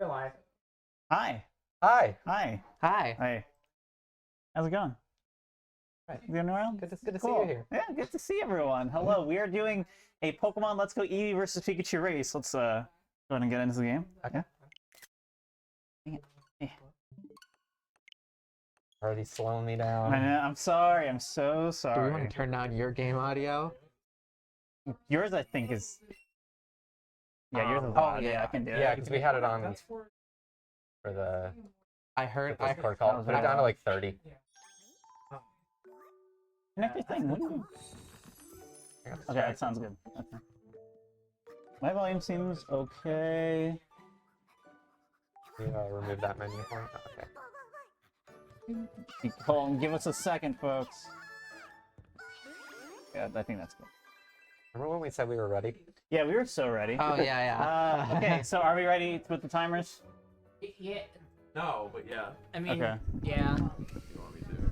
Hi. Hi. Hi. Hi. Hi. Hi. How's it going? Right. You going well? Good to see Cool. you here. Yeah, good to see everyone. Hello. We are doing a Pokemon Let's Go Eevee versus Pikachu race. Let's go ahead and get into the game. Okay. Yeah. Already slowing me I down. know, I'm sorry. I'm so Do we sorry. want to turn down your game audio? Yours, I think, is. Yeah, yours is oh, loud. yeah. Yeah, I can do it. Yeah, because we had it on for the I heard. Discord call. Put it down to like 30. Connect your thing. What do you... Okay, that sounds good. Okay. My volume seems okay. Remove that menu for me. Okay. Hold on, give us a second, folks. Yeah, I think that's good. Remember when we said we were ready? Yeah, we were so ready. Oh yeah. Okay, so are we ready with the timers? Yeah, No, but yeah. I mean, Okay. yeah. If you want me to.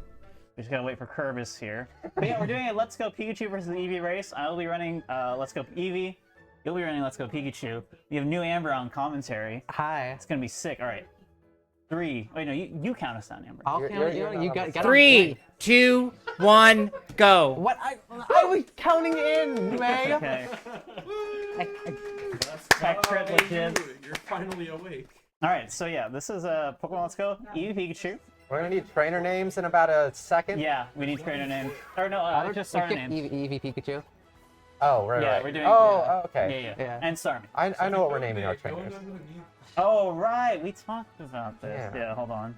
We just gotta wait for Kerbis here. But yeah, we're doing a Let's Go Pikachu versus Eevee race. I'll be running Let's Go Eevee. You'll be running Let's Go Pikachu. You have new Amber on commentary. Hi. It's gonna be sick. All right. 3. Wait, no, you count us down, Amber. I'll You're- count you're you. not You on got the get on 3, three. 2, 1, go. What? I was counting in, May. Okay. That's Tech trip right. legit. You're finally awake. All right, so yeah, this is Pokemon Let's Go Eevee Pikachu. We're gonna need trainer names in about a second. Yeah, we need trainer names. Or no, just starter names. Eevee Pikachu. Oh, right. Yeah, right. we're doing. Oh, yeah. okay. Yeah. And Starmie. I know what we're naming our trainers. Oh right, we talked about this. Yeah. Yeah, hold on.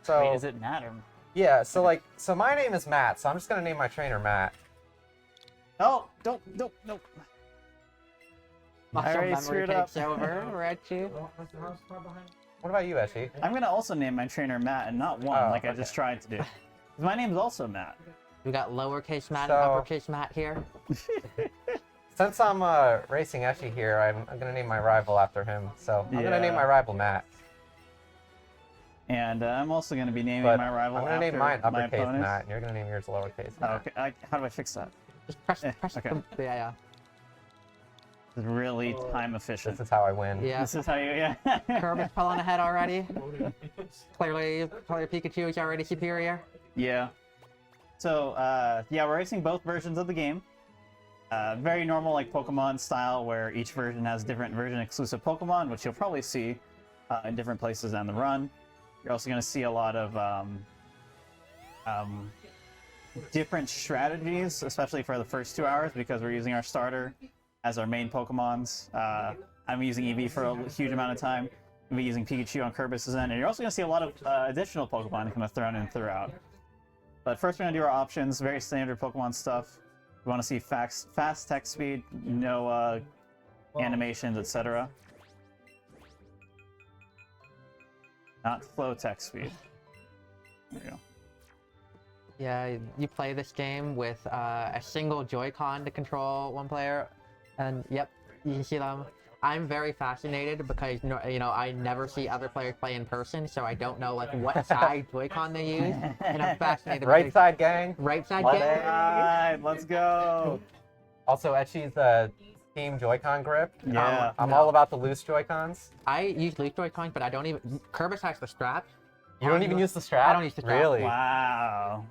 So Wait, does it matter? yeah, so my name is Matt, so I'm just gonna name my trainer Matt. Oh, don't. I Muscle already memory screwed up. takes over, Reggie. What about you, Etchy? I'm gonna also name my trainer Matt and not one Oh, like I okay. just tried to do. 'Cause my name's also Matt. We got lowercase Matt So- and uppercase Matt here. Since I'm racing Etchy here, I'm gonna name my rival after him. So I'm gonna name Yeah. my rival Matt. And I'm also gonna be naming But my rival I'm gonna after name mine my uppercase opponents. Matt, and you're gonna name yours lowercase Oh, Matt. okay. How do I fix that? Just press okay. yeah. It's really time efficient. This is how I win. Yeah. This is how you. Yeah. Kerbis pulling ahead already. Clearly Pikachu is already superior. Yeah. So, yeah, we're racing both versions of the game. Very normal, like Pokemon style, where each version has different version-exclusive Pokemon, which you'll probably see in different places down the run. You're also going to see a lot of different strategies, especially for the first 2 hours, because we're using our starter as our main Pokemons. I'm using Eevee for a huge amount of time. We'll be using Pikachu on Kerbis' end, and you're also going to see a lot of additional Pokemon kind of thrown in throughout. But first we're going to do our options, very standard Pokemon stuff. We want to see fast text speed, no animations, etc. Not flow text speed. There you go. Yeah, you play this game with a single Joy-Con to control one player, and yep, you can see them. I'm very fascinated because you know I never see other players play in person, so I don't know like what side Joy-Con they use, and I'm fascinated. Right because- side gang. right side Left game. Alright, let's go! Also, Etchy's the team Joy-Con grip. Yeah. I'm all about the loose Joy-Cons. I use loose Joy-Cons, but I don't even. Kerbis has the strap. You don't even use the strap? I don't use the strap. Really? Wow.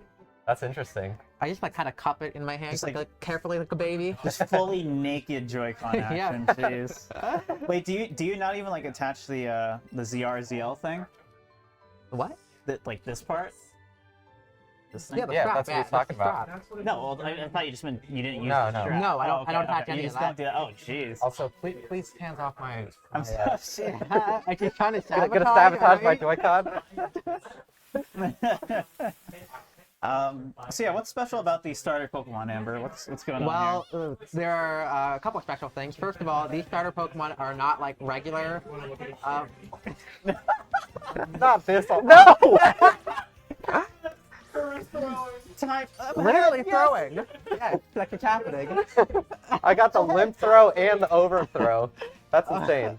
That's interesting. I just like kind of cup it in my hand, Just, like, like- carefully like a baby. Just fully naked Joy-Con action, jeez. Wait, do you not even like attach the ZR-ZL thing? What? Like this part? This thing? Yeah, the Yeah, strap. that's what he's talking the about. strap. No, well, I thought you just meant you didn't use No, the no. strap. No, I don't- okay, I don't attach okay. any You of just that. don't do that. Oh, jeez. Also, please hands off my... I'm my, so I just trying to sabotage. gonna sabotage my right? Joy-Con? So yeah, what's special about the starter Pokemon, Amber? What's going on Well, there are a couple special things. First of all, these starter Pokemon are not like regular. Not this one. No! here? Literally throwing. Yeah, that's what's happening. I got the limp throw and the overthrow. That's insane.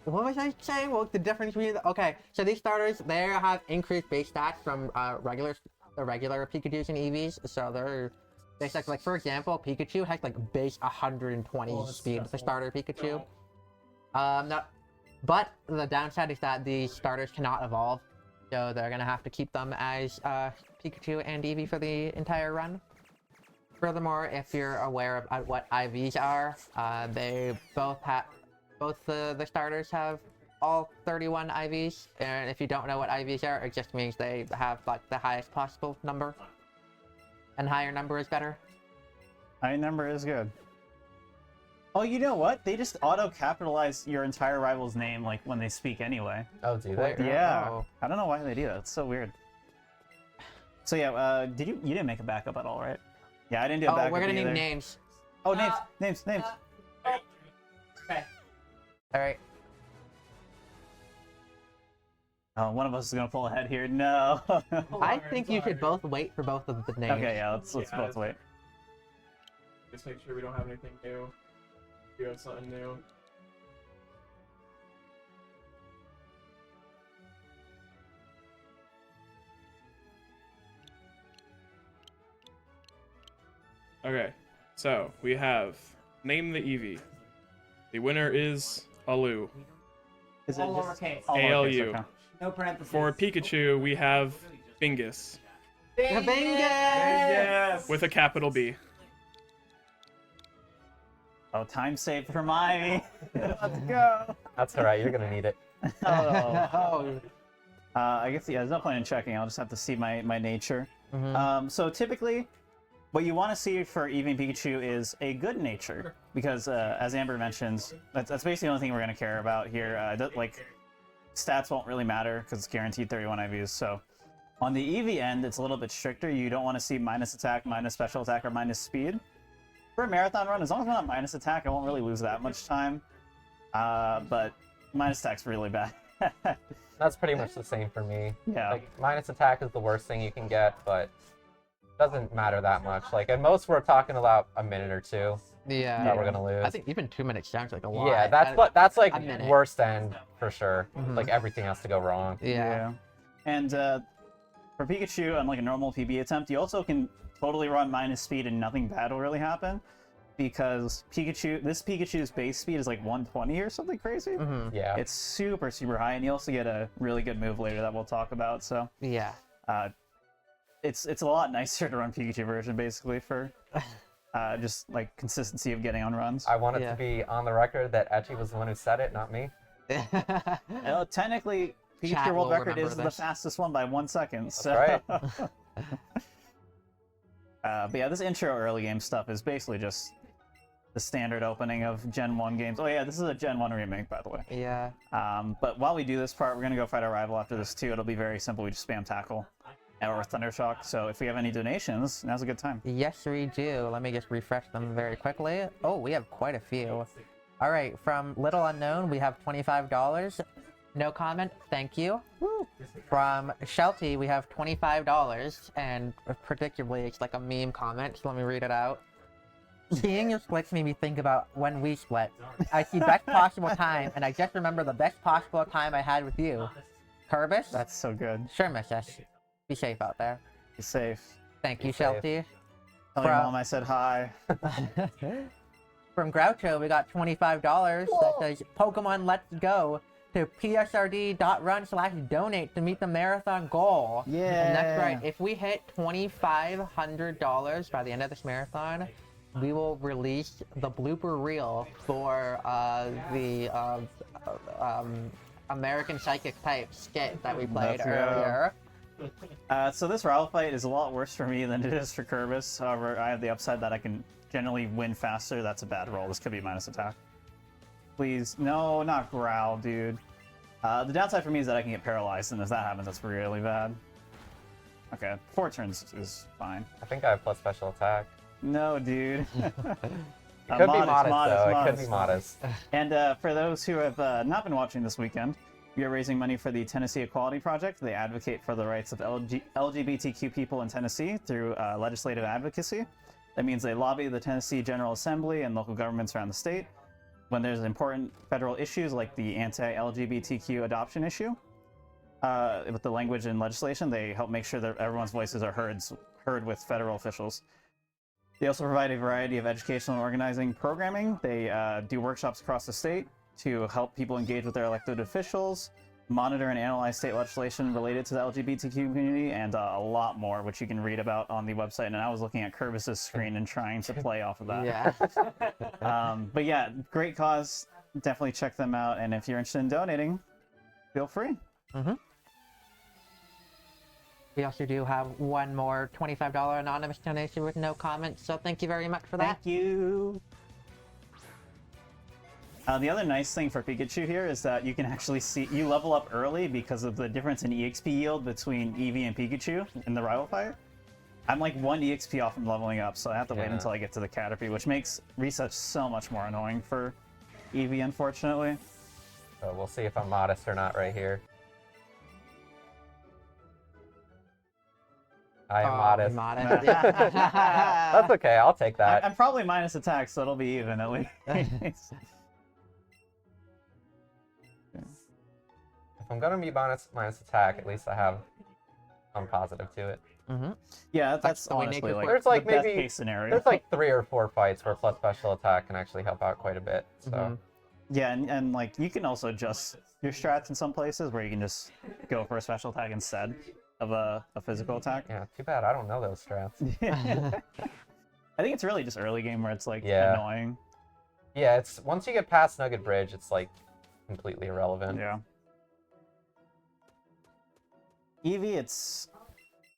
What was I saying? Well, the difference between okay, so these starters they have increased base stats from the regular Pikachus and Eevees. So they're base stats like for example, Pikachu has like base 120 speed. The starter Pikachu. Now But the downside is that the starters cannot evolve, so they're gonna have to keep them as Pikachu and Eevee for the entire run. Furthermore, if you're aware of what IVs are, they both the starters have all 31 IVs, and if you don't know what IVs are, it just means they have like the highest possible number, and higher number is better. High number is good. Oh, you know what? They just auto-capitalize your entire rival's name like when they speak anyway. Oh, do they? Yeah. Oh. I don't know why they do that. It's so weird. So yeah, you didn't make a backup at all, right? Yeah, I didn't do a backup Oh, we're gonna either. need names. Oh, names. Okay. All right. Oh, one of us is gonna pull ahead here. No. I think you should both wait for both of the names. Okay, yeah, let's both wait. Just make sure we don't have anything new. We have something new. Okay, so we have name the Eevee. The winner is Alu. Is All just lowercase. all lowercase, ALU. okay. No parentheses. For Pikachu, we have Bingus Bingus! with a capital B. Oh, time saved for Ivy. Let's go. That's alright, you're gonna need it. Oh. I guess, yeah, there's no point in checking. I'll just have to see my nature. So typically, what you want to see for Eevee and Pikachu is a good nature. Because, as Amber mentions, that's basically the only thing we're going to care about here. Like, stats won't really matter because it's guaranteed 31 IVs. So, on the Eevee end, it's a little bit stricter. You don't want to see minus attack, minus special attack, or minus speed. For a marathon run, as long as I'm not minus attack, I won't really lose that much time. But minus attack's really bad. That's pretty much the same for me. Yeah. Like, minus attack is the worst thing you can get, but it doesn't matter that much. Like, at most, we're talking about a minute or two Yeah. that we're gonna lose. I think even 2 minutes sounds like a lot. Yeah, that's like a minute. worst end for sure. Mhm. Like, everything has to go wrong. Yeah. And for Pikachu, on like a normal PB attempt, you also can totally run minus speed and nothing bad will really happen. Because Pikachu's base speed is like 120 or something crazy. Mhm. Yeah. It's super, super high, and you also get a really good move later that we'll talk about. So Yeah. it's a lot nicer to run Pikachu version, basically, for just like consistency of getting on runs. I want it Yeah. to be on the record that Etchy was the one who said it, not me. Technically, Pikachu Chat world will record is remember the this. fastest one by 1 second. So. right. But yeah, this intro early game stuff is basically just the standard opening of Gen 1 games. Oh yeah, this is a Gen 1 remake, by the way. Yeah. But while we do this part, we're going to go fight our rival after this too. It'll be very simple. We just spam tackle or Thunder Shock. So if we have any donations, now's a good time. Yes, we do. Let me just refresh them very quickly. Oh, we have quite a few. All right, from Little Unknown, we have $25. No comment, thank you. From Shelty, we have $25, and predictably, it's like a meme comment, so let me read it out. Seeing your splits made me think about when we split. I see best possible time, and I just remember the best possible time I had with you. Kerbis? That's so good. Sure, Mrs. Be safe out there. Be safe. Thank you, Be safe. Shelty. Tell your Bro. mom I said hi. From Groucho, we got $25 that says Pokemon Let's Go to psrd.run/donate to meet the marathon goal. Yeah. And that's right. If we hit $2,500 by the end of this marathon, we will release the blooper reel for the American Psychic Type skit that we played Let's go. earlier. So this rival fight is a lot worse for me than it is for Kerbis. However, I have the upside that I can generally win faster. That's a bad roll. This could be minus attack. Please. No, not Growl, dude. The downside for me is that I can get paralyzed, and if that happens, that's really bad. Okay, 4 turns is fine. I think I have plus special attack. No, dude. It could be modest, though. It could be modest. modest. And for those who have not been watching this weekend, we are raising money for the Tennessee Equality Project. They advocate for the rights of LGBTQ people in Tennessee through legislative advocacy. That means they lobby the Tennessee General Assembly and local governments around the state when there's important federal issues like the anti-LGBTQ adoption issue. With the language and legislation, they help make sure that everyone's voices are heard with federal officials. They also provide a variety of educational and organizing programming. They do workshops across the state to help people engage with their elected officials, monitor and analyze state legislation related to the LGBTQ community, and a lot more, which you can read about on the website. And I was looking at Kerbis's screen and trying to play off of that. Yeah. But yeah, great cause. Definitely check them out. And if you're interested in donating, feel free. We also do have one more $25 anonymous donation with no comments, so thank you very much for that. Thank you. The other nice thing for Pikachu here is that you can actually see you level up early because of the difference in EXP yield between Eevee and Pikachu in the rival fight. I'm like 1 EXP off from leveling up, so I have to wait until I get to the Caterpie, which makes research so much more annoying for Eevee, unfortunately. So we'll see if I'm modest or not right here. I am modest. Modest. Yeah. That's okay, I'll take that. I'm probably minus attack, so it'll be even at least. If I'm gonna be minus attack, at least I have some positive to it. Yeah, that's the way honestly Naked like There's like the best maybe case scenario. there's like 3 or 4 fights where plus special attack can actually help out quite a bit. So Yeah, and like you can also adjust your strats in some places where you can just go for a special attack instead of a physical attack. yeah, too bad I don't know those strats. I think it's really just early game where it's like Yeah. annoying. Yeah, it's once you get past Nugget Bridge, it's like completely irrelevant. Yeah. Eevee, it's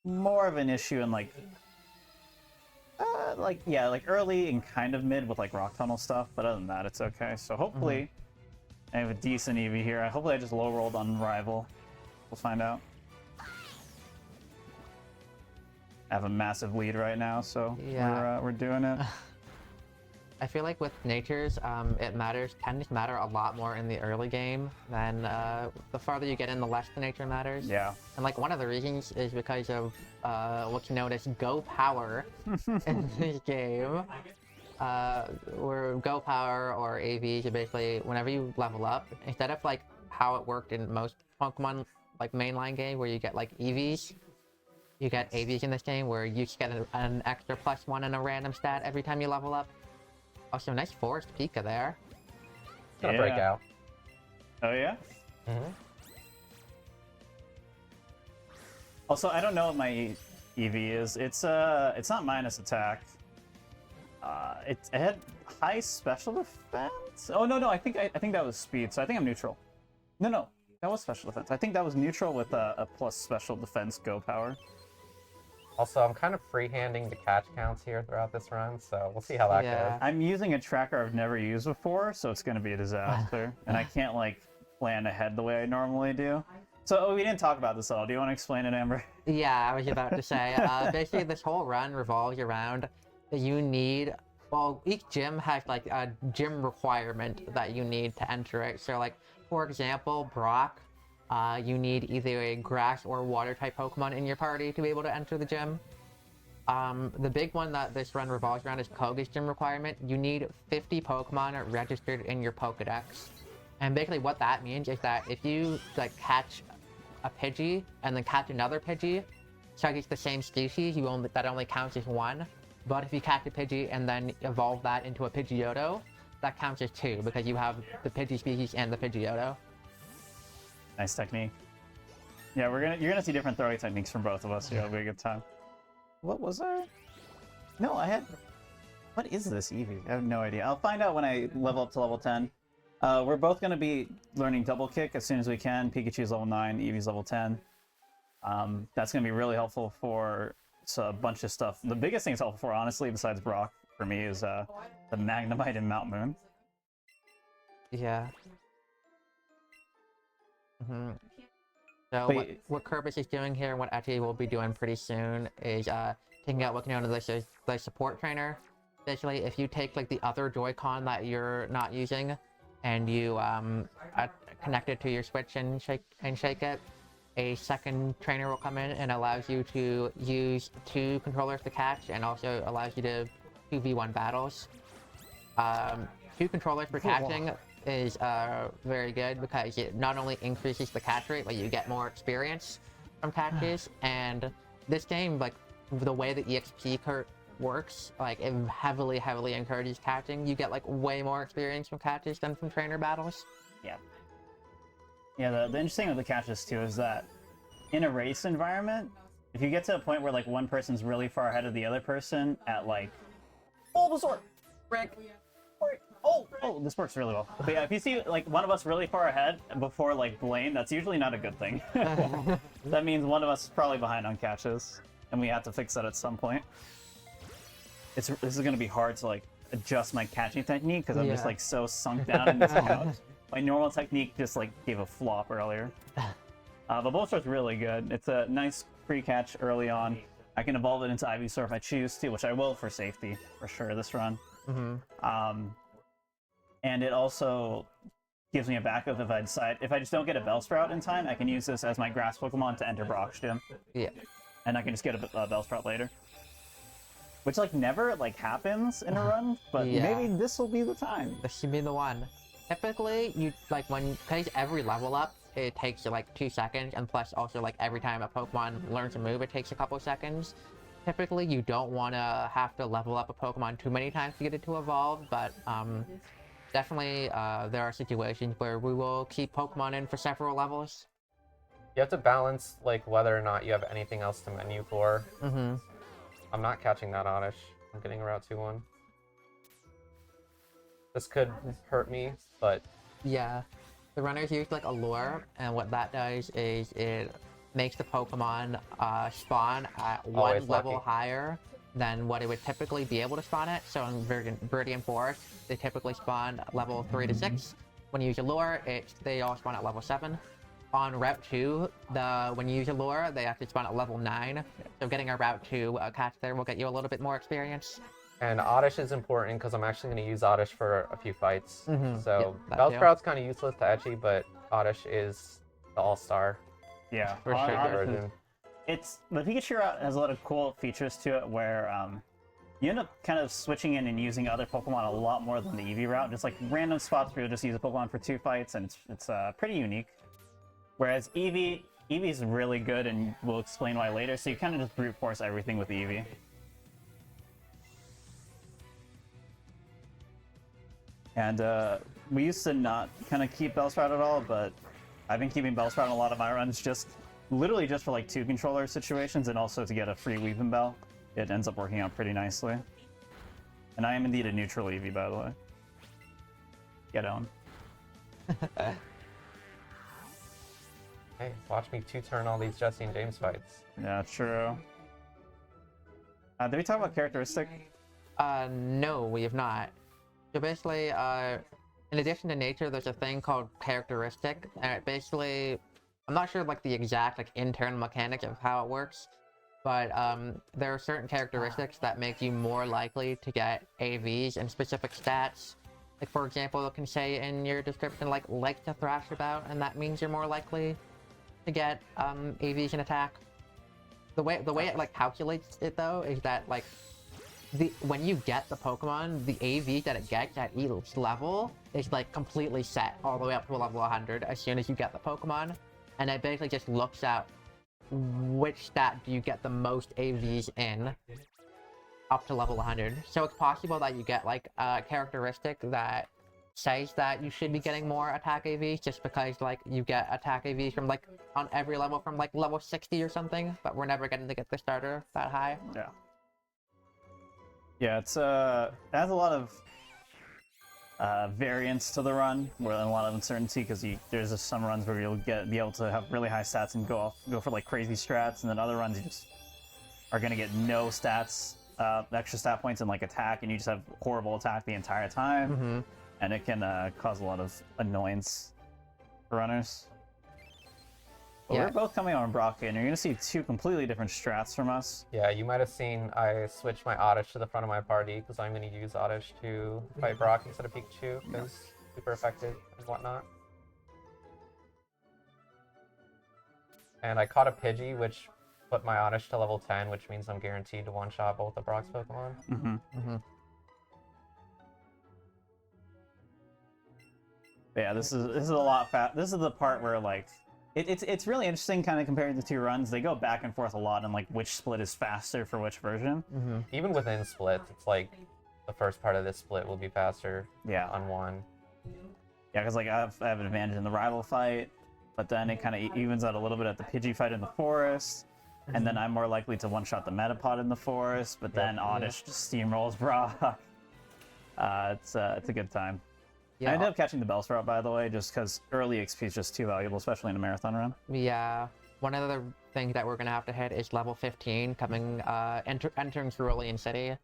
more of an issue in like early and kind of mid with like rock tunnel stuff, but other than that, it's okay. So hopefully, I have a decent Eevee here. Hopefully, I just low rolled on rival. We'll find out. I have a massive lead right now, so Yeah. we're doing it. I feel like with natures, tends to matter a lot more in the early game than the farther you get in, the less the nature matters. Yeah. And like one of the reasons is because of what's known as Go Power in this game. Where Go Power or AVs are basically whenever you level up, instead of like how it worked in most Pokemon like mainline game where you get like EVs, you get AVs in this game where you just get an extra +1 in a random stat every time you level up. Also, nice Forest Pika there. It's gonna break out. Oh yeah. Also, I don't know what my Eevee is. It's not minus attack. It had high special defense. Oh no, I think that was speed. So I think I'm neutral. No, that was special defense. I think that was neutral with a plus special defense Go Power. Also, I'm kind of freehanding the catch counts here throughout this run, so we'll see how that goes. I'm using a tracker I've never used before, so it's gonna be a disaster, and I can't like plan ahead the way I normally do. So we didn't talk about this at all. Do you want to explain it, Amber? Yeah, I was about to say. Basically, this whole run revolves around that you need. Well, each gym has like a gym requirement that you need to enter it. So, like for example, Brock. You need either a grass or water type Pokemon in your party to be able to enter the gym. The big one that this run revolves around is Koga's gym requirement. You need 50 Pokemon registered in your Pokedex. And basically what that means is that if you like catch a Pidgey and then catch another Pidgey, so it's the same species, that only counts as 1. But if you catch a Pidgey and then evolve that into a Pidgeotto, that counts as 2 because you have the Pidgey species and the Pidgeotto. Nice technique. Yeah, you're gonna see different throwing techniques from both of us. It'll be a good time. What was I? No, I had. What is this Eevee? I have no idea. I'll find out when I level up to level 10. We're both gonna be learning double kick as soon as we can. Pikachu's level 9, Eevee's level 10. That's gonna be really helpful for a bunch of stuff. The biggest thing it's helpful for, honestly, besides Brock, for me, is the Magnemite and Mount Moon. Yeah. So what Kerbis is doing here and what Etchy will be doing pretty soon is taking out what's known as the support trainer. Basically, if you take like the other Joy-Con that you're not using and you connect it to your Switch and shake it, a second trainer will come in and allows you to use 2 controllers to catch and also allows you to 2v1 battles. 2 controllers for catching is very good because it not only increases the catch rate, but you get more experience from catches. And this game, like the way the EXP works. Like it heavily encourages catching. You get like way more experience from catches than from trainer battles. Yeah. Yeah, the interesting with the catches too is that in a race environment, if you get to a point where like one person's really far ahead of the other person at like Bulbasaur, Rick, oh, this works really well. But yeah, if you see like one of us really far ahead before like Blaine, that's usually not a good thing. That means one of us is probably behind on catches, and we have to fix that at some point. This is gonna be hard to like adjust my catching technique because I'm just like so sunk down in this couch. My normal technique just like gave a flop earlier. But Bulbasaur's really good. It's a nice free catch early on. I can evolve it into Ivysaur if I choose to, which I will for safety, for sure, this run. And it also gives me a backup if I decide, if I just don't get a Bellsprout in time, I can use this as my grass Pokemon to enter Brock's gym. Yeah. And I can just get a Bellsprout later. Which like never like happens in a run, but maybe this will be the time. This should be the one. Typically, you like because every level up, it takes you like 2 seconds, and plus also like every time a Pokemon learns a move, it takes a couple seconds. Typically, you don't want to have to level up a Pokemon too many times to get it to evolve, but definitely there are situations where we will keep Pokemon in for several levels. You have to balance like whether or not you have anything else to menu for. I'm not catching that Oddish. I'm getting a Route 2-1. This could hurt me, but yeah, the runners use like a lure, and what that does is it makes the Pokemon spawn at one level higher than what it would typically be able to spawn at. So in Viridian Forest, they typically spawn at level 3 to 6. When you use a lure, they all spawn at level 7. On Route 2, when you use a lure, they actually spawn at level 9. So getting a Route 2 catch there will get you a little bit more experience. And Oddish is important because I'm actually going to use Oddish for a few fights. So Yep, Bellsprout's kind of useless to Etchy, but Oddish is the all-star. Yeah, for sure. Origin. The Pikachu route has a lot of cool features to it where you end up kind of switching in and using other Pokemon a lot more than the Eevee route. Just like random spots where you'll just use a Pokemon for 2 fights, and it's pretty unique. Whereas Eevee's really good, and we'll explain why later, so you kind of just brute force everything with Eevee. And we used to not kind of keep Bellsprout at all, but I've been keeping Bellsprout in a lot of my runs literally just for like 2 controller situations, and also to get a free Weeping Bell. It ends up working out pretty nicely. And I am indeed a neutral Eevee, by the way. Get on. Hey, watch me 2-turn all these Jesse and James fights. Yeah, true. Did we talk about characteristic? No, we have not. So basically, in addition to nature, there's a thing called characteristic, and it basically, I'm not sure like the exact like internal mechanics of how it works, but there are certain characteristics that make you more likely to get AVs and specific stats. Like for example, it can say in your description like to thrash about, and that means you're more likely to get AVs and attack. The way it like calculates it though is that like when you get the Pokemon, the AV that it gets at each level is like completely set all the way up to level 100 as soon as you get the Pokemon, and it basically just looks at which stat do you get the most AVs in up to level 100. So it's possible that you get like a characteristic that says that you should be getting more attack AVs just because like you get attack AVs from like on every level from like level 60 or something, but we're never getting to get the starter that high. Yeah. Yeah, it has a lot of variance to the run, where a lot of uncertainty, because there's just some runs where you'll be able to have really high stats and go for like crazy strats, and then other runs you just are gonna get no stats, extra stat points, and like attack, and you just have horrible attack the entire time, and it can cause a lot of annoyance for runners. But we're both coming on Brock, and you're gonna see 2 completely different strats from us. Yeah, you might have seen I switched my Oddish to the front of my party because I'm going to use Oddish to fight Brock instead of Pikachu because super effective and whatnot. And I caught a Pidgey, which put my Oddish to level 10, which means I'm guaranteed to one-shot both of Brock's Pokemon. Yeah, this is a lot This is the part where like It's really interesting kind of comparing the two runs. They go back and forth a lot on like which split is faster for which version. Even within splits, it's like the first part of this split will be faster Yeah. on one. Yeah, because like I have an advantage in the rival fight, but then it kind of evens out a little bit at the Pidgey fight in the forest, and then I'm more likely to one-shot the Metapod in the forest, but then Oddish just steamrolls Brock. It's a good time. I ended up catching the Bellsprout, by the way, just because early XP is just too valuable, especially in a marathon run. Yeah. One of the things that we're gonna have to hit is level 15 coming entering Cerulean City,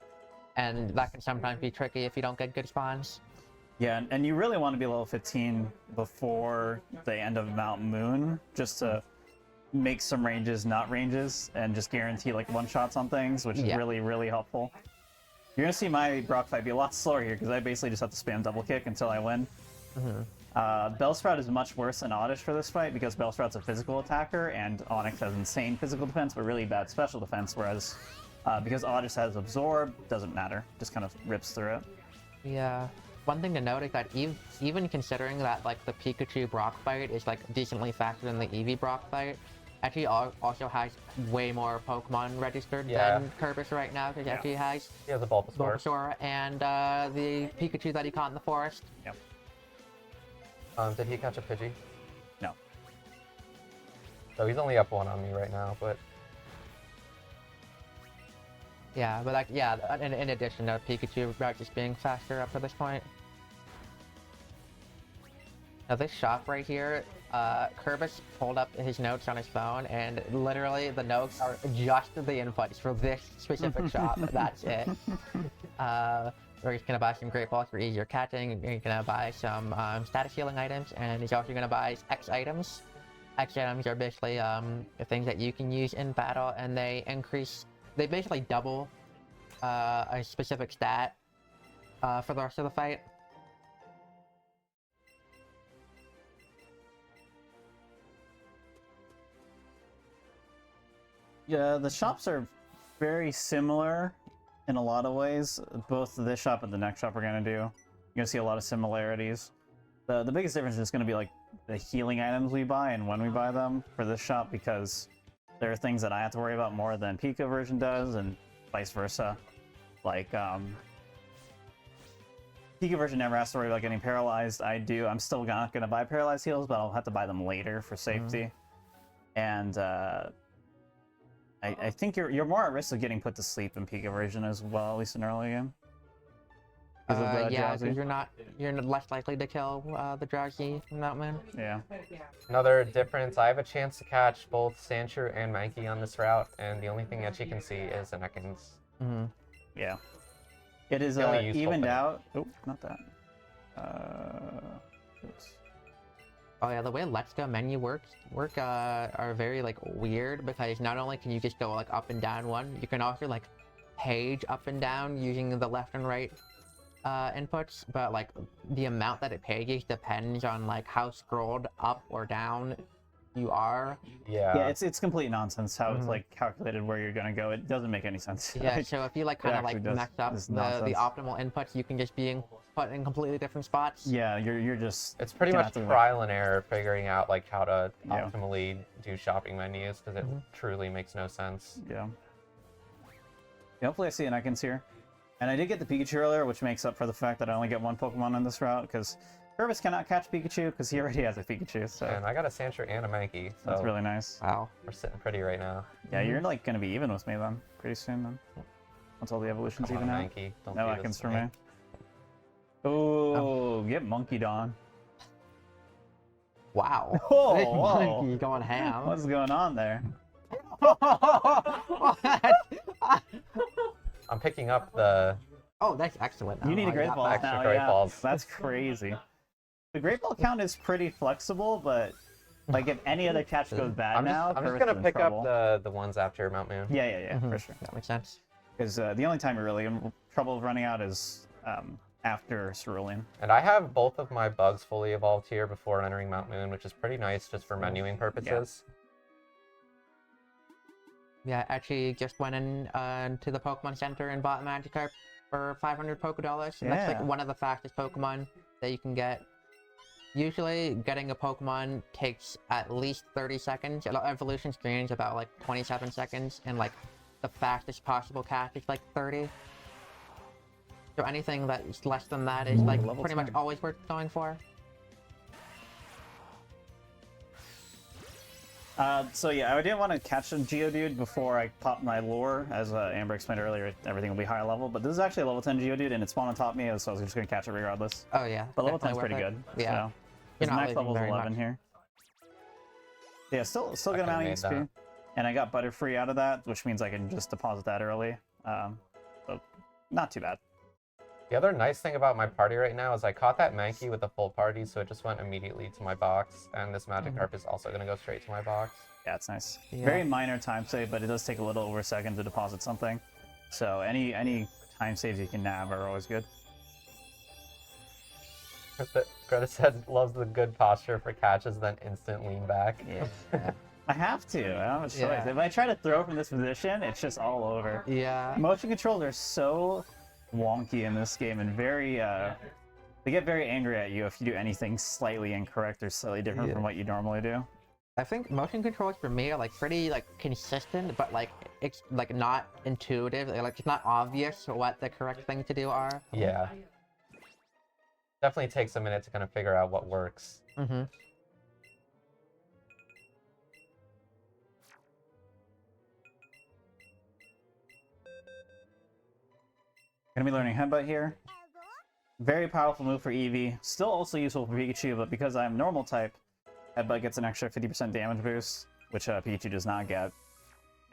and that can sometimes be tricky if you don't get good spawns. Yeah, and you really want to be level 15 before the end of Mount Moon, just to make some ranges not ranges, and just guarantee like one-shots on things, which is really, really helpful. You're going to see my Brock fight be a lot slower here, because I basically just have to spam double kick until I win. Bellsprout is much worse than Oddish for this fight, because Bellsprout's a physical attacker, and Onyx has insane physical defense, but really bad special defense, whereas because Oddish has Absorb, doesn't matter, just kind of rips through it. Yeah. One thing to note is that even considering that like the Pikachu Brock fight is like decently faster than the Eevee Brock fight, Etchy also has way more Pokemon registered than Kerbis right now, because Etchy has He has a Bulbasaur. Bulbasaur and the Pikachu that he caught in the forest. Yep. Did he catch a Pidgey? No. So he's only up 1 on me right now, but Yeah, but like in addition to Pikachu just being faster up to this point. Now this shop right here, Kerbis pulled up his notes on his phone, and literally the notes are just the inputs for this specific shop. That's it. Where he's gonna buy some Great Balls for easier catching. He's gonna buy some status healing items, and he's also gonna buy X items. X items are basically things that you can use in battle, and they basically double a specific stat for the rest of the fight. Yeah, the shops are very similar in a lot of ways. Both this shop and the next shop we're going to do. You're going to see a lot of similarities. The biggest difference is going to be like the healing items we buy and when we buy them for this shop, because there are things that I have to worry about more than Pika version does, and vice versa. Like, Pika version never has to worry about getting paralyzed. I do. I'm still not going to buy paralyzed heals, but I'll have to buy them later for safety. And I think you're more at risk of getting put to sleep in Pika version as well, at least in early game. Yeah, because you're less likely to kill the drowsy Mountain. Yeah. another difference, I have a chance to catch both Sandshrew and Mankey on this route, and the only thing that you can see is an Ekans. Yeah. It is The only useful evened thing. out. Oh, not that. Oops. Oh yeah, the way Let's Go menu work are very like weird, because not only can you just go like up and down one, you can also like page up and down using the left and right inputs, but like the amount that it pages depends on like how scrolled up or down you are. Yeah, it's complete nonsense how it's like calculated where you're gonna go. It doesn't make any sense. Yeah, so if you like kind of like actually mess up is the nonsense. optimal inputs, you can just be put in completely different spots. Yeah, you're just. It's pretty gonna much have to, trial and error figuring out like how to Yeah. optimally do shopping menus, because it truly makes no sense. Yeah. Hopefully I see an Ekans here. And I did get the Pikachu earlier, which makes up for the fact that I only get one Pokemon on this route, because Kerbis cannot catch Pikachu because he already has a Pikachu, so And I got a Sandshrew and a Mankey, so that's really nice. Wow. we're sitting pretty right now. Yeah, you're like gonna be even with me then, pretty soon then. Once all the evolutions Come on, even out. Mankey, don't No do Ekans this to for me. Oh, get monkeyed on. Wow. Oh, This whoa. monkey going ham. What's going on there? I'm picking up the Oh, that's excellent. You need a I Great got Ball that. extra now, Great yeah. Balls. That's crazy. The Great Ball count is pretty flexible, but like if any other catch goes bad now, I'm just Kerbis gonna is in pick trouble. up the ones after Mount Moon. Yeah, for sure. That makes sense. Because the only time you're really in trouble running out is after Cerulean. And I have both of my bugs fully evolved here before entering Mount Moon, which is pretty nice just for menuing purposes. Yeah, actually just went in to the Pokemon Center and bought Magikarp for 500 Pokedollars. And that's Yeah. like one of the fastest Pokemon that you can get. usually getting a Pokemon takes at least 30 seconds. Evolution screen is about like 27 seconds, and like the fastest possible catch is like 30. So anything that's less than that is like level pretty much 10. always worth going for. So yeah, I didn't want to catch a Geodude before I popped my lure. As Amber explained earlier, everything will be higher level, but this is actually a level 10 Geodude, and it spawned on top of me, so I was just going to catch it regardless. Oh yeah. But level 10 is definitely pretty worth good. it. Yeah. So. You're His not max losing level is very 11 much. here. Yeah, still good could've amount of made XP. that. And I got Butterfree out of that, which means I can just deposit that early. So not too bad. The other nice thing about my party right now is I caught that Mankey with the full party, so it just went immediately to my box, and this Magikarp is also going to go straight to my box. Yeah, it's nice. Yeah. Very minor time save, but it does take a little over a second to deposit something. So any time saves you can nab are always good. Greta said loves the good posture for catches, then instant lean back. Yeah. I have to. I don't have a choice. Yeah. If I try to throw from this position, it's just all over. Yeah. Motion controls are so wonky in this game and very they get very angry at you if you do anything slightly incorrect or slightly different from what you normally do. I think motion controls for me are like pretty like consistent, but like it's like not intuitive. Like it's not obvious what the correct thing to do are. Yeah. Definitely takes a minute to kind of figure out what works. Mm-hmm. Gonna be learning Headbutt here. Very powerful move for Eevee. Still also useful for Pikachu, but because I'm normal type, Headbutt gets an extra 50% damage boost, which Pikachu does not get.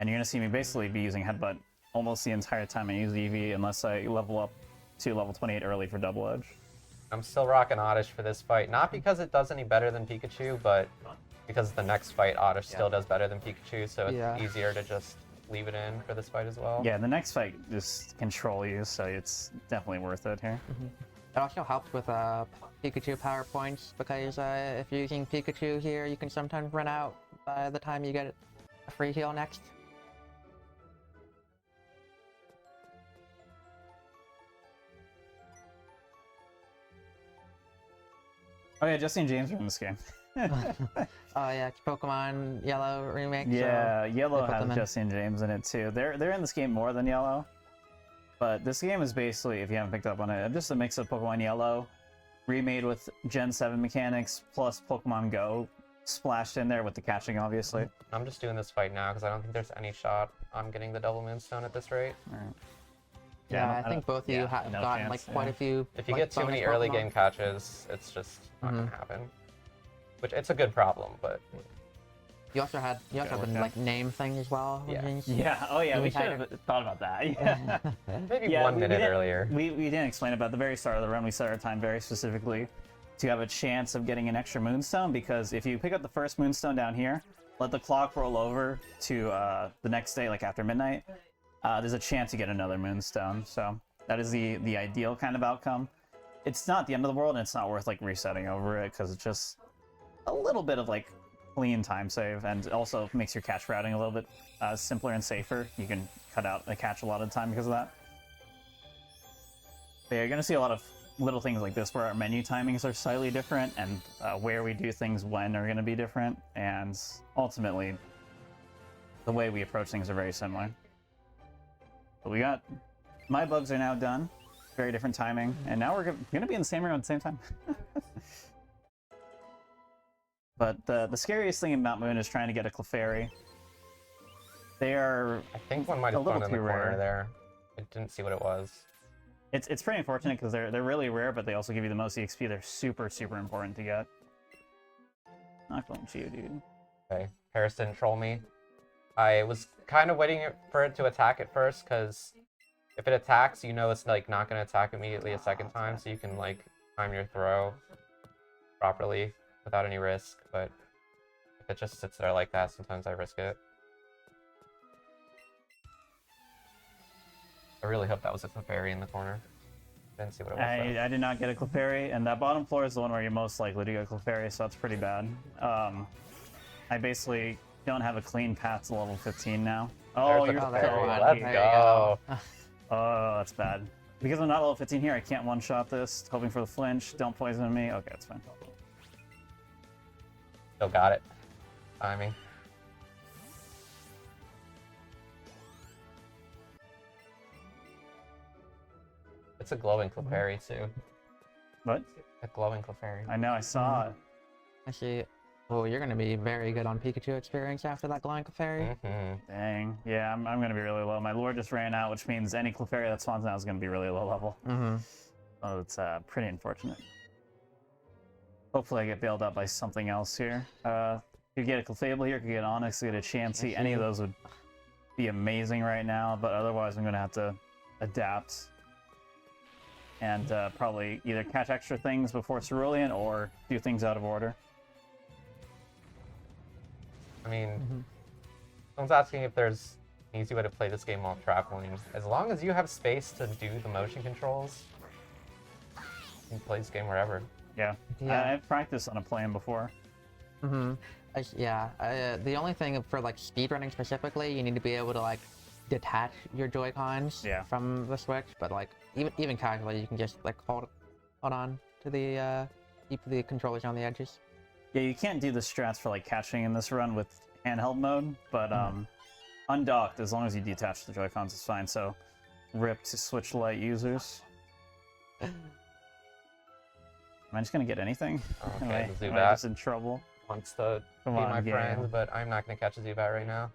And you're gonna see me basically be using Headbutt almost the entire time I use Eevee, unless I level up to level 28 early for Double Edge. I'm still rocking Oddish for this fight, not because it does any better than Pikachu, but because the next fight Oddish still does better than Pikachu, so it's easier to just leave it in for this fight as well. Yeah, the next fight just control you, so it's definitely worth it here. It also helps with Pikachu power points because if you're using Pikachu here, you can sometimes run out by the time you get a free heal next. Oh yeah, Jesse and James are in this game. Oh yeah, it's Pokemon Yellow remake. Yeah, so Yellow they put has them in. Jesse and James in it too. They're in this game more than Yellow. But this game is basically, if you haven't picked up on it, just a mix of Pokemon Yellow, remade with Gen 7 mechanics, plus Pokemon Go splashed in there with the catching, obviously. I'm just doing this fight now because I don't think there's any shot on getting the double moonstone at this rate. Alright. Yeah, I I think don't- both of you yeah, have no gotten chance, like quite yeah. a few. If you like, get too many bonus early Pokemon. game catches, it's just not gonna happen. Which it's a good problem, but You also had work the out. like name thing as well. which Yeah. is- Yeah, oh yeah, we We should had have thought about that. Yeah. maybe Yeah, 1 we minute didn't- earlier. We didn't explain about the very start of the run. We set our time very specifically to have a chance of getting an extra moonstone, because if you pick up the first moonstone down here, let the clock roll over to the next day, like after midnight, there's a chance you get another moonstone. So that is the ideal kind of outcome. It's not the end of the world, and it's not worth like resetting over it, because it's just a little bit of like clean time save, and also makes your catch routing a little bit simpler and safer. You can cut out a catch a lot of the time because of that. But yeah, you're gonna see a lot of little things like this where our menu timings are slightly different, and where we do things when are gonna be different, and ultimately the way we approach things are very similar. But we got my bugs are now done, very different timing, and now we're gonna be in the same room at the same time. But the scariest thing in Mount Moon is trying to get a Clefairy. They are... I think one might a have little flown in the too corner rare. there. I didn't see what it was. It's pretty unfortunate because they're really rare, but they also give you the most EXP. They're super, super important to get. Not going Geodude. Okay, Paris didn't troll me. I was kind of waiting for it to attack at first, because if it attacks, you know it's like not going to attack immediately a second time, so you can like time your throw properly without any risk. But if it just sits there like that, sometimes I risk it. I really hope that was a Clefairy in the corner. Didn't see what it was. though. I did not get a Clefairy, and that bottom floor is the one where you're most likely to get a Clefairy, so that's pretty bad. I basically don't have a clean path to level 15 now. Oh, There's a you're there so you go. Clefairy. lucky. Let's There you go. Oh, that's bad. Because I'm not level 15 here, I can't one-shot this. Hoping for the flinch. Don't poison me. Okay, that's fine. Still got it. Timing. It's a glowing Clefairy too. What? A glowing Clefairy. I know, I saw it. Actually, oh, you're gonna be very good on Pikachu experience after that glowing Clefairy. Dang. Yeah, I'm gonna be really low. My lore just ran out, which means any Clefairy that spawns now is gonna be really low level. Oh, it's pretty unfortunate. Hopefully I get bailed out by something else here. Could get a Clefable here, could get Onyx, could get a Chansey. Any of those would be amazing right now, but otherwise I'm gonna have to adapt. And probably either catch extra things before Cerulean or do things out of order. I mean, someone's asking if there's an easy way to play this game while traveling. As long as you have space to do the motion controls, you can play this game wherever. Yeah. I've practiced on a plane before. The only thing for like speedrunning specifically, you need to be able to like detach your Joy-Cons from the Switch, but like even casually, you can just like hold on to the keep the controllers on the edges. Yeah, you can't do the strats for like catching in this run with handheld mode, but undocked, as long as you detach the Joy-Cons, it's fine. So, rip to Switch Lite users. Am I just gonna get anything? Okay, the Am I Zubat just in trouble? wants to Come be on, my game. friend, but I'm not going to catch a Zubat right now.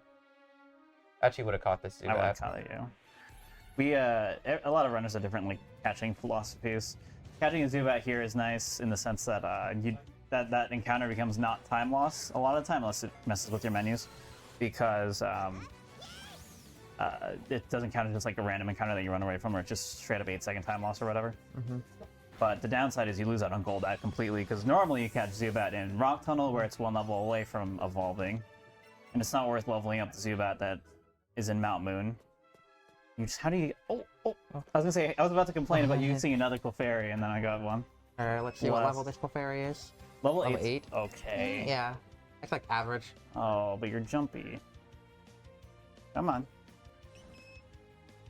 Actually would have caught this I would have Zubat. caught it, We, a lot of runners have different like catching philosophies. Catching a Zubat here is nice in the sense that that encounter becomes not time loss a lot of the time, unless it messes with your menus, because it doesn't count as just like a random encounter that you run away from, or just straight up 8-second time loss or whatever. But the downside is you lose out on Golbat completely, because normally you catch Zubat in Rock Tunnel, where it's one level away from evolving, and it's not worth leveling up the Zubat that is in Mount Moon. You just, how do you? I was gonna say, I was about to complain about you seeing another Clefairy, and then I got one. Alright, let's see what level this Clefairy is. Level Level 8. 8. Okay. Yeah, it's like average. Oh, but you're jumpy. Come on.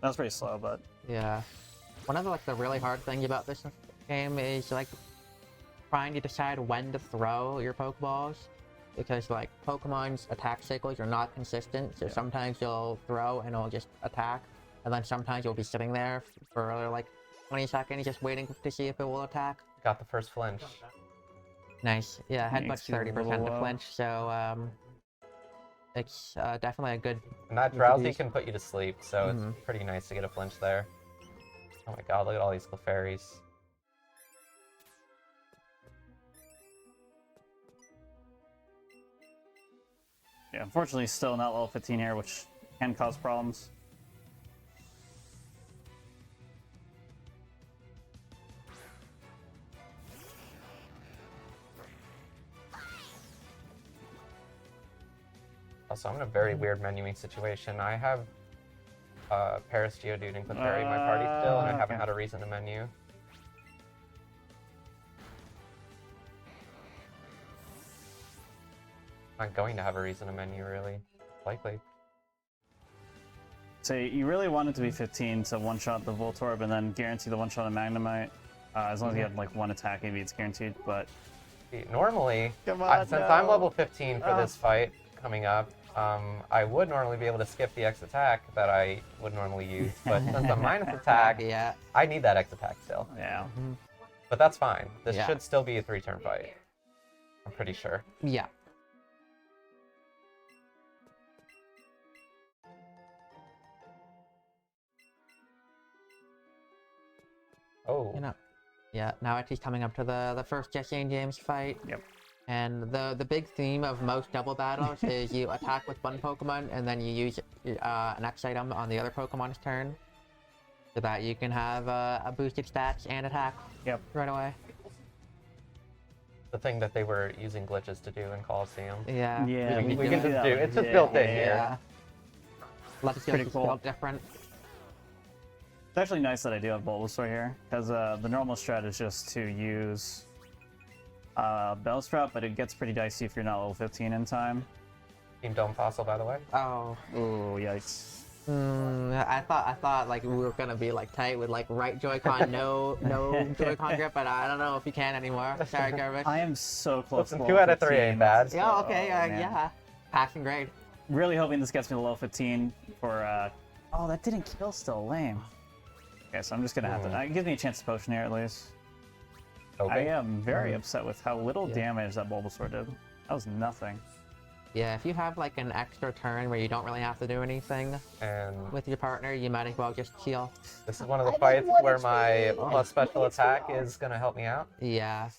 That was pretty slow, but Yeah. One of the really hard things about this game is like trying to decide when to throw your Pokeballs, because like Pokemon's attack cycles are not consistent. So sometimes you'll throw and it'll just attack, and then sometimes you'll be sitting there for like 20 seconds just waiting to see if it will attack. Got the first flinch. Nice. Yeah, headbutt's Makes you a 30% little, to flinch, so it's definitely a good. And that drowsy can put you to sleep, so it's pretty nice to get a flinch there. Oh my god, look at all these Clefairies. yeah, unfortunately still not level 15 here, which can cause problems. Also, I'm in a very weird menuing situation. I have Paris, Geodude, and Clefairy in my party still, and I haven't okay. had a reason to menu. Not going to have a reason to menu, really. Likely. So you really want it to be 15 to one-shot the Voltorb and then guarantee the one-shot of Magnemite. As long as you have like one attack, maybe it's guaranteed, but... Normally, Come on, since I'm no. level 15 for this fight coming up, I would normally be able to skip the X attack that I would normally use, but since I'm minus attack, Yeah. I need that X attack still. Yeah. But that's fine. This Yeah. should still be a 3-turn fight. I'm pretty sure. Yeah. Oh. You know. Yeah, now Etchy's coming up to the first Jesse and James fight. Yep. And the big theme of most double battles is you attack with one Pokemon and then you use an X item on the other Pokemon's turn, so that you can have a boosted stats and attack right away. The thing that they were using glitches to do in Coliseum. Yeah. Yeah, we do can just that. do it. It's just Yeah, built in yeah, here. Yeah. Let's pretty just cool. feel different. It's actually nice that I do have Bulbasaur here, because the normal strat is just to use Bellsprout, but it gets pretty dicey if you're not level 15 in time. Team Dome Fossil, by the way. Oh. Ooh, yikes. I thought like we were gonna be like tight with like right Joy-Con, no Joy-Con grip, but I don't know if you can anymore. Sorry, Kerbis. I am so close. Listen, to 2 out of 3 15. ain't bad. Yeah, okay, man. yeah. Passing grade. Really hoping this gets me to level 15 for. Oh, that didn't kill. Still lame. Okay, so I'm just gonna have to. It gives me a chance to potion here at least. Okay. I am very upset with how little damage that Bulbasaur did. That was nothing. Yeah, if you have like an extra turn where you don't really have to do anything And with your partner, you might as well just heal. this is one of the fights where my plus special attack is gonna help me out. Yeah.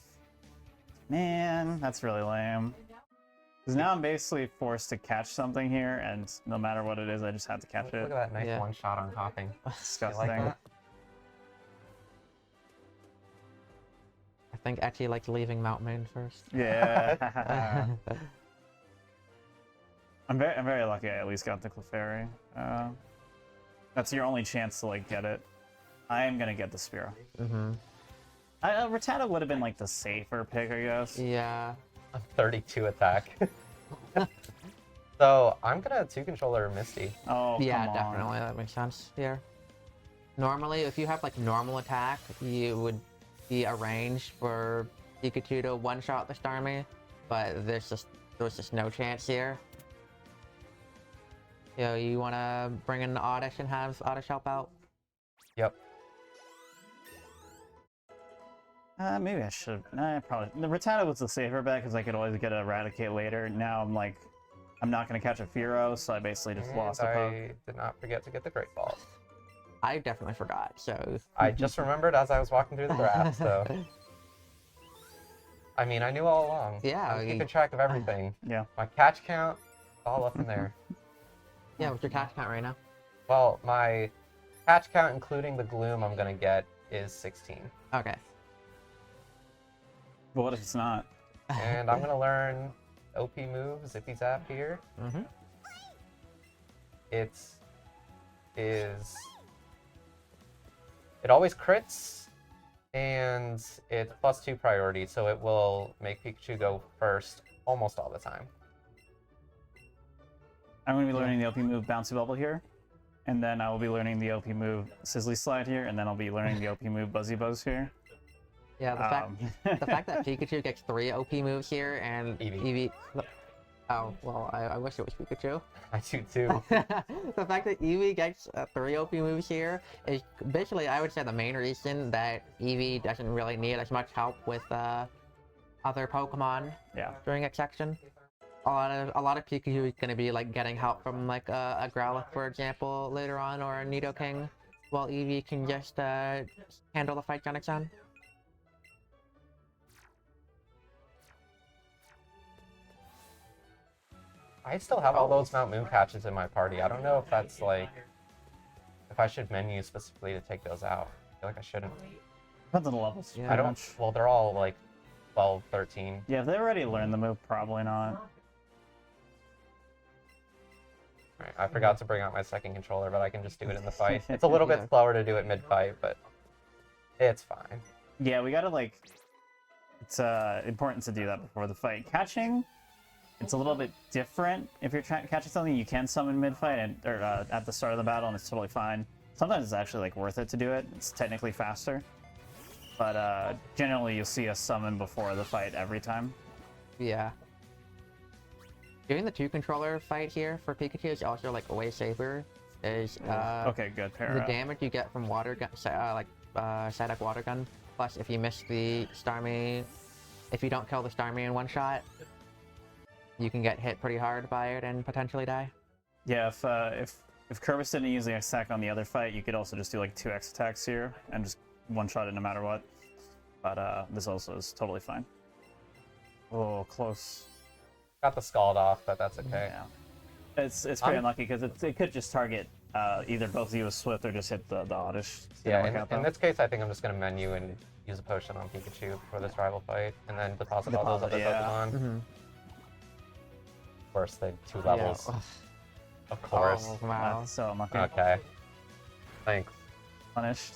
Man, that's really lame. Because now I'm basically forced to catch something here, and no matter what it is, I just have to catch Look it. at that nice Yeah. one shot on topping. You Disgusting. like that? I think Etchy likes leaving Mount Moon first. Yeah. I'm very lucky I at least got the Clefairy. That's your only chance to like get it. I am gonna get the Spearow. Rattata would have been like the safer pick, I guess. Yeah. A 32 attack. So I'm gonna 2-controller Misty. Oh, Yeah, come on. definitely. That makes sense here. Normally, if you have like normal attack, you would be arranged for Pikachu to one-shot the Starmie, but there's just no chance here. Yo, you wanna bring in Oddish and have Oddish help out? Yep. Maybe I should. Probably. The Rattata was the safer bet because I could always get Eradicate later. Now I'm like, I'm not gonna catch a Fearow, so I basically just lost a poke. I did not forget to get the Great Ball. I definitely forgot, so... I just remembered as I was walking through the grass, so... I mean, I knew all along. Yeah, I'm keeping track of everything. Yeah. My catch count, all up in there. Yeah, what's your catch count right now? Well, my catch count, including the Gloom I'm gonna get, is 16. Okay. But what if it's not? And I'm gonna learn OP move, Zippy Zap here. It always crits, and it's +2 priority, so it will make Pikachu go first almost all the time. I'm going to be learning the OP move Bouncy Bubble here, and then I will be learning the OP move Sizzly Slide here, and then I'll be learning the OP move Buzzy Buzz here. Yeah, the fact that Pikachu gets 3 OP moves here and Eevee. Oh, well, I wish it was Pikachu. I do too. The fact that Eevee gets 3 OP moves here is basically, I would say, the main reason that Eevee doesn't really need as much help with other Pokemon during its section. A lot of Pikachu is going to be like getting help from like a Growlithe, for example, later on, or a Nidoking, while Eevee can just handle the fight on its own. I still have all those Mount Moon patches in my party. I don't know if that's like... if I should menu specifically to take those out. I feel like I shouldn't. Depends on the levels. Yeah. I don't... Well, they're all like 12, 13. Yeah, if they already learned the move, probably not. Right, I forgot to bring out my second controller, but I can just do it in the fight. It's a little bit slower to do it mid-fight, but it's fine. Yeah, we gotta like... It's important to do that before the fight. Catching, it's a little bit different. If you're catching something, you can summon mid-fight or at the start of the battle, and it's totally fine. Sometimes it's actually like worth it to do it. It's technically faster. But generally, you'll see a summon before the fight every time. Yeah. Doing the 2-controller fight here for Pikachu is also like way safer. Is Okay, good. the damage you get from water gun, Psyduck water gun. Plus, if you miss the Starmie, if you don't kill the Starmie in one shot, you can get hit pretty hard by it and potentially die. Yeah, if Kerbis didn't use the attack on the other fight, you could also just do like 2x attacks here and just one-shot it no matter what. But this also is totally fine. Oh, close. Got the Scald off, but that's okay. Yeah. It's pretty unlucky because it could just target either both of you with Swift or just hit the Oddish. Yeah, in this case, I think I'm just going to menu and use a potion on Pikachu for this rival fight, and then deposit all those other Pokemon. Of course, they 2 levels. Yeah. Of course. Oh, wow. That's so unlucky. Okay. Thanks. Punished.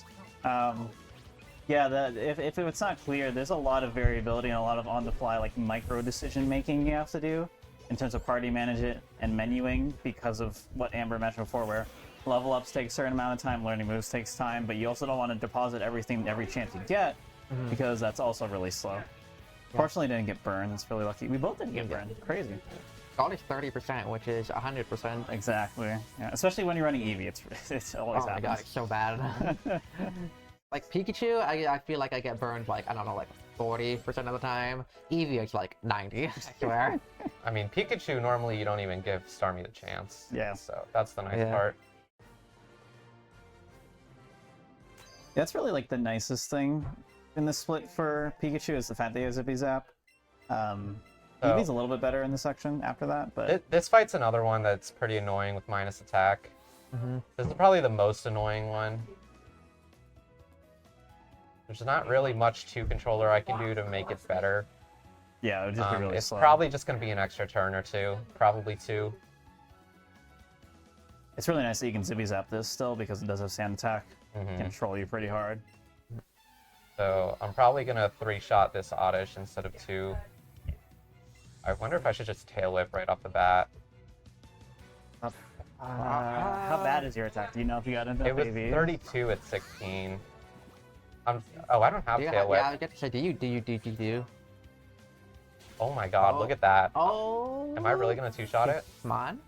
Yeah, if it's not clear, there's a lot of variability and a lot of on-the-fly like micro decision making you have to do in terms of party management and menuing because of what Amber mentioned before, where level ups take a certain amount of time, learning moves takes time, but you also don't want to deposit everything every chance you get, because that's also really slow. Fortunately, didn't get burned. That's really lucky. We both didn't get burned. Crazy. Gold is 30%, which is 100%. Exactly. Yeah. Especially when you're running Eevee, it's always Oh my god, happens. it's so bad. Like Pikachu, I feel like I get burned like, I don't know, like 40% of the time. Eevee is like 90, I swear. I mean, Pikachu, normally you don't even give Starmie the chance. Yeah. So that's the nice Yeah. part. That's really like the nicest thing in the split for Pikachu is the fact that he has Zippy Zap. Eevee's a little bit better in the section after that, but This fight's another one that's pretty annoying with minus attack. This is probably the most annoying one. There's not really much 2 controller I can do to make it better. yeah, it would just be really It's slow. probably just going to be an extra turn or 2. Probably 2. It's really nice that you can Zippy Zap this still because it does have Sand Attack. Mhm. Control you pretty hard. So I'm probably going to 3-shot this Oddish instead of 2. I wonder if I should just tail whip right off the bat. How bad is your attack? Do you know if you got into It was AV? 32 at 16. Oh, I don't have Yeah, tail whip. I was going to say, do you? Oh my god, Oh. look at that. Oh. Am I really going to 2-shot it? Come on.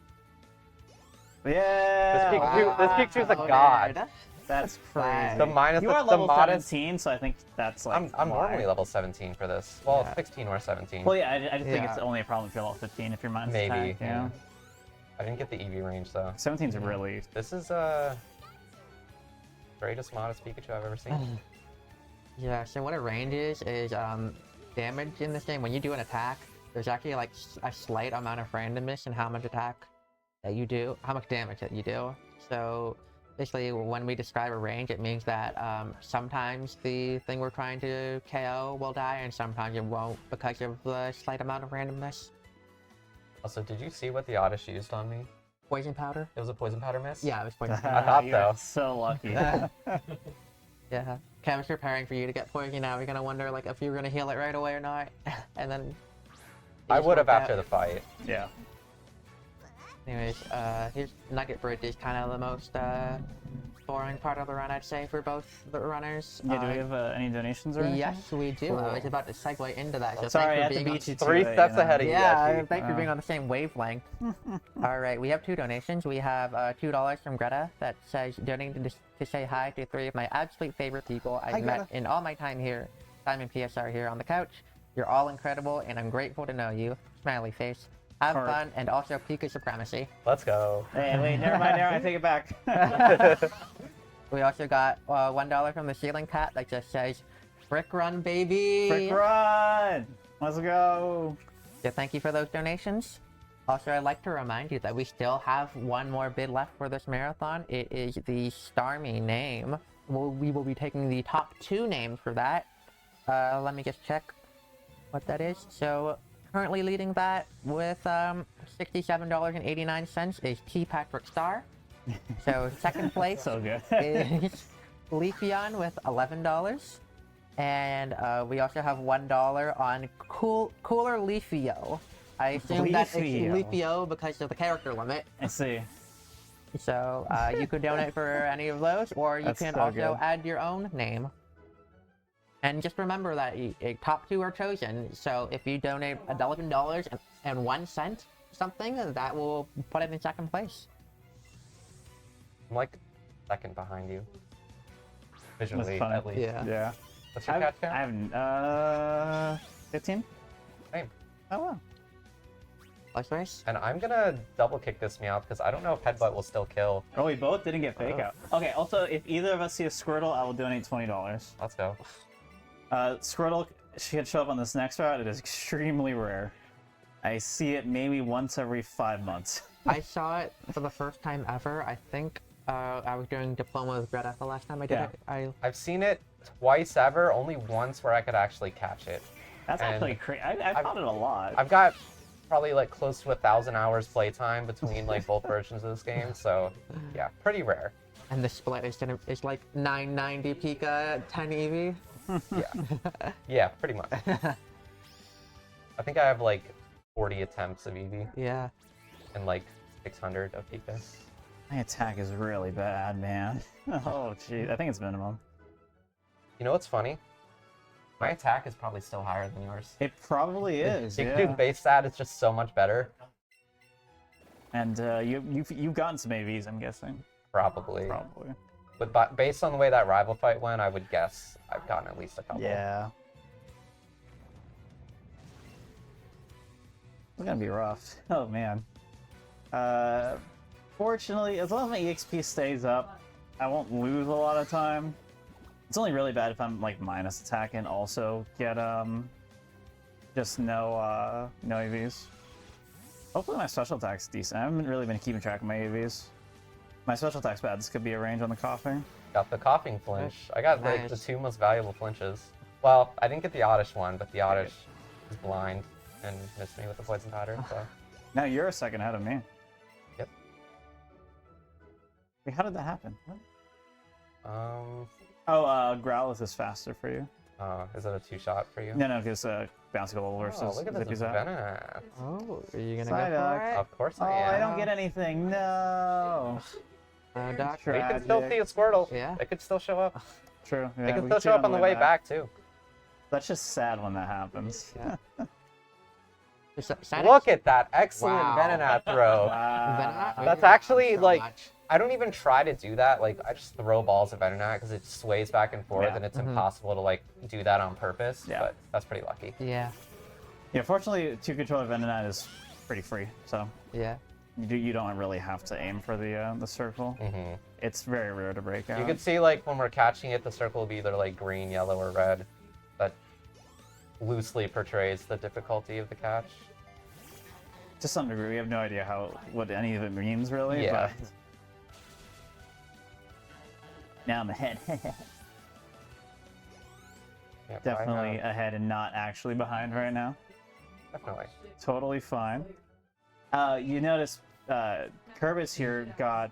Yeah! This Pikachu's a god. Dude. That's crazy. The minus You are the level modest. 17, so I think that's like. I'm why. normally level 17 for this. Well, Yeah. 16 or 17. Well, yeah, I just think it's Yeah. only a problem if you're level 15 if you're minus Maybe. attack, you know? I didn't get the Eevee range though. 17's really. This is greatest modest Pikachu I've ever seen. Yeah, so what a range is damage in this game. When you do an attack, there's actually like a slight amount of randomness in how much attack that you do, how much damage that you do. So basically, when we describe a range, it means that sometimes the thing we're trying to KO will die, and sometimes it won't because of the slight amount of randomness. Also, did you see what the Oddish used on me? Poison powder? It was a poison powder miss? Yeah, it was poison I powder. thought You're so. so lucky. Yeah. Kevin's preparing for you to get poison now. You're gonna wonder like if you're gonna heal it right away or not, and then. I would have after the fight. Yeah. Anyways, here's Nugget Bridge is kind of the most boring part of the run, I'd say, for both the runners. Yeah, do we have any donations or anything? Yes, we do. I was about to segue into that. So Sorry, I thanks have for to being beat you 3 to it, steps you know? ahead of you, Yeah, Etchy. thanks for being on the same wavelength. All right, we have 2 donations. We have $2 from Greta that says donating to say hi to 3 of my absolute favorite people I've met in all my time here, time in PSR here on the couch. You're all incredible, and I'm grateful to know you. Smiley face. Have Heart. fun, and also Pika supremacy. Let's go. Hey, wait, never mind, I take it back. We also got $1 from the ceiling cat that just says, "Brick run, baby!" Brick run! Let's go! So thank you for those donations. Also, I'd like to remind you that we still have one more bid left for this marathon. It is the Starmie name. We will be taking the top 2 names for that. Let me just check what that is. So, currently leading that with $67.89 is T. Patrick Star. So, second place So good. is Leafeon with $11. And we also have $1 on Cooler Leafeo. I assume that it's Leafeo. Leafeo because of the character limit. I see. So you could donate for any of those, or you That's can so also good. add your own name. And just remember that top 2 are chosen. So if you donate $11.01 something, that will put it in second place. I'm like second behind you. Visually, funny. at least. Yeah. What's your I catch count? have 15? Same. Oh, wow. First race? And I'm gonna double kick this Meowth because I don't know if Headbutt will still kill. Oh, we both didn't get fake Oh. out. Okay, also, if either of us see a Squirtle, I will donate $20. Let's go. Squirtle should show up on this next route. It is extremely rare. I see it maybe once every 5 months. I saw it for the first time ever. I think I was doing Diploma with Greta the last time I did Yeah. it. I've seen it twice ever, only once where I could actually catch it. That's And actually crazy. I've caught it a lot. I've got probably like close to 1,000 hours playtime between like both versions of this game, so yeah, pretty rare. And the split is like 990 Pika, 10 Eevee. Yeah, pretty much. I think I have like 40 attempts of Eevee Yeah. and like 600 of Pika. My attack is really bad, man. Oh, gee. I think it's minimum. You know what's funny? My attack is probably still higher than yours. It probably is, Pikachu yeah. base stat is just so much better. And you've gotten some AVs, I'm guessing. Probably. Probably. But based on the way that rival fight went, I would guess I've gotten at least a couple. Yeah. It's gonna be rough. Oh man. Fortunately, as long as my EXP stays up, I won't lose a lot of time. It's only really bad if I'm like minus attack and also get just no EVs. Hopefully my special attack's decent. I haven't really been keeping track of my EVs. My special attack's bad. This could be a range on the coughing. Got the coughing flinch. I got like the Nice. 2 most valuable flinches. Well, I didn't get the oddish one, but the oddish is blind and missed me with the poison pattern. So Now you're a second ahead of me. Yep. Wait, how did that happen? What? um, Growlithe is faster for you. is it a 2-shot for you? No, because Bouncy Bubble versus Oh, look at this Zippy's out. Venonat. Oh, are you gonna Psyduck. go for it? Of course Oh, I am. I don't get anything. No. Doc? We can still see a Squirtle. Yeah. It could still show up. True. It Yeah, can we still see show up on the way back too. That's just sad when that happens. Yeah. Look at that excellent Wow. Venonat throw. Wow. That's actually, like, I don't even try to do that. Like, I just throw balls at Venonat because it sways back and forth, Yeah. and it's impossible to like do that on purpose. Yeah. But that's pretty lucky. Yeah. Yeah, fortunately, 2-controller Venonat is pretty free, so Yeah. you don't really have to aim for the circle. hmm It's very rare to break out. You can see, like, when we're catching it, the circle will be either like green, yellow, or red. That loosely portrays the difficulty of the catch. To some degree, we have no idea what any of it means really. Yeah. But... Now I'm ahead. Yep, Definitely ahead and not actually behind right now. Definitely. Totally fine. You notice Kerbis here got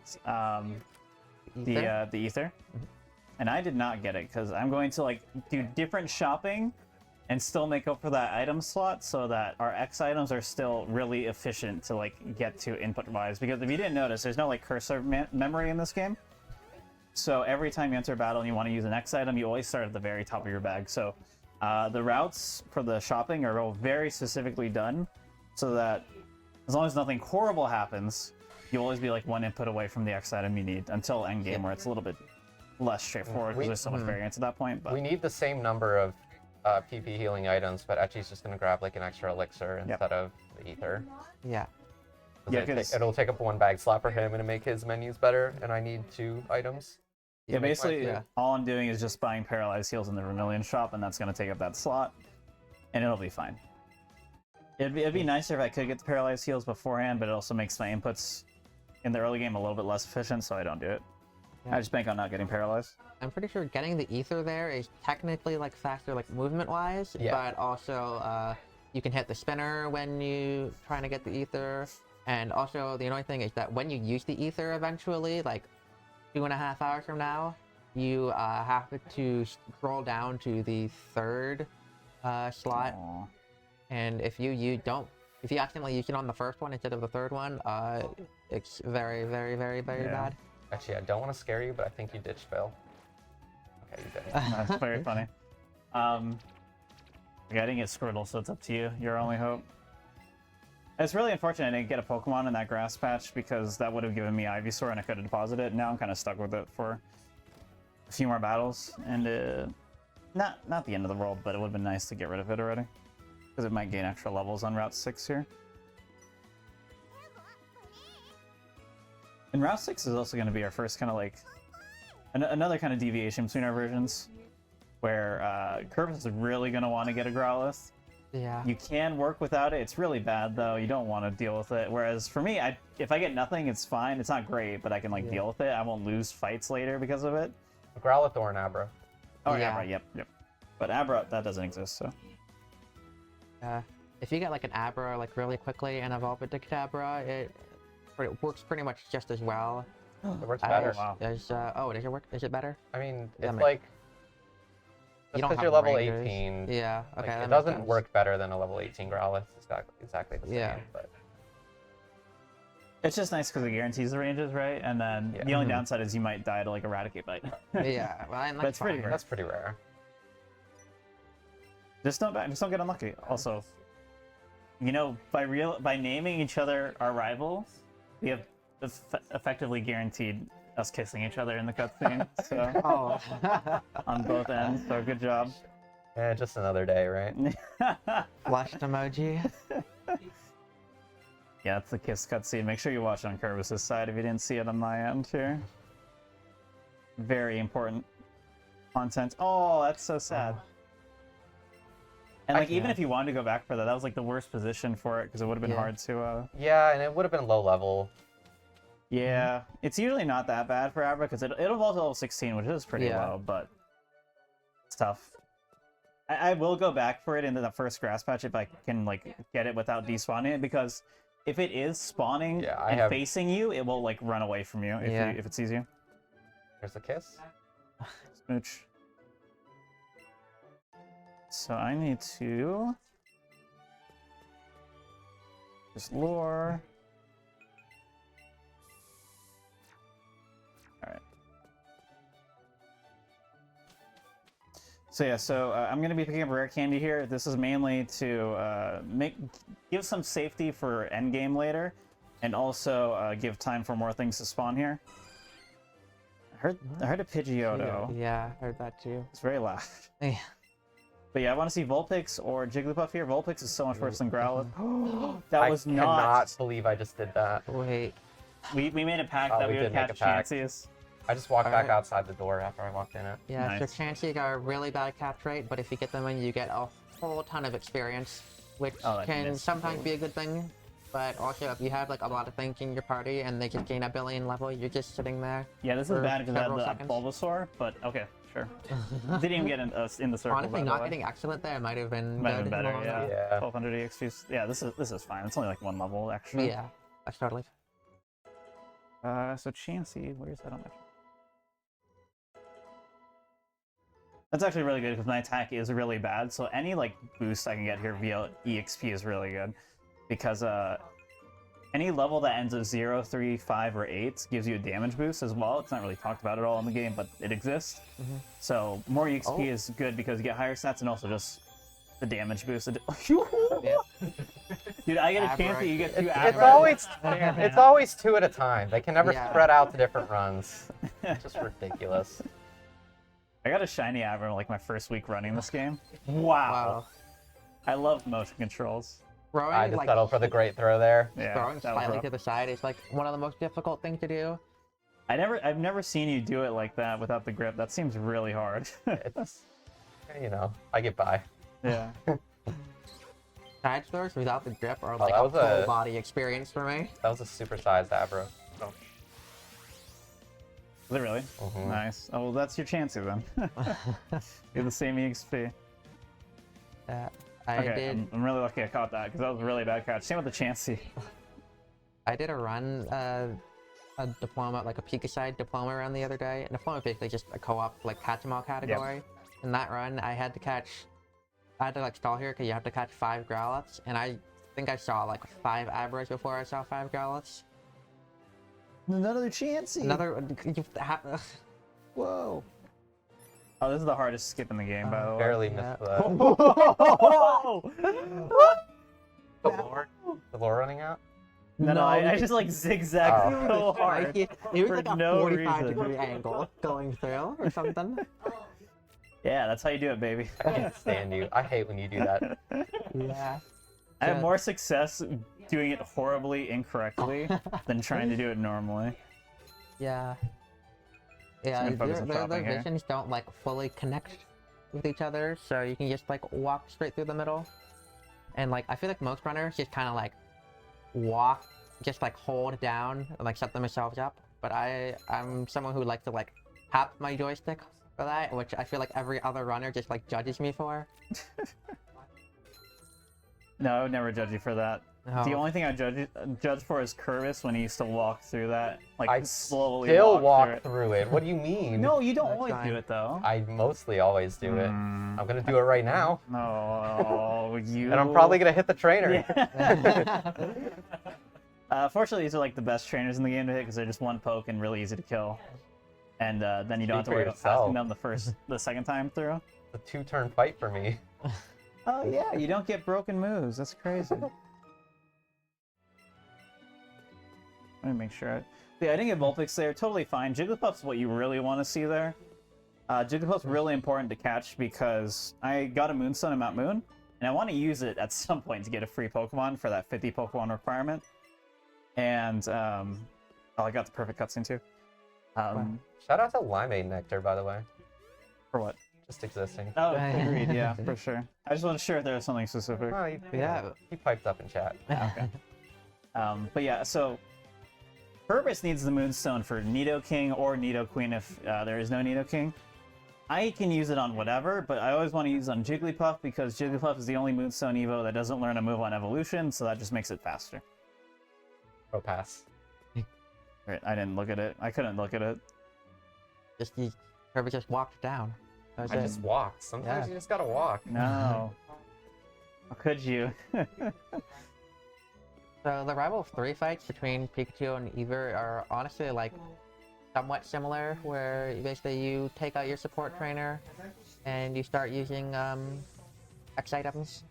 the ether, and I did not get it because I'm going to like do different shopping and still make up for that item slot so that our X items are still really efficient to like get to input wise. Because if you didn't notice, there's no like cursor memory in this game. So every time you enter a battle and you want to use an X item, you always start at the very top of your bag. So the routes for the shopping are all very specifically done so that as long as nothing horrible happens, you'll always be like one input away from the X item you need until endgame where it's a little bit less straightforward because there's so much variance at that point. But We need the same number of PP healing items, but Etchy's just gonna grab like an extra elixir instead of the ether. Yeah. Yeah, 'cause- It'll take up 1 bag slot for him and make his menus better, and I need 2 items. yeah, basically yeah. all I'm doing is just buying paralyzed heals in the Vermilion shop, and that's going to take up that slot, and it'll be fine. It'd be nicer if I could get the paralyzed heals beforehand, but it also makes my inputs in the early game a little bit less efficient, so I don't do it. Yeah. I just bank on not getting paralyzed. I'm pretty sure getting the ether there is technically like faster, like movement wise, Yeah. but also you can hit the spinner when you trying to get the ether. And also the annoying thing is that when you use the ether eventually, like 2.5 hours from now, you have to scroll down to the 3rd slot. Aw. And if you accidentally use it on the 1st one instead of the 3rd one, it's very, very, very, very Yeah. bad. Actually, I don't want to scare you, but I think you ditched Phil. Okay, you did. That's very funny. I didn't get Squirtle, so it's up to you. Your only hope. It's really unfortunate I didn't get a Pokemon in that grass patch because that would have given me Ivysaur and I could have deposited it. Now I'm kind of stuck with it for a few more battles, and not the end of the world, but it would have been nice to get rid of it already because it might gain extra levels on Route 6 here. And Route 6 is also going to be our first kind of like another kind of deviation between our versions, where Kerbis is really going to want to get a Growlithe. Yeah. You can work without it. It's really bad though. You don't want to deal with it. Whereas for me, if I get nothing, it's fine. It's not great, but I can like deal with it. I won't lose fights later because of it. Growlithe or an Abra. Oh Yeah. Abra, yep. But Abra, that doesn't exist. So If you get like an Abra like really quickly and evolve it to Kadabra, it works pretty much just as well. It works better. wow. Does it work? Is it better? I mean, Yeah, it's man. like You just don't because have you're level Rangers. 18. Yeah. Okay. Like, that it makes doesn't sense. work better than a level 18 Growlithe. It's exactly the same. Yeah. But It's just nice because it guarantees the ranges, right? And then Yeah. the only downside is you might die to like Eradicate Bite. Yeah, well, and But it's pretty fine. rare. That's pretty rare. Just don't get unlucky. Also, you know, by naming each other our rivals, we have effectively guaranteed us kissing each other in the cutscene. So Oh. on both ends. So good job. Yeah, just another day, right? Flushed emoji. Yeah, it's the kiss cutscene. Make sure you watch on Kerbis' side if you didn't see it on my end here. Very important content. Oh, that's so sad. And like, even if you wanted to go back for that, that was like the worst position for it because it would have been Yeah. hard to. Yeah, and it would have been low level. Yeah, it's usually not that bad for Abra because it evolves to level 16, which is pretty Yeah. low, but it's tough. I will go back for it into the first grass patch if I can like get it without despawning it because if it is spawning Yeah, and facing you, it will like run away from you if it sees you. There's a kiss. Smooch. So I need to just lure. All right. So yeah, I'm gonna be picking up rare candy here. This is mainly to give some safety for endgame later, and also give time for more things to spawn here. I heard a Pidgeotto. Yeah, I heard that too. It's very loud. Yeah. But yeah, I want to see Vulpix or Jigglypuff here. Vulpix is so much worse than Growlithe. That I was cannot believe I just did that. Wait. We made a pact Oh, that we we would did make catch a pact. Chanseys. I just walked back Alright. outside the door after I walked in it. Yeah, Nice. so Chansey got a really bad catch rate, but if you get them in, you get a whole ton of experience, which Oh, that can missed. sometimes be a good thing. But also, if you have like a lot of things in your party and they just gain a billion level, you're just sitting there. Yeah, this is For bad because I several have seconds. the Bulbasaur, but okay, sure. Didn't even get in the circle. Honestly, by the not way. getting excellent there might have been Might have good. been better, in the long run. yeah. Yeah. 1200 EXP. Yeah, this is fine. It's only like one level actually. Yeah, that's totally. So Chansey, where's that on my? That's actually really good because my attack is really bad. So any like boost I can get here via EXP is really good, because any level that ends with 0, 3, 5, or 8 gives you a damage boost as well. It's not really talked about at all in the game, but it exists. So more EXP is good because you get higher stats and also just the damage boost. Yeah. Dude, I get a chance Aberrant. that you get 2 It's average. always 2 at a time. They can never Yeah. spread out to different runs. It's just ridiculous. I got a shiny Aberrant like my first week running this game. Wow. Wow. I love motion controls. Throwing I just like settled for the great throw there. Yeah, throwing that was slightly rough. to the side is like one of the most difficult things to do. I've never seen you do it like that without the grip. That seems really hard. It's, you know, I get by. Yeah. Side throws without the grip are like that a was full a- body experience for me. That was a supersized Abra. Is it really? Mhm. Nice. Oh, well, that's your chance then. You're the same EXP. I Okay, did. I'm really lucky I caught that because that was a really bad catch. Same with the Chansey. I did a run, a diploma, like a Pikachu diploma run the other day. And diploma is basically just a co-op, like catch 'em all category. In that run, I had to like stall here because you have to catch 5 Growlithes, and I think I saw like 5 Abras before I saw 5 Growlithes. Another Chansey. Whoa. Oh, this is the hardest skip in the game, by the way. Barely Yeah. missed the Oh! the lore running out. No, I just like zigzagged Oh. so hard. Like, it was for like a no 45-degree reason. angle going through or something. Yeah, that's how you do it, baby. I can't stand you. I hate when you do that. Yeah. I have Yeah. more success doing it horribly incorrectly than trying to do it normally. Yeah. I'm Yeah, gonna focus on their shopping here. visions don't like fully connect with each other, so you can just like walk straight through the middle. And like I feel like most runners just kind of like walk, just like hold down and like set themselves up. But I'm someone who likes to like tap my joystick for that, which I feel like every other runner just like judges me for. No, I would never judge you for that. The Oh. only thing I judge for is Kerbis when he used to walk through that, like I slowly Still walk walk through it. What do you mean? No, you don't That's always fine. do it though. I mostly always do it. Mm. I'm gonna do it right now, No, you. and I'm probably gonna hit the trainer. Yeah. Fortunately, these are like the best trainers in the game to hit because they're just one poke and really easy to kill. And then you don't have to Speak for worry about yourself. passing them the second time through. It's a 2-turn fight for me. Oh yeah, you don't get broken moves. That's crazy. Let me make sure. Yeah, I didn't get Vulpix there. Totally fine. Jigglypuff's what you really want to see there. Jigglypuff's really important to catch because I got a Moonstone in Mount Moon, and I want to use it at some point to get a free Pokemon for that 50 Pokemon requirement. And oh, I got the perfect cutscene too. Shout out to Limeade Nectar, by the way. For what? Just existing. Oh, agreed. Yeah, for sure. I just wasn't sure if there was something specific. Oh, Yeah. He piped up in chat. Okay. But yeah, so Purpose needs the Moonstone for Nidoking or Nidoqueen if there is no Nidoking. I can use it on whatever, but I always want to use it on Jigglypuff because Jigglypuff is the only Moonstone Evo that doesn't learn a move on evolution, so that just makes it faster. Pro pass. Right, I didn't look at it. I couldn't look at it. Kirby just walked down. That was I it. just walked. Sometimes Yeah. you just gotta walk. No. How could you? So the rival 3 fights between Pikachu and Eevee are honestly like somewhat similar, where basically you take out your support trainer and you start using X items.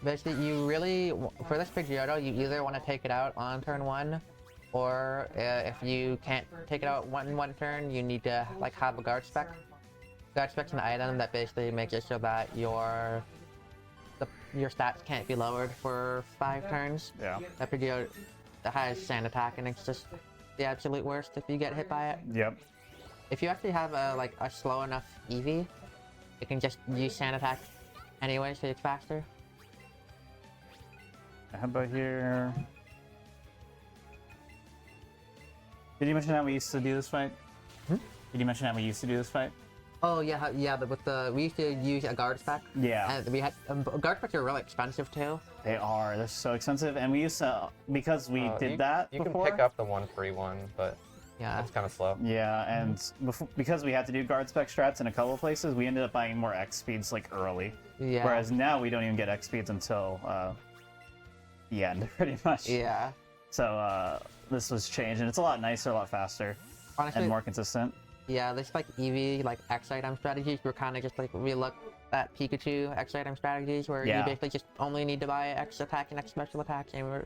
Basically, you really, for this Pidgeotto, you either want to take it out on turn 1, or if you can't take it out in one turn, you need to like have a guard spec. Guard spec's an item that basically makes it so that your stats can't be lowered for 5 turns. Yeah. That Pidgeotto has sand attack, and it's just the absolute worst if you get hit by it. Yep. If you actually have a slow enough Eevee, it can just use sand attack anyway, so it's faster. How about here? Did you mention how we used to do this fight? Did you mention how we used to do this fight? Oh yeah, yeah. We used to use a guard spec. Yeah. And we had guard specs are really expensive too. They are. They're so expensive, and we used to because we did that You before. can pick up the one free one, but Yeah. it's kind of slow. Yeah, and because we had to do guard spec strats in a couple of places, we ended up buying more X speeds like early. Yeah. Whereas now we don't even get X speeds until the end, pretty much. Yeah. So this was changed, and it's a lot nicer, a lot faster, Honestly, and more consistent. yeah. This like Eevee like X item strategies were kind of just like we looked at Pikachu X item strategies where Yeah. you basically just only need to buy X attack and X special attack, and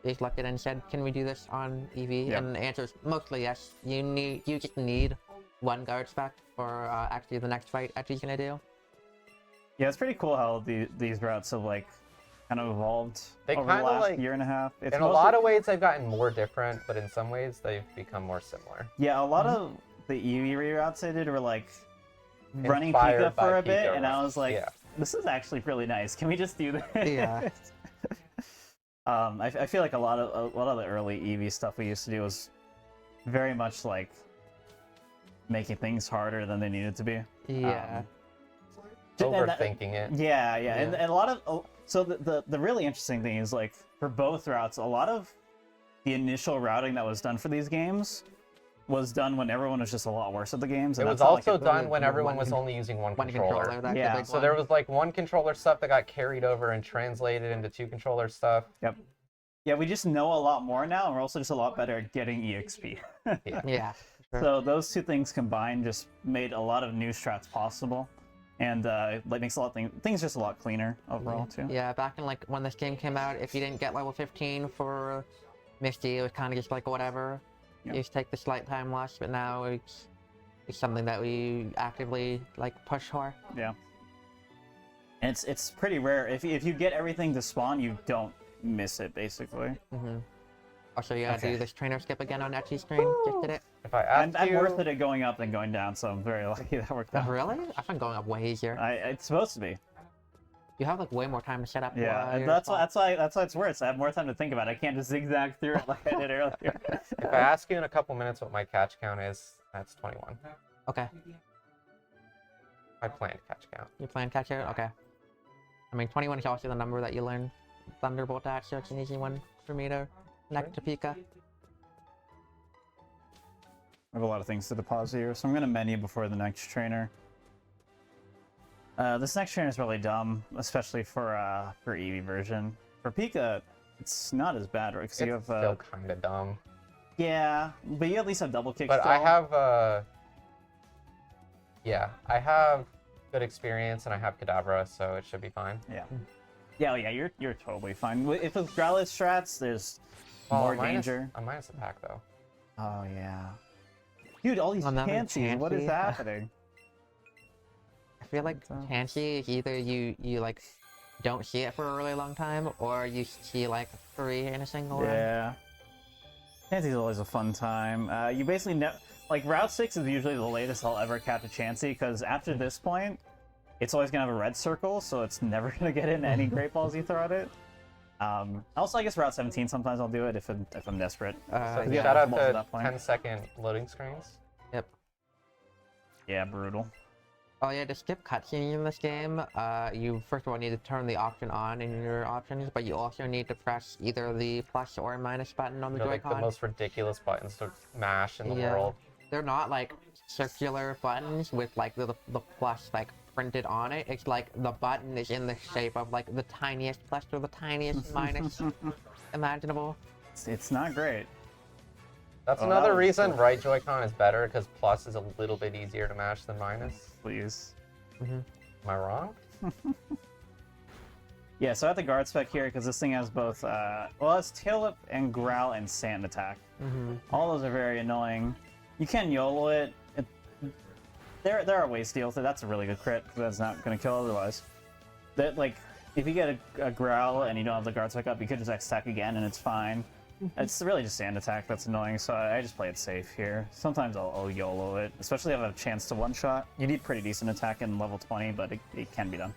we just looked at it and said, can we do this on Eevee? Yep. And the answer is mostly yes. You just need one guard spec for actually the next fight Etchy's gonna do. Yeah, it's pretty cool how these routes have like kind of evolved They over the kinda, last like- year and a half. It's In a lot of ways, they've gotten more different, but in some ways, they've become more similar. yeah, a lot of the Eevee reroutes I did were like running Inspired Pika by for a bit, Pika and I routes, was like, yeah. this is actually really nice. Can we just do this? Yeah. I feel like a lot of the early Eevee stuff we used to do was very much like making things harder than they needed to be. Yeah. Overthinking it. Yeah, and a lot of so the really interesting thing is like for both routes, a lot of the initial routing that was done for these games was done when everyone was just a lot worse at the games. It And was that's not like also done when one everyone was con- only using one One controller. controller. That's Yeah. the big So one. there was like one controller stuff that got carried over and translated into 2 controller stuff. Yep. Yeah, we just know a lot more now, and we're also just a lot better at getting EXP. Yeah. Sure. So those two things combined just made a lot of new strats possible, and it makes a lot of things just a lot cleaner overall too. Yeah, back in like when this game came out, if you didn't get level 15 for Misty, it was kind of just like whatever. Yeah. You just take the slight time loss, but now it's something that we actively like push for. Yeah. And it's pretty rare. If you get everything to spawn, you don't miss it basically. Also, you gotta Okay. do this trainer skip again on Etchy's screen. Just did it. If I I'm asked you, worth it at going up than going down, so I'm very lucky that worked out. Really? I find going up way easier. It's supposed to be. You have like way more time to set up. Yeah, and your that's spot. why it's worse. I have more time to think about it. I can't just zigzag through it like I did earlier. if I ask you in a couple minutes what my catch count is, that's 21. Okay. I planned catch count. You plan catch out? Okay. I mean, 21 is also the number that you learn Thunderbolt at, so it's an easy one for me to connect to Pika. I have a lot of things to deposit here, so I'm gonna menu before the next trainer. This next trainer is really dumb, especially for Eevee version. For Pika, it's not as bad, right? Because you have still kind of dumb. yeah, but you at least have double kick. But still. I have yeah, I have good experience and I have Kadabra, so it should be fine. Yeah. Yeah, you're totally fine. If it's Growlithe strats, there's more danger. A minus attack though. Oh yeah. Dude, all these Another Chanseys, what is Chansey. happening? I feel like Chansey is either you like don't see it for a really long time, or you see like 3 in a single run. Yeah. Chansey's always a fun time. You basically like Route 6 is usually the latest I'll ever catch a Chansey, because after this point, it's always gonna have a red circle, so it's never gonna get in any Great Balls you throw at it. Also, I guess Route 17 sometimes I'll do it if I'm desperate. So yeah, shout out most at to that point. 10-second loading screens. Yep. Yeah, brutal. Oh yeah, to skip cutscenes in this game, you first of all need to turn the option on in your options, but you also need to press either the plus or minus button on the They're like Joy-Con. the most ridiculous buttons to mash in the Yeah. world. They're not like circular buttons with like the plus like printed on it. It's like the button is in the shape of like the tiniest plus or the tiniest minus imaginable. It's not great. That's Oh, that another was reason cool. right Joy-Con is better, because plus is a little bit easier to mash than minus. Please. Am I wrong? Yeah, so I have the guard spec here because this thing has both, well, it's Tail Whip and Growl and Sand Attack. All those are very annoying. You can YOLO it. There are ways to deal with it. That's a really good crit, because that's not going to kill otherwise. That, like, if you get a Growl and you don't have the guard spec up, you could just X-Attack again and it's fine. It's really just Sand Attack that's annoying, so I just play it safe here. Sometimes I'll YOLO it, especially if I have a chance to one-shot. You need pretty decent attack in level 20, but it can be done.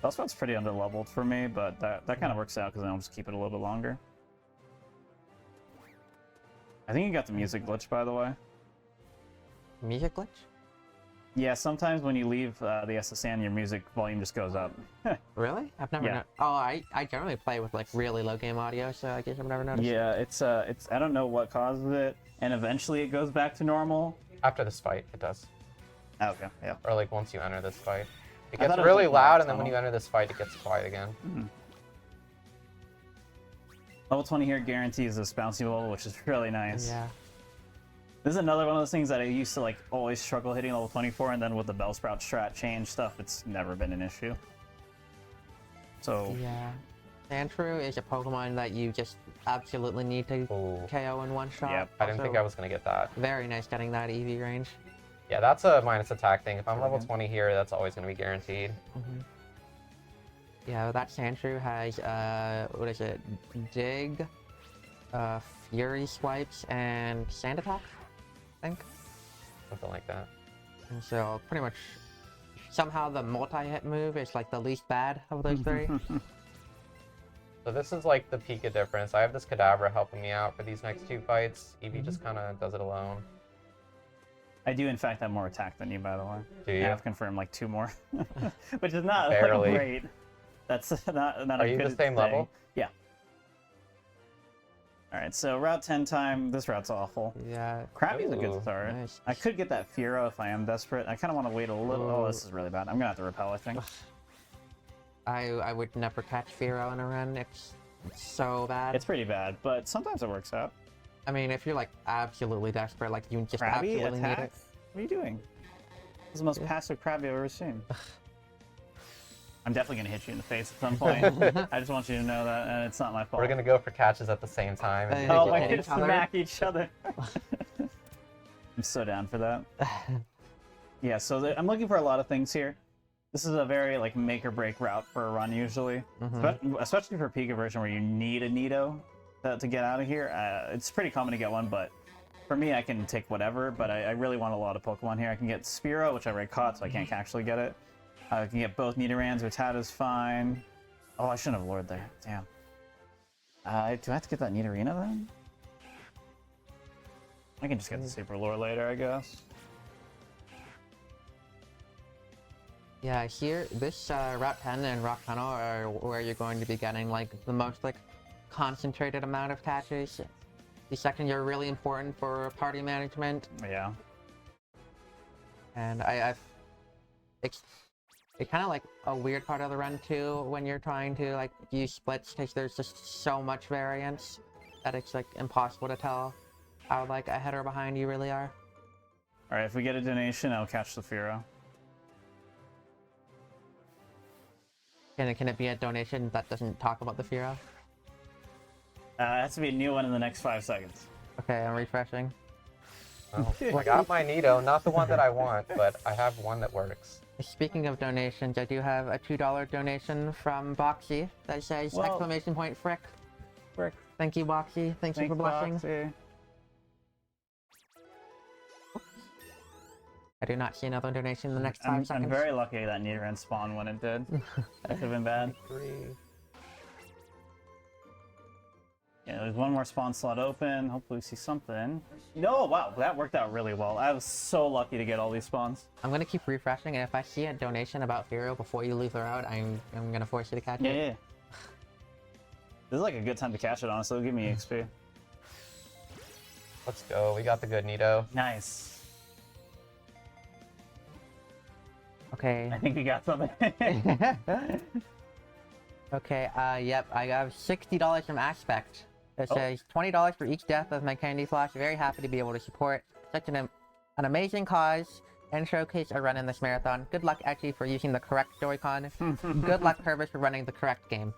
Bellsprout's pretty under-leveled for me, but that kind of works out because then I'll just keep it a little bit longer. I think you got the music glitch, by the way. Music glitch? Yeah, sometimes when you leave the SSN, your music volume just goes up. Really? I've never. Yeah. Oh, I generally play with like really low game audio, so I guess I've never noticed. Yeah, it's I don't know what causes it, and eventually it goes back to normal. After this fight, it does. Oh, okay, yeah. Or like once you enter this fight. It I gets thought it was, really like, loud, loud and then when tunnel. you enter this fight, it gets quiet again. Level 20 here guarantees this bouncy level, which is really nice. Yeah. This is another one of those things that I used to like always struggle hitting level 24, and then with the Bellsprout strat change stuff, it's never been an issue. So Yeah. Sandshrew is a Pokemon that you just absolutely need to Ooh. KO in one shot. Yep. I didn't think I was gonna get that. Very nice getting that Eevee range. Yeah, that's a minus attack thing. If I'm level 20 here, that's always gonna be guaranteed. Yeah, that Sandshrew has what is it? Dig, Fury Swipes, and Sand Attack, I think. Something like that. And so pretty much somehow the multi-hit move is like the least bad of those three. So this is like the Pika difference. I have this Kadabra helping me out for these next two fights. Eevee just kind of does it alone. I do in fact have more attack than you, by the way. Do you? I've confirmed like 2 more, which is not Barely. like, great. That's not Are a you good the same thing. level? Yeah. All right, so Route 10 time. This route's awful. Yeah. Krabby's a Ooh, good start. nice. I could get that Fearow if I am desperate. I kind of want to wait a little. Oh, this is really bad. I'm gonna have to repel, I think. I would never catch Fearow in a run. It's so bad. It's pretty bad, but sometimes it works out. I mean, if you're like absolutely desperate, like you just Krabby absolutely need attack? it. What are you doing? This is the most passive Krabby I've ever seen. I'm definitely gonna hit you in the face at some point. I just want you to know that, and it's not my fault. We're gonna go for catches at the same time. and Oh, Oh, do my hit kids each other. smack each other. I'm so down for that. Yeah, so I'm looking for a lot of things here. This is a very like make or break route for a run usually, especially for Pika version where you need a Nido to get out of here. It's pretty common to get one, but for me, I can take whatever. But I really want a lot of Pokemon here. I can get Spearow, which I already caught, so I can't actually get it. I can get both Nidorans, Rattata's fine. Oh, I shouldn't have lured there. Damn. Do I have to get that Nidorina then? I can just get the Super Lure later, I guess. Yeah, here, this Route 10 and Rock Tunnel are where you're going to be getting like the most like concentrated amount of catches. The second you're really important for party management. Yeah. And it's kind of like a weird part of the run too when you're trying to like use splits because there's just so much variance that it's like impossible to tell how like ahead or behind you really are. All right, if we get a donation, I'll catch the Firo. Can it be a donation that doesn't talk about the Firo? It has to be a new one in the next 5 seconds. Okay, I'm refreshing. Oh, I got my Nito, not the one that I want, but I have one that works. Speaking of donations, I do have a $2 donation from Boxy that says Whoa. exclamation point frick. Frick. Thank you, Boxy. Thank you for blessing. Boxy. I do not see another donation in the next 5 I'm seconds. very lucky that Nidoran spawned when it did. That could have been bad. 3. Yeah, there's one more spawn slot open. Hopefully we see something. No, wow, that worked out really well. I was so lucky to get all these spawns. I'm gonna keep refreshing, and if I see a donation about Firo before you leave the route, I'm gonna force you to catch Yeah, it. yeah. This is like a good time to catch it, honestly. It'll give me XP. Let's go. We got the good Nito. Nice. Okay. I think we got something. Okay, yep, I got $60 from Aspect. It says $20 for each death of my Candy Flash. Very happy to be able to support such an amazing cause and showcase a run in this marathon. Good luck, Etchy, for using the correct Joy-Con. Good luck, Kerbis, for running the correct game.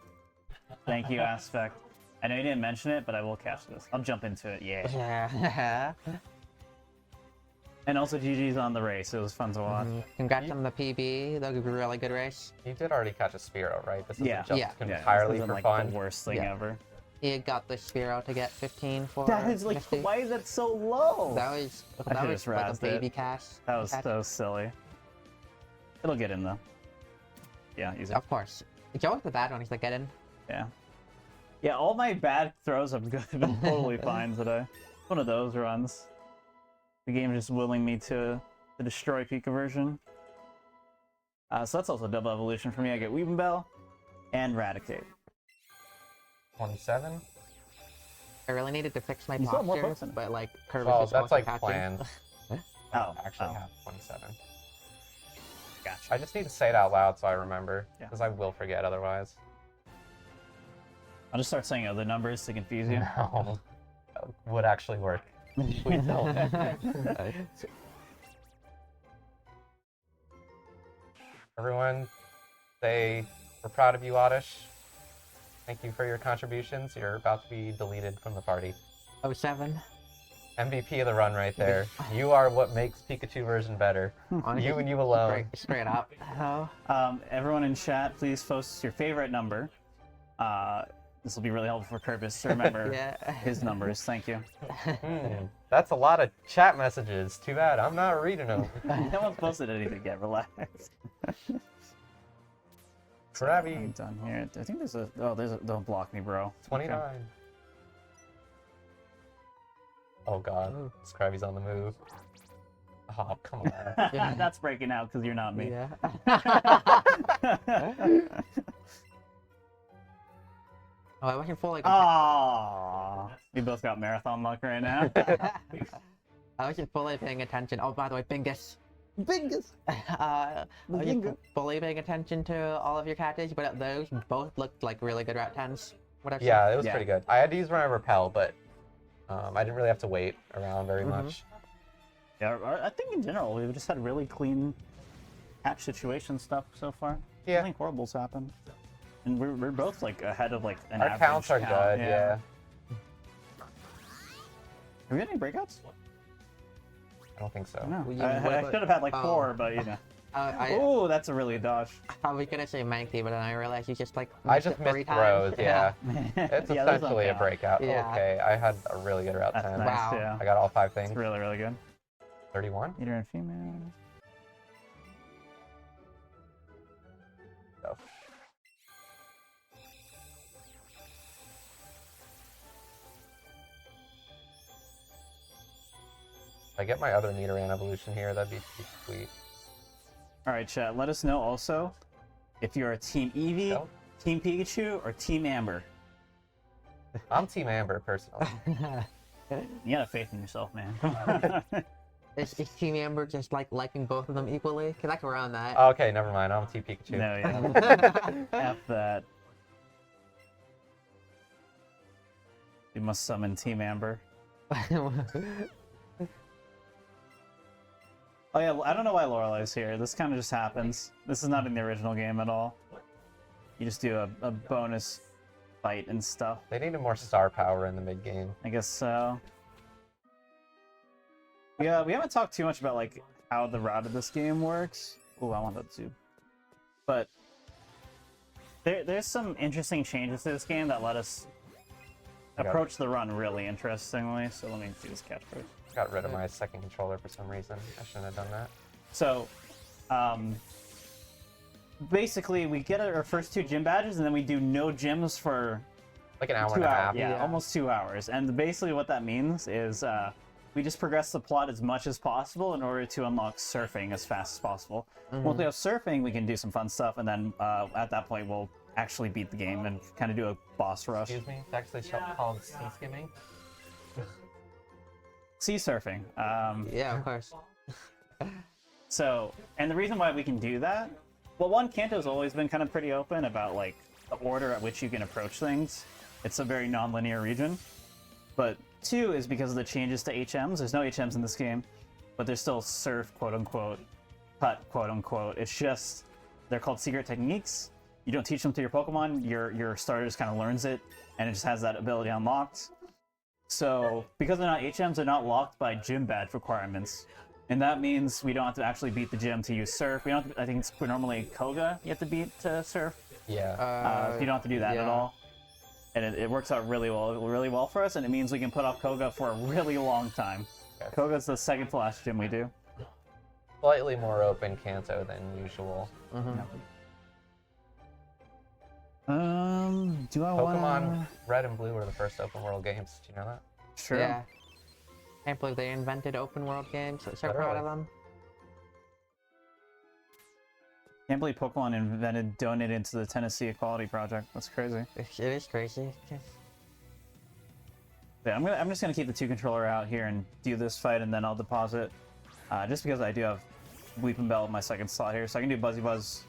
Thank you, Aspect. I know you didn't mention it, but I will catch this. I'll jump into it, yeah. Yeah. And also, GG's on the race. It was fun to watch. Congrats on the PB. That was a really good race. You did already catch a Spearow, right? This isn't Yeah. just Yeah. entirely this isn't, for like, fun. the worst thing Yeah. ever. He got the Spearow to get 15 for That is like, Misty. why is that so low? That was should've like a razzed it. baby cash. That was catch. so silly. It'll get in though. Yeah, easy. Of course. It's always the bad ones that get in. Yeah. Yeah, all my bad throws have been totally fine today. One of those runs. The game just willing me to destroy Pika version. So that's also a double evolution for me. I get Weepinbell and Raticate. 27? I really needed to fix my You still have more postures, Pokemon. but like Kerbis Well, is that's also like catching. planned. Oh, Actually oh, have 27. gotcha. I just need to say it out loud so I remember, Yeah. because I will forget otherwise. I'll just start saying other numbers to confuse you. No. That would actually work. Please don't. Everyone, say we're proud of you, Oddish. Thank you for your contributions. You're about to be deleted from the party. 07. MVP of the run right there. You are what makes Pikachu version better. You and you alone. Straight up. Oh. Everyone in chat, please post your favorite number. This will be really helpful for Kerbis to remember Yeah. his numbers. Thank you. That's a lot of chat messages. Too bad I'm not reading them. No one's posted anything yet. Relax. Krabby. I'm done here. I think there's a. Oh, there's a. Don't block me, bro. 29. Okay. Oh god, this Krabby's on the move. Oh, come on. That's breaking out because you're not me. Yeah. Oh, I wasn't fully. Aww. We both got marathon luck right now. I wasn't fully paying attention. Oh, by the way, Bingus. Bingus. I wasn't fully paying attention to all of your catches, but those both looked like really good Route 10s. Whatever. Yeah, it was Yeah. pretty good. I had to use my repel, but I didn't really have to wait around very much. Yeah, I think in general we've just had really clean hatch situation stuff so far. Yeah. I think horribles happened, and we're both like ahead of like an Our average counts are count, good, yeah. Have we had any breakouts? I don't think so. No. Well, you- I what- should have had like oh. 4, but you know. I Oh, that's a really dodge. was gonna say Mankey, but then I realized you just like. I just it 3 missed times. throws, yeah. It's Yeah, those essentially don't a count. breakout. Yeah. Okay, I had a really good Route That's 10. nice. Wow. Yeah, I got all 5 things. it's really really good. 31? Leader and female. So. If I get my other Nidoran evolution here, that'd be pretty sweet. All right, chat. Let us know also if you're a Team Eevee, Nope. Team Pikachu, or Team Amber. I'm Team Amber, personally. You gotta faith in yourself, man. Is team Amber just like liking both of them equally? Cause I can round that. Okay, never mind. I'm Team Pikachu. No, yeah. F that. You must summon Team Amber. Oh yeah, I don't know why Lorelei's here. This kind of just happens. This is not in the original game at all. You just do a bonus fight and stuff. They needed more star power in the mid game. I guess so. Yeah, we haven't talked too much about like how the route of this game works. Oh, I want that too. But there's some interesting changes to this game that let us approach the run really interestingly. So let me do this catch first. Got rid of my second controller for some reason. I shouldn't have done that. So, basically, we get our first 2 gym badges, and then we do no gyms for Like an hour 2 and a half. hours. Yeah, almost 2 hours. And basically, what that means is we just progress the plot as much as possible in order to unlock surfing as fast as possible. Once we have surfing, we can do some fun stuff, and then at that point, we'll actually beat the game and kind of do a boss rush. Excuse me? It's actually called sea skimming. Sea surfing. Yeah, of course. So, and the reason why we can do that, well, one, Kanto's always been kind of pretty open about like the order at which you can approach things. It's a very non-linear region. But 2 is because of the changes to HMs. There's no HMs in this game, but there's still surf, quote unquote, putt, quote unquote. It's just they're called secret techniques. You don't teach them to your Pokemon. Your starter just kind of learns it, and it just has that ability unlocked. So, because they're not HMs, they're not locked by gym badge requirements. And that means we don't have to actually beat the gym to use surf. We don't have to, I think it's normally Koga you have to beat to surf. Yeah. You don't have to do that at yeah. all. And it works out really well for us, and it means we can put off Koga for a really long time. Okay. Koga's the second to last gym we do. Slightly more open Kanto than usual. Do I want Pokemon Red and Blue were the first open world games. Did you know that? Sure. Yeah. Can't believe they invented open world games. So proud of them. Can't believe Pokemon invented donated to the Tennessee Equality Project. That's crazy. It is crazy. Yeah, I'm just gonna keep the 2 controller out here and do this fight, and then I'll deposit. Just because I do have Weeping Bell in my second slot here, so I can do Buzzy Buzz,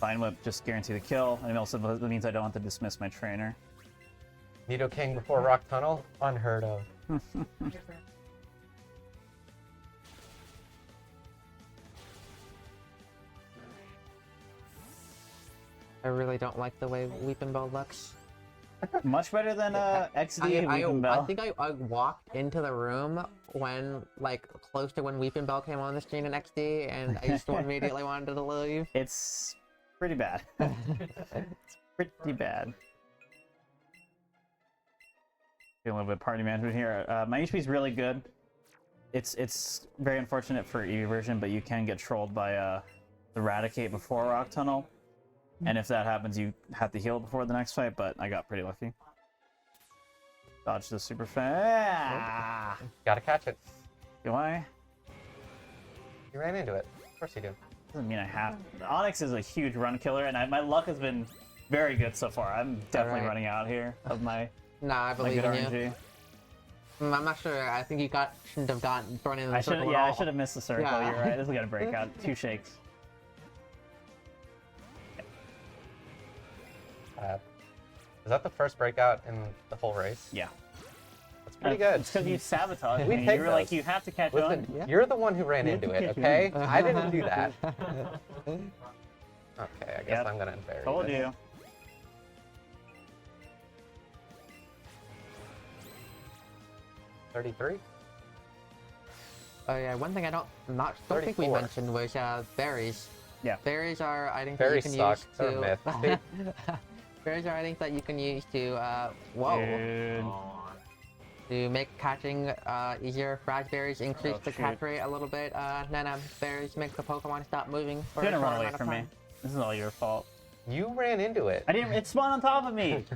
Vine Whip, just guarantee the kill, and it also means I don't have to dismiss my trainer. Nidoking before Rock Tunnel? Unheard of. I really don't like the way Weeping Bell looks. Much better than XD Weeping Bell. I think I walked into the room when, like, close to when Weeping Bell came on the screen in XD, and I just immediately wanted to leave. It's pretty bad. It's pretty bad. Doing a little bit of party management here. My HP is really good. It's very unfortunate for Eevee version, but you can get trolled by the Eradicate before Rock Tunnel. And if that happens, you have to heal before the next fight, but I got pretty lucky. Dodge the super fast. Gotta catch it. Do I? You ran into it. Of course you do. Doesn't mean I have. Onyx is a huge run killer, and my luck has been very good so far. I'm definitely Alright. running out here of my, Nah, I my believe good in you. RNG. I'm not sure. I think you shouldn't have gotten thrown in the I should, circle yeah, at I all. should have missed the circle. Yeah. You're right. This is gonna break out. 2 shakes. Is that the first breakout in the whole race? Yeah. That's pretty good. It's because you sabotaged We me. take You were like, those. you have to catch Listen, on. you're the one who ran into it, okay? I didn't do that. Okay, I guess Yep. I'm gonna bury Told this. you. $33? Oh yeah, one thing I don't think we 34. mentioned was berries. Yeah. Berries are items Berries that you suck. can use They're a myth. to. Berries are items that you can use to Dude. to make catching easier. Raspberries increase Oh, the shoot. catch rate a little bit. Nana berries make the Pokemon stop moving for You're a gonna short run away amount of from me. time. This is all your fault. You ran into it. I didn't. It spawned on top of me.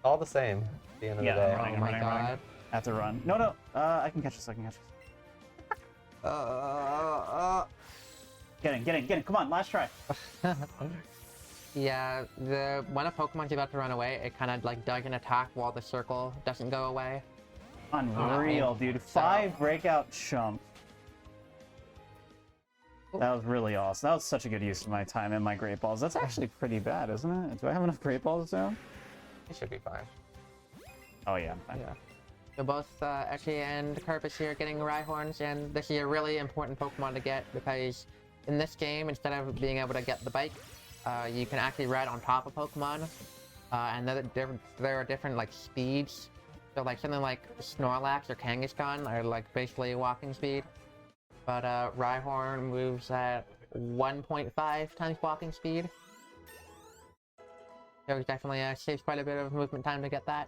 All the same at the end of Yeah, the day. I'm running, Oh my running. god. I have to run. No. I can catch this. I can catch this. Get in. Come on, last try. Yeah, when a Pokemon's about to run away, it kind of like does an attack while the circle doesn't go away. Unreal, dude. 5 breakout chump. That was really awesome. That was such a good use of my time and my great balls. That's actually pretty bad, isn't it? Do I have enough great balls now? You should be fine. Oh yeah, I'm fine. Yeah. So both Etchy and Kerbis here getting Rhyhorns, and this is a really important Pokemon to get because in this game, instead of being able to get the bike, you can actually ride on top of Pokemon, and there are different like speeds. So like something like Snorlax or Kangaskhan are like basically walking speed, but Rhyhorn moves at 1.5 times walking speed. So it definitely saves quite a bit of movement time to get that.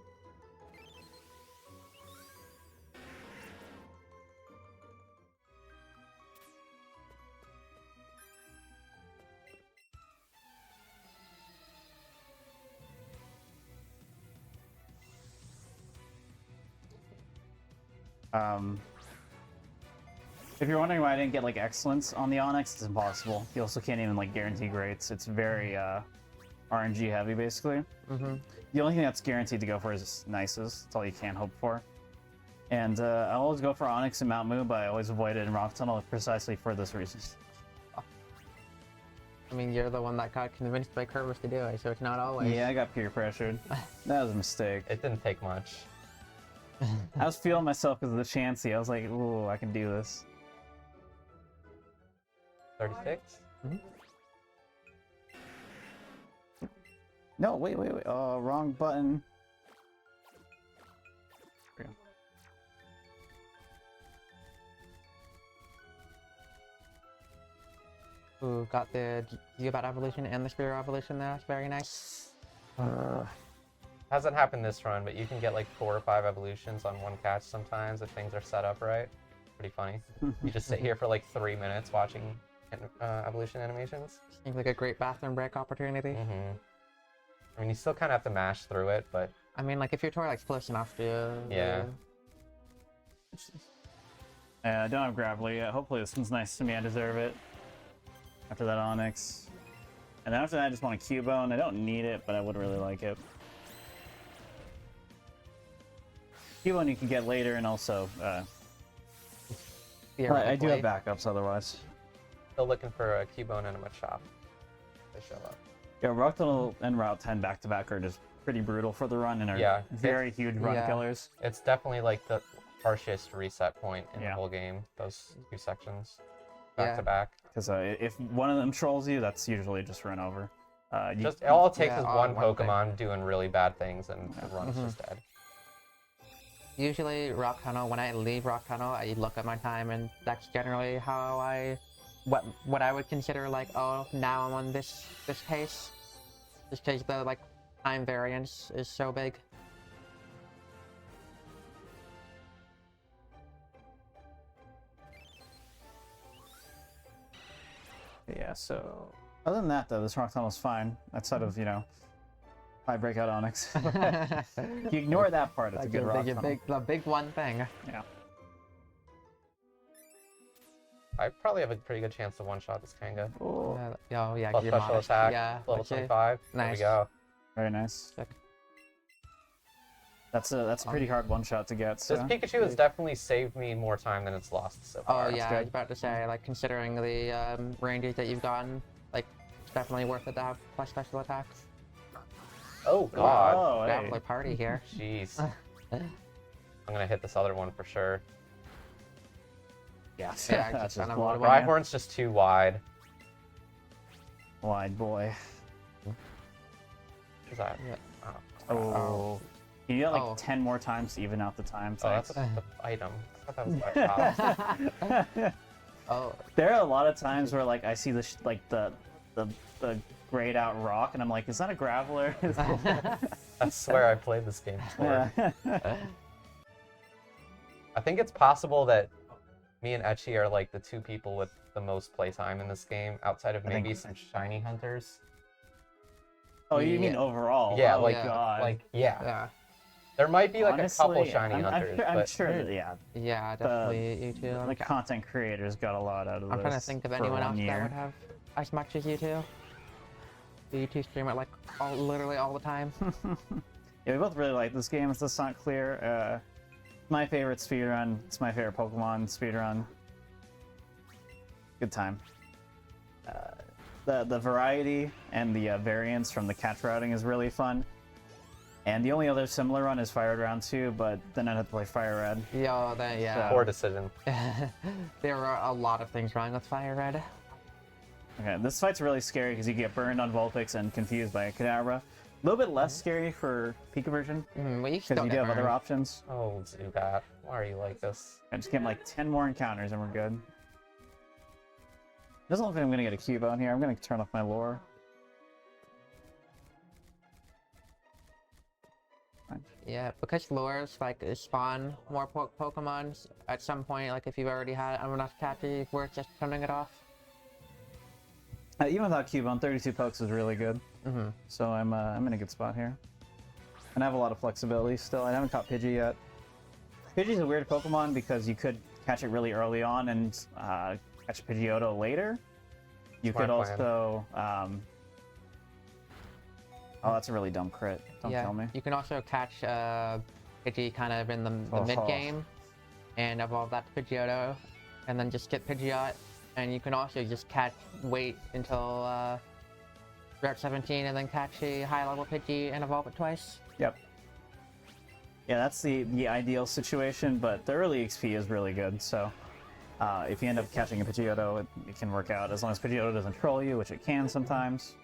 If you're wondering why I didn't get like excellence on the Onyx, it's impossible. You also can't even like guarantee greats. It's very RNG heavy, basically. The only thing that's guaranteed to go for is Nices. That's all you can hope for. And I always go for Onyx and Mount Moo, but I always avoid it in Rock Tunnel precisely for this reason. I mean, you're the one that got convinced by Kerbis to do it, so it's not always. Yeah, I got peer pressured. That was a mistake. It didn't take much. I was feeling myself because of the Chansey. I was like, ooh, I can do this. 36? No, wait. Oh, wrong button. There we go. Ooh, got the Geobat evolution and the Spear evolution there. That's very nice. Hasn't happened this run, but you can get like 4 or 5 evolutions on one catch sometimes if things are set up right. Pretty funny. You just sit here for like 3 minutes watching evolution animations. Seems like a great bathroom break opportunity. I mean, you still kind of have to mash through it, but... I mean, like, if your tour like close enough to... Yeah. I don't have Graveler yet. Hopefully this one's nice to me. I deserve it. After that Onyx. And then after that, I just want a Cubone. I don't need it, but I would really like it. Cubone you can get later, and also... I do have backups otherwise. Still looking for a Cubone and a Machop. They show up. Yeah, Rock Tunnel and Route 10 back-to-back are just pretty brutal for the run and are very huge run killers. It's definitely like the harshest reset point in the whole game, those 2 sections. Back-to-back. Because if one of them trolls you, that's usually just run over. All it takes is one Pokemon doing really bad things and the run is just dead. Usually Rock Tunnel, when I leave Rock Tunnel, I look at my time, and that's generally how what I would consider like, oh, now I'm on this pace. Just because the like time variance is so big. Yeah, so other than that though, this Rock Tunnel's fine. Outside of, 5 breakout Onyx. You ignore that part, it's a good Rock Tunnel. The big one thing. Yeah. I probably have a pretty good chance to one-shot this Kanga. Ooh. Oh yeah, Plus special attack, yeah, level 25. Nice. There we go. Very nice. Sick. That's a pretty hard one-shot to get. So. This Pikachu has definitely saved me more time than it's lost so far. Oh yeah, I was about to say, like, considering the ranges that you've gotten, like, it's definitely worth it to have plus special attacks. Oh god. Oh, hey. Grappler party here. Jeez. I'm gonna hit this other one for sure. Yeah, Yeah, that's just just blocking blocking. Rhyhorn's just too wide. Wide boy. Is that? Yeah. Oh. You get like Oh. 10 more times to even out the time. Oh, that's the item. I thought that was my top. Oh. There are a lot of times where like I see the the grayed out rock, and I'm like, is that a Graveler? I swear I played this game before. Yeah. I think it's possible that me and Etchy are like the 2 people with the most playtime in this game, outside of maybe some shiny hunters. Oh, you mean overall? Yeah, oh, like, God. Yeah. There might be like Honestly, a couple shiny hunters, I'm but sure that, yeah, Yeah, definitely you two. the content creators got a lot out of this. I'm trying to think of for anyone 1 else that year. would have as much as you two. Do you two stream it like literally all the time? Yeah, we both really like this game. It's just not clear. My favorite speedrun. It's my favorite Pokemon speedrun. Good time. The variety and the variance from the catch routing is really fun. And the only other similar run is Fire Red Round 2, but then I'd have to play Fire Red. Yo, that, yeah. Poor decision. There are a lot of things wrong with Fire Red. Okay, this fight's really scary because you get burned on Vulpix and confused by a Kadabra. A little bit less scary for Pika version Well, you because still you get do have other burned. options. Oh, Zubat. Why are you like this? I just get like 10 more encounters and we're good. Doesn't look like I'm gonna get a Cubone here. I'm gonna turn off my lore. Yeah, because lures like spawn more Pokemons at some point. Like if you've already had enough catchy, worth just turning it off. Even without Cubone, 32 pokes is really good. So I'm in a good spot here. And I have a lot of flexibility still. I haven't caught Pidgey yet. Pidgey's a weird Pokemon because you could catch it really early on and catch Pidgeotto later. You Smart could plan. also... Oh, that's a really dumb crit. Don't Yeah, tell me. you can also catch Pidgey kind of in the Oh. mid game and evolve that to Pidgeotto, and then just get Pidgeot. And you can also just wait until Route 17 and then catch a high level Pidgey and evolve it twice. Yep. Yeah, that's the ideal situation, but the early XP is really good, so if you end up catching a Pidgeotto, it can work out as long as Pidgeotto doesn't troll you, which it can sometimes.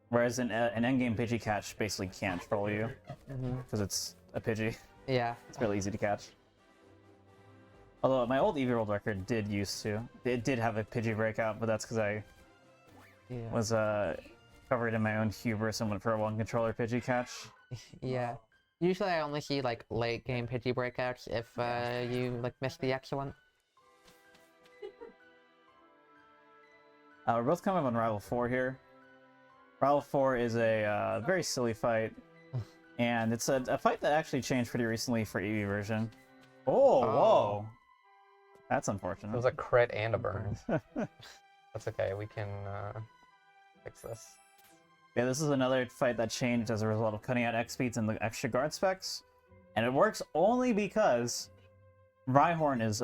Whereas an endgame Pidgey catch basically can't troll you because it's a Pidgey. Yeah. It's really easy to catch. Although my old Eevee world record did have a Pidgey breakout, but that's because I Yeah. was covered in my own hubris and went for a one controller Pidgey catch. Yeah. Usually I only see like late game Pidgey breakouts if you like miss the excellent. We're both coming up on Rival 4 here. Rival 4 is a very silly fight, and it's a fight that actually changed pretty recently for Eevee version. Oh, whoa! That's unfortunate. It was a crit and a burn. That's okay. We can fix this. Yeah, this is another fight that changed as a result of cutting out X speeds and the extra guard specs, and it works only because Rhyhorn is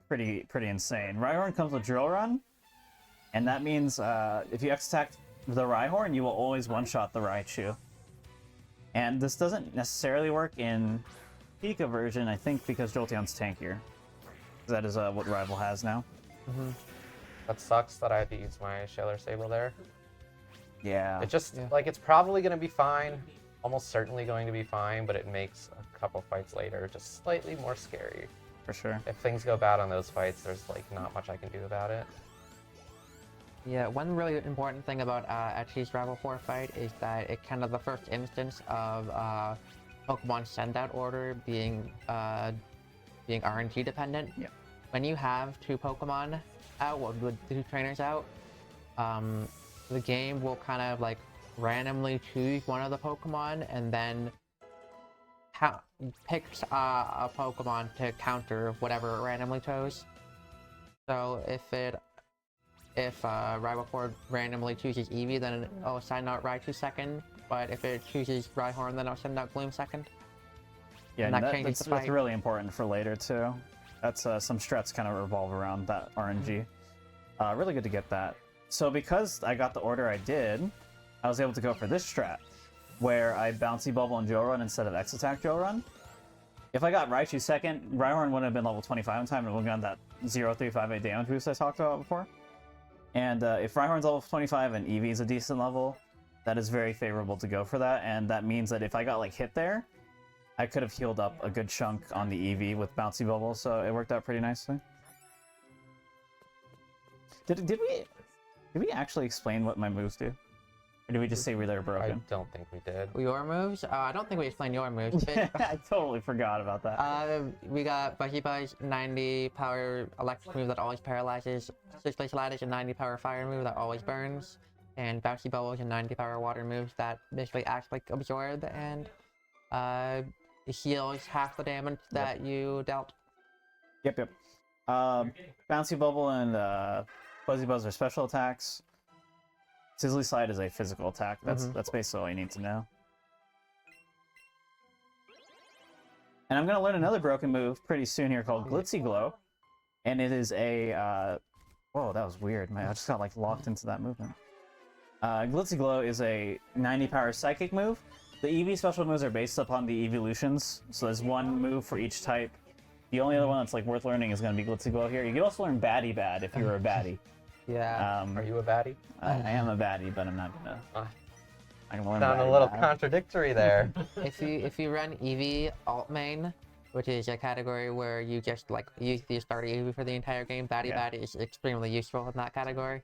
pretty insane. Rhyhorn comes with Drill Run, and that means if you X attack the Rhyhorn, you will always one-shot the Raichu. And this doesn't necessarily work in Pika version, I think, because Jolteon's tankier. That is what Rival has now. That sucks that I had to use my Shaler Sable there. Yeah. It just, Yeah. like, it's probably going to be fine. Almost certainly going to be fine, but it makes a couple fights later just slightly more scary. For sure. If things go bad on those fights, there's, like, not much I can do about it. Yeah, one really important thing about Etchy's Rival 4 fight is that it's kind of the first instance of Pokemon send-out order being RNG dependent. Yeah. When you have two Pokemon out, with two trainers out, the game will kind of like randomly choose one of the Pokemon and then picks a Pokemon to counter whatever it randomly chose. So if Rival 4 randomly chooses Eevee, then it'll send out Raichu second. But if it chooses Rhyhorn, then it'll send out Gloom second. Yeah, And that and changes that's the fight. really important for later, too. That's some strats kind of revolve around that RNG. Really good to get that. So because I got the order I did, I was able to go for this strat, where I Bouncy Bubble and Joe Run instead of X Attack Joe Run. If I got Raichu second, Rhyhorn wouldn't have been level 25 in time and would have gotten that 0.358 damage boost I talked about before. And if Rhyhorn's level 25 and Eevee's a decent level, that is very favorable to go for that, and that means that if I got like hit there, I could have healed up a good chunk on the Eevee with Bouncy Bubble, so it worked out pretty nicely. Did we actually explain what my moves do? Or did we just say they were I broken? don't think we did. Your moves? I don't think we explained your moves. But, I totally forgot about that. we got Buzzy Buzz, 90 power electric move that always paralyzes. Switch Place Slide is a 90 power fire move that always burns. And Bouncy Bubble is a 90 power water move that basically acts like Absorb and heals half the damage that you dealt. Yep. Bouncy Bubble and Fuzzy Buzz are special attacks. Sizzly Slide is a physical attack. That's basically all you need to know. And I'm going to learn another broken move pretty soon here called Glitzy Glow. And it is a... whoa, that was weird. Man, I just got like locked into that movement. Glitzy Glow is a 90 power psychic move. The Eevee special moves are based upon the evolutions, so there's one move for each type. The only other one that's like worth learning is going to be Glitzy Glow here. You can also learn Baddie Bad if you're a baddie. Yeah. Are you a baddie? I am a baddie, but I'm not gonna. I can learn Sound a Baddie little Bad. contradictory there. If you run Eevee alt main, which is a category where you just like you start Eevee for the entire game, Baddie Bad is extremely useful in that category.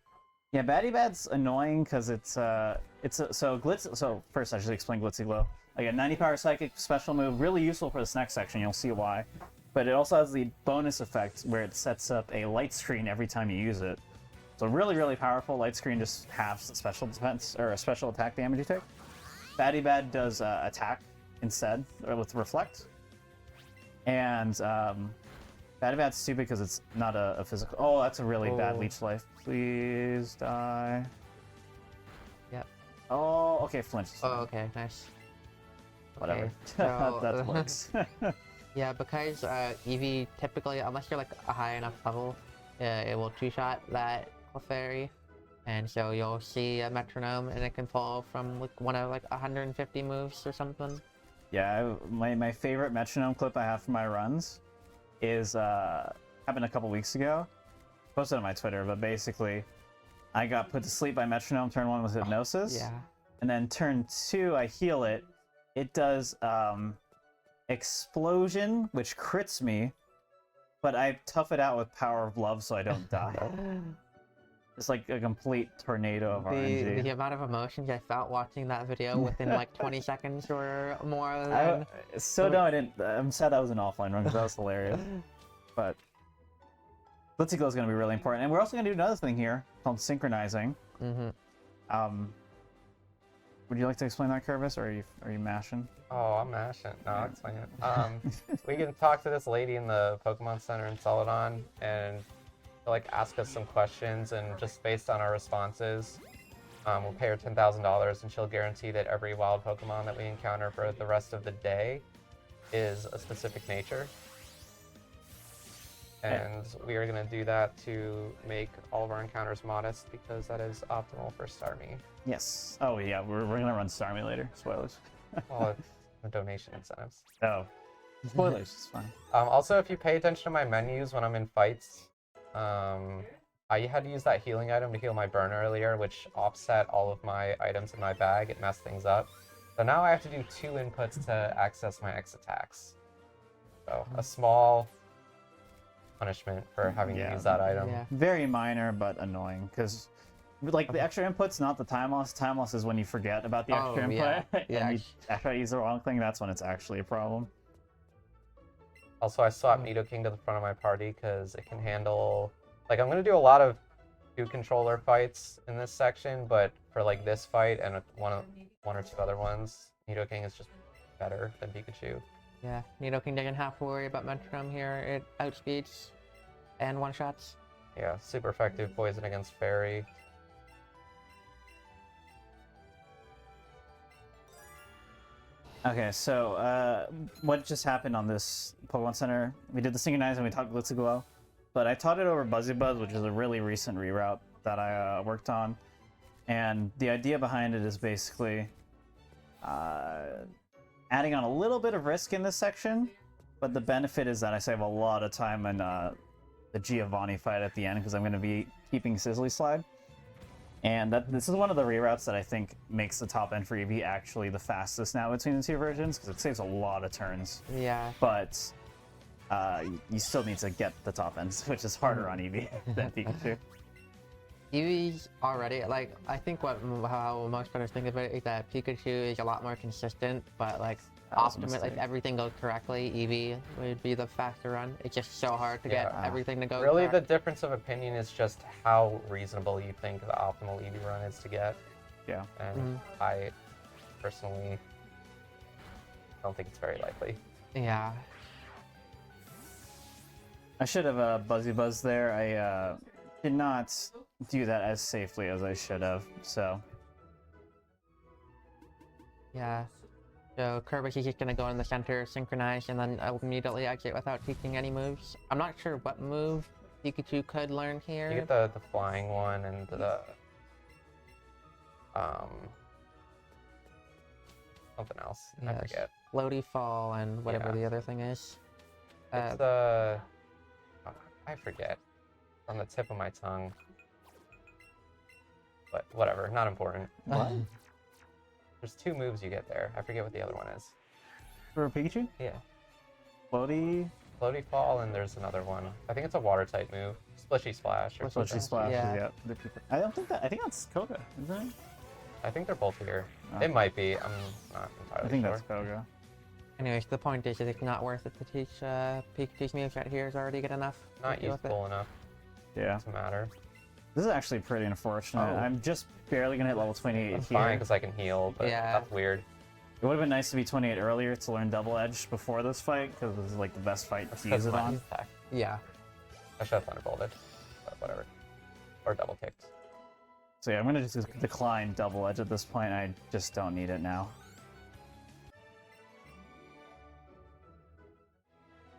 Yeah, Baddie Bad's annoying because so Glitz. So first, I should explain Glitzy Glow. Like a 90 power psychic special move, really useful for this next section. You'll see why. But it also has the bonus effect where it sets up a light screen every time you use it. So really, really powerful. Light screen just halves the special defense or a special attack damage you take. Baddie Bad does attack instead, or with reflect. And Baddie Bad's stupid because it's not a physical. Oh, that's a really bad leech life. Please die. Yep. Oh, okay, flinch. Oh, okay, nice. Whatever. Okay, so- that works. Yeah, because Eevee typically, unless you're like a high enough level, it will two-shot that Clefairy, and so you'll see a metronome, and it can fall from like one of like 150 moves or something. Yeah, my favorite metronome clip I have for my runs is happened a couple weeks ago. Posted on my Twitter, but basically, I got put to sleep by metronome turn 1 with hypnosis. Yeah. And then turn 2, I heal it. It does explosion, which crits me, but I tough it out with power of love so I don't die. It's like a complete tornado of RNG. The amount of emotions I felt watching that video within like 20 seconds or more. It's so dumb I didn't. I'm sad that was an offline run because that was hilarious. But Glitzy Glow is going to be really important, and we're also going to do another thing here called synchronizing. Would you like to explain that, Kerbis, or are you mashing? Oh, I'm mashing. No, I'll explain it. We can talk to this lady in the Pokemon Center in Celadon, and she'll like ask us some questions, and just based on our responses, we'll pay her $10,000, and she'll guarantee that every wild Pokemon that we encounter for the rest of the day is a specific nature. And we are going to do that to make all of our encounters modest, because that is optimal for Starmie. Yes. Oh yeah, we're gonna run Starmie later. Spoilers. Well, donation incentives. Oh. Spoilers. It's fine. Also, if you pay attention to my menus when I'm in fights, I had to use that healing item to heal my burn earlier, which offset all of my items in my bag. It messed things up. So now I have to do 2 inputs to access my X attacks. So a small punishment for having to use that item. Yeah. Very minor, but annoying because. Like the extra input's not the time loss. Time loss is when you forget about the extra input and you try to use the wrong thing. That's when it's actually a problem. Also, I swapped Nidoking to the front of my party because it can handle. Like, I'm gonna do a lot of 2 controller fights in this section, but for like this fight and one or 2 other ones, Nidoking is just better than Pikachu. Yeah, Nidoking doesn't have to worry about metronome here. It outspeeds and one-shots. Yeah, super effective poison against Fairy. Okay, so what just happened on this Pokemon Center? We did the synchronizing, we taught Glitzy Glow, but I taught it over Buzzy Buzz, which is a really recent reroute that I worked on. And the idea behind it is basically adding on a little bit of risk in this section, but the benefit is that I save a lot of time in the Giovanni fight at the end because I'm going to be keeping Sizzly Slide. And this is one of the reroutes that I think makes the top end for Eevee actually the fastest now between the 2 versions, because it saves a lot of turns. Yeah. But you still need to get the top ends, which is harder on Eevee than Pikachu. Eevee's already, like, I think how most players think of it is that Pikachu is a lot more consistent, but like, optimally, if everything goes correctly, Eevee would be the faster run. It's just so hard to get everything to go Really, the correct. difference of opinion is just how reasonable you think the optimal Eevee run is to get. Yeah. And I personally don't think it's very likely. Yeah. I should have Buzzy Buzz there. I did not do that as safely as I should have, so. Yeah. So Kerbis is just gonna go in the center, synchronize, and then immediately exit without teaching any moves. I'm not sure what move Pikachu could learn here. You get the flying one and the something else. I Yes. forget. Floaty Fall and whatever Yeah. the other thing is. It's the I forget on the tip of my tongue. But whatever, not important. What? There's 2 moves you get there. I forget what the other one is. For Pikachu? Yeah. Floaty? Floaty Fall, and there's another one. I think it's a water type move. Splishy Splash or Splishy something. Splishy Splash. Yeah. Yeah. I don't think that. I think that's Koga, isn't it? I think they're both here. Oh. It might be. I'm not entirely I think sure. that's Koga. Anyways, the point is that it's not worth it to teach Pikachu's moves right here is already good enough. to Not deal with it. useful enough Yeah. to matter. This is actually pretty unfortunate. Oh. I'm just barely gonna hit level 28 That's here. fine because I can heal, but Yeah. that's weird. It would have been nice to be 28 earlier to learn Double Edge before this fight, because this is like the best fight to use it my on. attack. Yeah. I should have Thunderbolted, but whatever. Or double kicked. So yeah, I'm gonna just decline Double Edge at this point. I just don't need it now.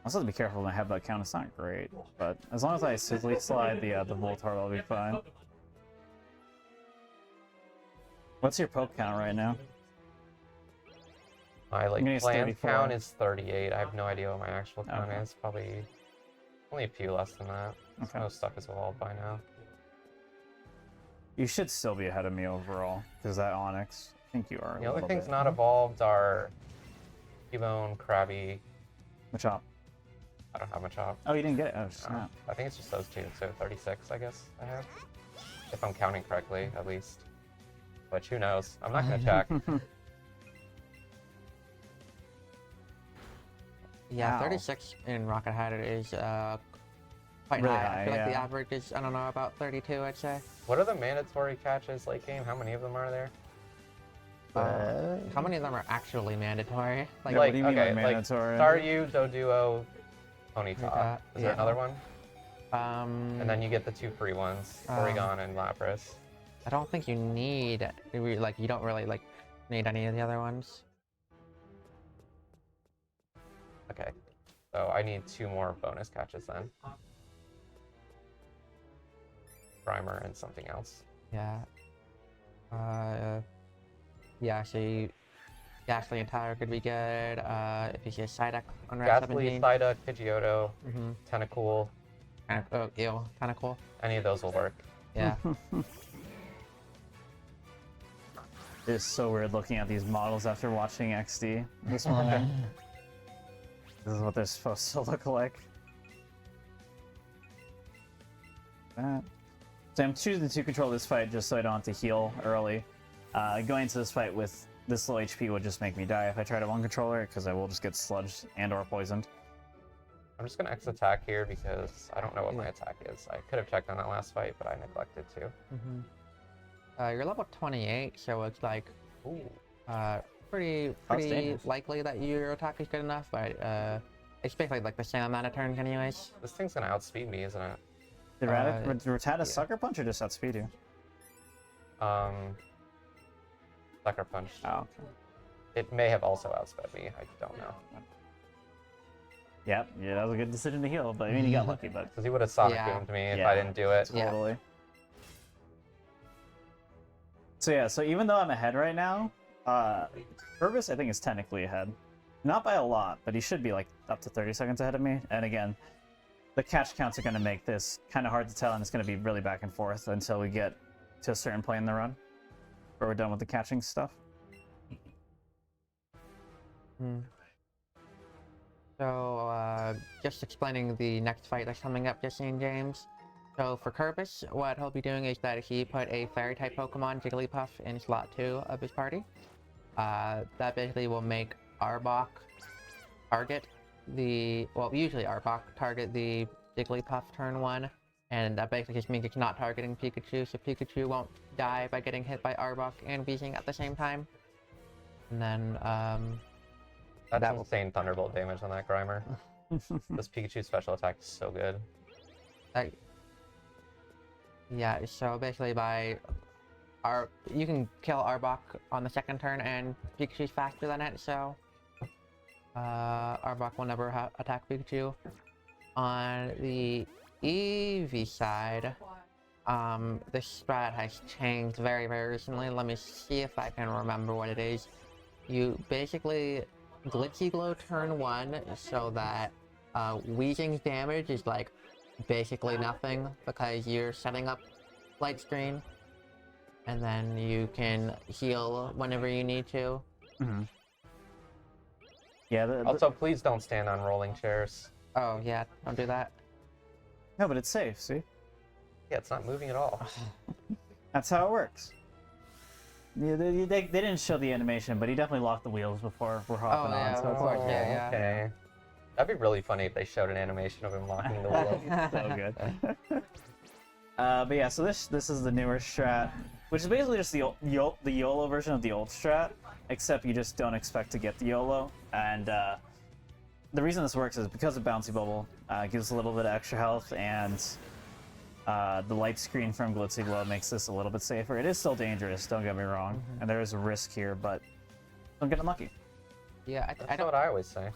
I also have to be careful when I have that count. It's not great, but as long as I Sizzly slide the Voltorb, I'll be fine. What's your poke count right now? My I'm gonna like use planned 34. count is 38. I have no idea what my actual count Okay. is. Probably only a few less than that. Okay. Most stuff is evolved by now. You should still be ahead of me overall, because that Onyx, I think you are. The only things not evolved are Cubone, Krabby. Machop. I don't have Machop. Oh, you didn't get it? Oh, snap. I think it's just those 2, so 36, I guess I have. If I'm counting correctly, at least. But who knows? I'm not gonna check. Yeah, Wow. 36 in Rocket Head is quite Really high. high, I feel like the yeah. average is, I don't know, about 32, I'd say. What are the mandatory catches late game? How many of them are there? How many of them are actually mandatory? Yeah, what do you mean by okay, mandatory? Like Staryu, Doduo, Ponyta. Ponyta, Is there yeah. another one? And And then you get the 2 free ones, Porygon and Lapras. I don't think you need, you don't really, need any of the other ones. Okay, so I need 2 more bonus catches then. Primer and something else. Yeah. Yeah, so Gastly and Tyre could be good. If you see a Psyduck on Route Gastly, 17. Psyduck, Pidgeotto, Mm-hmm. Tentacool, Oh, ew. Kinda cool. any of those will work. Yeah. It is so weird looking at these models after watching XD this morning. This is what they're supposed to look like. So I'm choosing to control this fight just so I don't have to heal early. Going into this fight with this low HP would just make me die if I try to one controller it, because I will just get sludged and or poisoned. I'm just gonna X attack here because I don't know what my attack is. I could have checked on that last fight, but I neglected to. Mm-hmm. You're level 28, so it's Ooh. pretty Outstanding. likely that your attack is good enough, but it's basically the same amount of turns anyways. This thing's gonna outspeed me, isn't it? Did Rattata yeah. Sucker Punch or just outspeed you? Sucker Punch. Oh, okay. It may have also outsped me. I don't know. Yep, yeah, that was a good decision to heal, but I mean, you got lucky, but Because he would have Sonic Yeah. Boomed me if Yeah. I didn't do it. Yeah. totally. So yeah, so even though I'm ahead right now, Kerbis I think is technically ahead. Not by a lot, but he should be up to 30 seconds ahead of me. And again, the catch counts are going to make this kind of hard to tell, and it's going to be really back and forth until we get to a certain point in the run, where we're done with the catching stuff. Hmm. So, just explaining the next fight that's coming up, just in James. So for Kerbis, what he'll be doing is that he put a Fairy-type Pokemon, Jigglypuff, in slot 2 of his party. That basically will make Arbok target usually Arbok target the Jigglypuff turn 1, and that basically just means it's not targeting Pikachu, so Pikachu won't die by getting hit by Arbok and Weezing at the same time. And then, That's that will- insane Thunderbolt damage on that Grimer. This Pikachu special attack is so good. yeah, so basically by you can kill Arbok on the second turn, and Pikachu's faster than it, so Arbok will never attack Pikachu. On the Eevee side, the strat has changed very, very recently. Let me see if I can remember what it is. You basically Glitchy Glow turn 1 so that Weezing's damage is like basically nothing because you're setting up Light Screen, and then you can heal whenever you need to. Mm-hmm. Yeah. Also, please don't stand on rolling chairs. Oh yeah, don't do that. No, but it's safe. See, Yeah, it's not moving at all. that's how it works. Yeah, they didn't show the animation, but he definitely locked the wheels before we're hopping yeah, on. So of it's course, all yeah, good. yeah. Okay. That'd be really funny if they showed an animation of him locking the wheel. So good. But yeah, so this is the newer strat, which is basically just the YOLO version of the old strat, except you just don't expect to get the YOLO. And the reason this works is because of Bouncy Bubble. It gives a little bit of extra health, and the light screen from Glitzy Glow makes this a little bit safer. It is still dangerous, don't get me wrong, and there is a risk here, but don't get unlucky. Yeah, I That's don't. what I always say.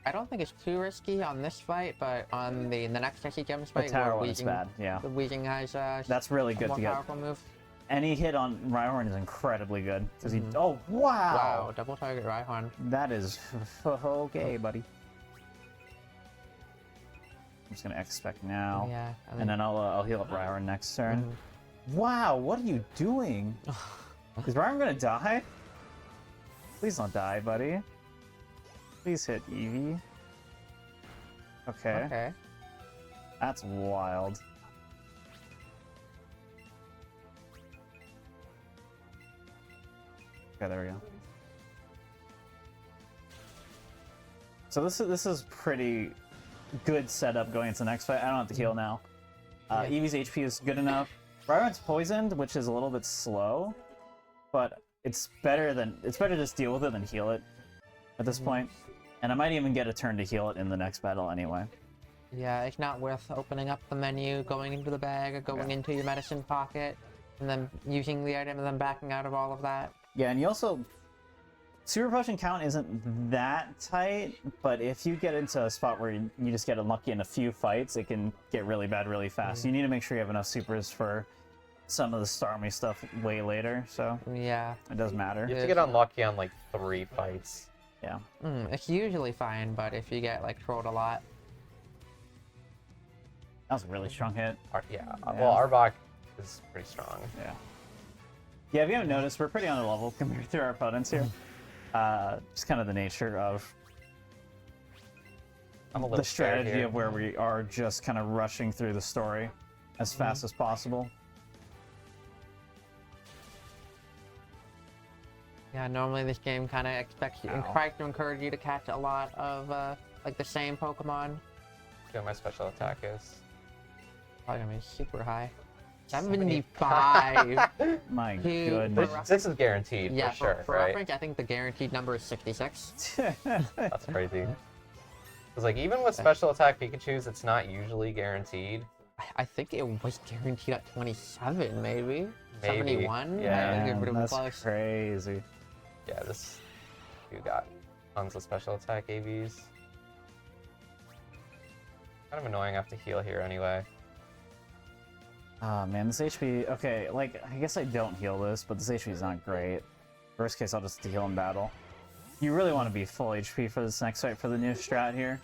I don't think it's too risky on this fight, but on the next Etchy Gems fight, The tower where one is bad, yeah. The Weezing has That's really a good more to get. powerful move. Any hit on Rhyhorn is incredibly good. Because he. Mhm. Oh, wow! Wow, double target Rhyhorn. That is okay, buddy. I'm just gonna expect now. Yeah, And then I'll heal up Rhyhorn next turn. Mhm. Wow, what are you doing? Is Rhyhorn gonna die? Please don't die, buddy. Please hit Eevee. Okay. Okay. That's wild. Okay, there we go. So this is pretty good setup going into the next fight. I don't have to heal now. Yeah. Eevee's HP is good enough. Rhyhorn's poisoned, which is a little bit slow, but it's better to just deal with it than heal it at this point. And I might even get a turn to heal it in the next battle anyway. Yeah, it's not worth opening up the menu, going into the bag, or going into your medicine pocket, and then using the item and then backing out of all of that. Yeah, and you also... Super Potion count isn't that tight, but if you get into a spot where you just get unlucky in a few fights, it can get really bad really fast. You need to make sure you have enough supers for some of the Starmie stuff way later, so Yeah. it does matter. You have to get unlucky on like 3 fights. Yeah. It's usually fine, but if you get like trolled a lot. That was a really strong hit. Yeah. Well, Arbok is pretty strong. Yeah. Yeah, if you haven't noticed, we're pretty on the level compared to our opponents here. Just kind of the nature of I'm a little the scared strategy here. of where we are just kind of rushing through the story as fast as possible. Yeah, normally this game kind of expects you, and Ow. tries to encourage you to catch a lot of like the same Pokemon. See what my special attack is. Probably gonna be super high. 75. My Dude, goodness. This is guaranteed Yeah, for sure, for right? reference, I think the guaranteed number is 66. That's crazy. Because like even with special attack Pikachu's, it's not usually guaranteed. I think it was guaranteed at 27, maybe. Maybe. 71. Yeah. I think it Man, would have been that's close. crazy. Yeah, this you got tons of special attack ABs. Kind of annoying I have to heal here anyway. Oh man, this HP, okay, like, I guess I don't heal this, but this HP is not great. Worst case, I'll just heal in battle. You really want to be full HP for this next fight for the new strat here.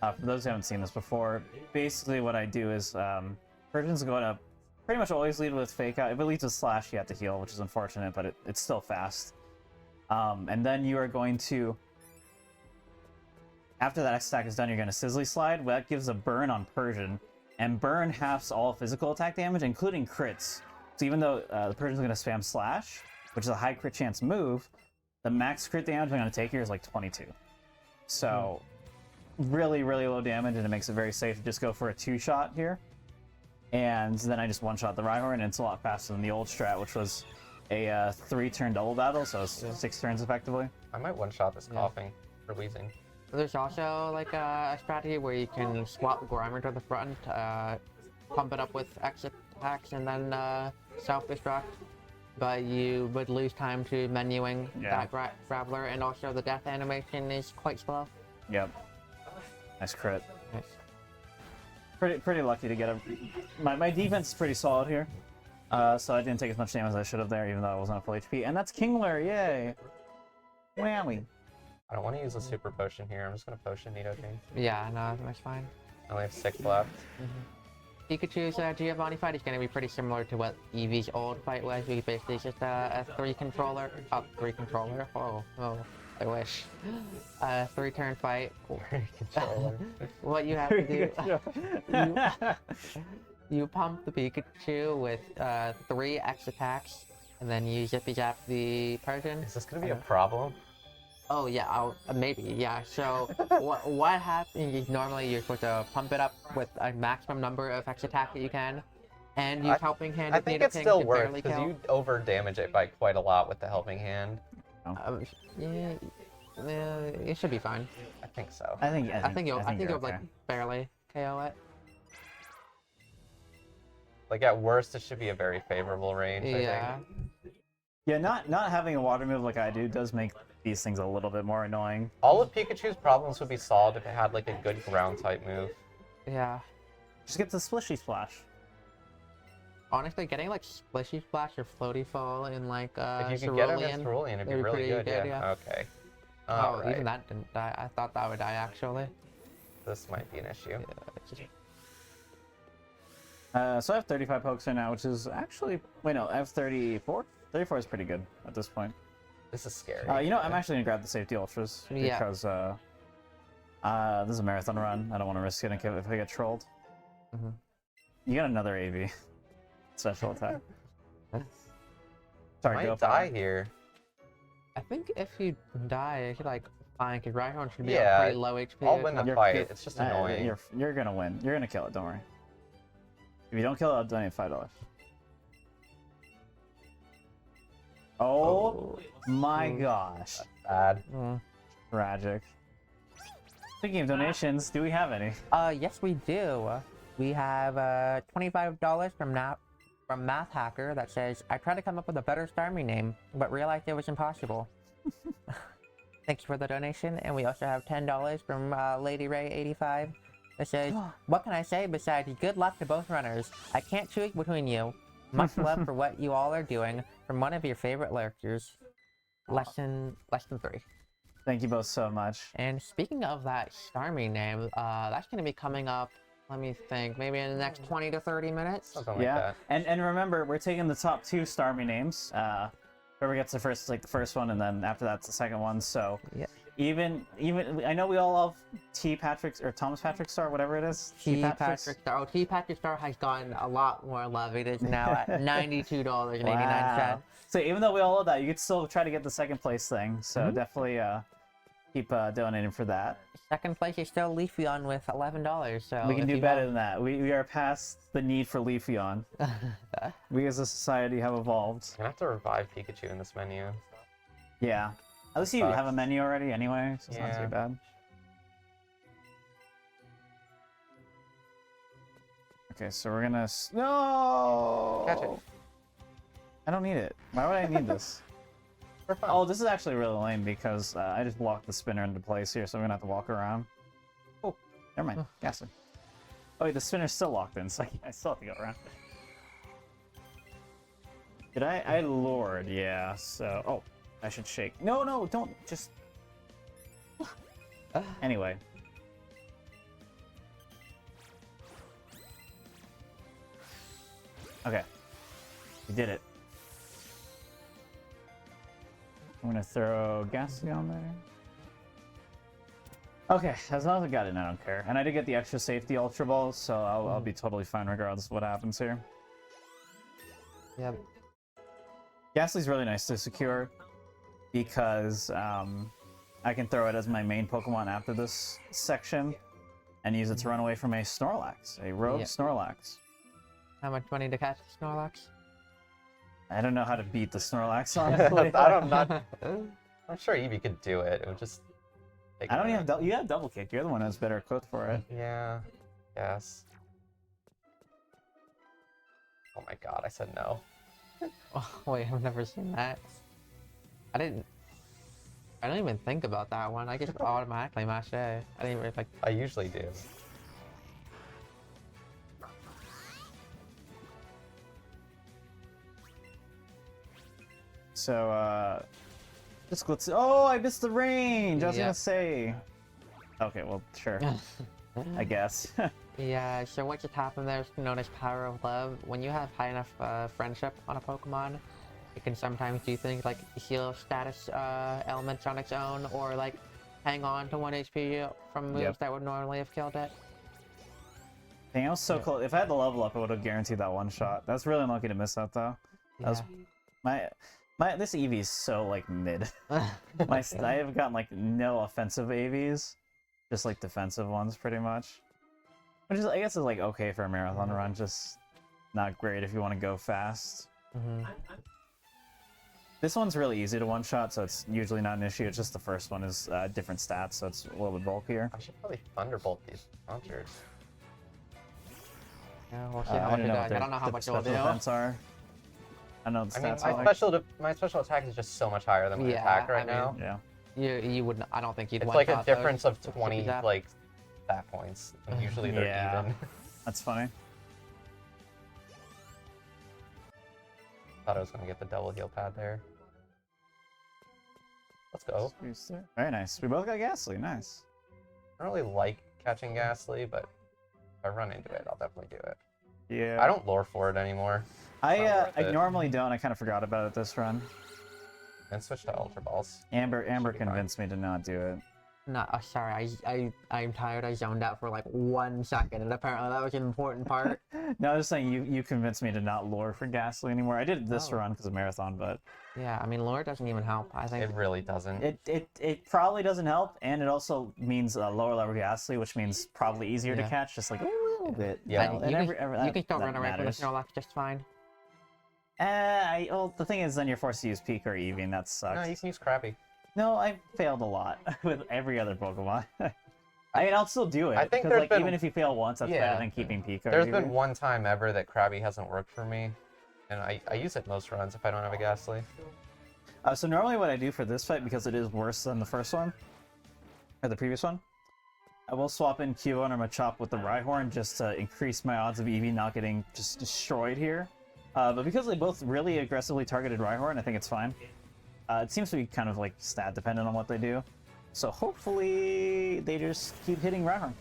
For those who haven't seen this before, basically what I do is, Persian's going to pretty much always lead with Fake Out. If it leads with Slash, you have to heal, which is unfortunate, but it's still fast. And then you are going to, after that X attack is done, you're going to Sizzly Slide. Well, that gives a burn on Persian. And burn halves all physical attack damage, including crits. So even though the Persian's going to spam Slash, which is a high crit chance move, the max crit damage I'm going to take here is like 22. So really, really low damage, and it makes it very safe to just go for a 2-shot here. And then I just 1-shot the Rhyhorn, and it's a lot faster than the old strat, which was a 3-turn double battle, so it's 6 turns effectively. I might one-shot this coughing for wheezing. There's also like a strategy where you can swap Grimer to the front, pump it up with exit attacks, and then self-destruct. but you would lose time to menuing Yeah. that Graveler, and also the death animation is quite slow. Yep. Nice crit. Nice. Pretty lucky to get a. My defense is pretty solid here, so I didn't take as much damage as I should have there, even though I wasn't at full HP. And that's Kingler, yay! Wowie. I don't want to use a super potion here. I'm just gonna potion Nidoking. Yeah, no, that's fine. I only have 6 left. Pikachu's Giovanni fight is going to be pretty similar to what Eevee's old fight was. We basically just a 3-controller. Oh, 3-controller. Oh, I wish. 3-turn fight. Controller. What you have to do, you pump the Pikachu with 3 X attacks, and then you Zippy Zap the person. Is this gonna be a problem? Oh yeah, maybe, yeah. So what happens is normally you're supposed to pump it up with a maximum number of X attack that you can, and use Helping Hand. I if think Nidoking it's still to worth barely because kill. you over damage it by quite a lot with the Helping Hand. Yeah, it should be fine. I think so. I think you'll you're like okay. barely KO it. Like at worst, it should be a very favorable range. Yeah. I think. Yeah, not having a water move like I do does make these things a little bit more annoying. All of Pikachu's problems would be solved if it had like a good ground type move. Yeah. Just get the Splishy Splash. Honestly, getting like Splishy Splash or Floaty Fall in like If you could get him in Cerulean, it'd be really pretty good. good, Yeah. yeah. Okay. Oh, Alright. even that didn't die. I thought that would die actually. This might be an issue. Yeah, it's just... So I have 35 pokes right now, which is actually... Wait, no, I have 34? 34 is pretty good at this point. This is scary. You know, I'm actually going to grab the safety ultras Yeah. because this is a marathon run. I don't want to risk it if I get trolled. Mhm. You got another AV. Special attack. I Sorry, go might die Fire. here. I think if you die, you're like fine, because Rhyhorn should be Yeah, at pretty low HP. I'll win the You're fight. good. It's just annoying. You're gonna win. You're gonna kill it. Don't worry. If you don't kill it, I'll donate $5. Oh my gosh! Bad. Tragic. Speaking of donations, do we have any? Yes we do. We have $25 from Math Hacker that says, I tried to come up with a better Starmie name, but realized it was impossible. Thanks for the donation. And we also have $10 from Lady Ray 85 that says, what can I say besides good luck to both runners? I can't choose between you. Much love for what you all are doing from one of your favorite lurkers. Less than 3. Thank you both so much. And speaking of that Starmie name, that's going to be coming up, let me think, maybe in the next 20 to 30 minutes. Something like Yeah, that. and remember, we're taking the top 2 Starmie names. Whoever gets the first one, and then after that's the second one. So Yeah. even I know we all love T. Patrick's or Thomas Patrick Star, whatever it is. T. Patrick Star. Oh, T. Patrick Star has gotten a lot more love. It is now at $92.89. Wow. So even though we all love that, you could still try to get the second place thing. So Mm-hmm. definitely keep donating for that. Second place is still Leafeon with $11. So We can if do you better want- than that. We are past the need for Leafeon. We as a society have evolved. I'm gonna have to revive Pikachu in this menu. Yeah. At least you Sucks. have a menu already anyway, so it's not Yeah. too bad. Okay, so we're gonna... No! Catch it. I don't need it. Why would I need this? For fun. Oh, this is actually really lame because I just blocked the spinner into place here, so I'm gonna have to walk around. Oh, never mind. Gas it. Oh, wait, the spinner's still locked in, so I still have to go around. Did I lured, yeah, so... Oh, I should shake. No, no, don't, just... Anyway. Okay. We did it. I'm gonna throw Ghastly on there. Okay, as long as I got it, I don't care. And I did get the extra safety Ultra Balls, so I'll be totally fine regardless of what happens here. Yep. Ghastly's really nice to secure because I can throw it as my main Pokemon after this section and use it to run away from a Snorlax, a rogue Yeah. Snorlax. How much money to catch Snorlax? I don't know how to beat the Snorlax, honestly. I'm sure Eevee could do it. It would just take I don't a even minute. have you have double kick. You're the one that's better equipped for it. Yeah. Yes. Oh my god, I said no. Oh, wait, I've never seen that. I didn't even think about that one. I just automatically mash A. I didn't really like. I usually do. So, just let's. Oh, I missed the range. I was Yeah. gonna say. Okay, well, sure. I guess. Yeah, so what just happened there is known as power of love. When you have high enough friendship on a Pokemon, it can sometimes do things like heal status elements on its own, or like hang on to 1 HP from moves Yep. that would normally have killed it. Dang, I was so close. If I had the level up, I would have guaranteed that one shot. That's really unlucky to miss that though. That was my this Eevee is so like mid. I have gotten like no offensive AVs, just like defensive ones pretty much. Which is I guess is like okay for a marathon run, just not great if you want to go fast. Mm-hmm. This one's really easy to one shot, so it's usually not an issue. It's just the first one is different stats, so it's a little bit bulkier. I should probably Thunderbolt these launchers. Yeah, we'll see I how much don't it know does. what I their don't know how much it will special do. defense are. I know the I mean, stats are like. my special attack is just so much higher than my Yeah, attack right I mean, now. Yeah. You wouldn't. I don't think you'd. It's one like a shot those. difference of Should 20 be that. like stat points, and usually they're Yeah. even. That's funny. Thought I was gonna get the double heal pad there. Let's go. Very nice. We both got Ghastly. Nice. I don't really like catching Ghastly, but if I run into it, I'll definitely do it. Yeah. I don't lure for it anymore. I not worth I it. normally don't. I kind of forgot about it this run. And switch to Ultra Balls. Amber Should be fine. convinced me to not do it. No, sorry. I'm tired. I zoned out for like 1 second, and apparently that was an important part. No, I was just saying you convinced me to not lure for Ghastly anymore. I did this Oh. run because of marathon, but Yeah, I mean, lure doesn't even help. I think. It really doesn't. it probably doesn't help, and it also means lower level Ghastly, which means probably easier to Yeah. catch, just like a little bit. Yeah. You know, you, and you can still that run away from the matters. Snorlax just fine. Well, the thing is, then you're forced to use Pika or Eevee, and that sucks. No, you can use Crappy. No, I failed a lot with every other Pokemon. I mean, I'll still do it. I think 'cause, there's like, been- even if you fail once, that's Yeah. better than keeping Pika. or There's Eevee. been one time ever that Krabby hasn't worked for me, and I use it most runs if I don't have a Ghastly. So normally what I do for this fight, because it is worse than the first one, or the previous one, I will swap in Cubone or Machop with the Rhyhorn just to increase my odds of Eevee not getting just destroyed here. But because they both really aggressively targeted Rhyhorn, I think it's fine. It seems to be kind of like stat dependent on what they do. So hopefully they just keep hitting Rhyhorn.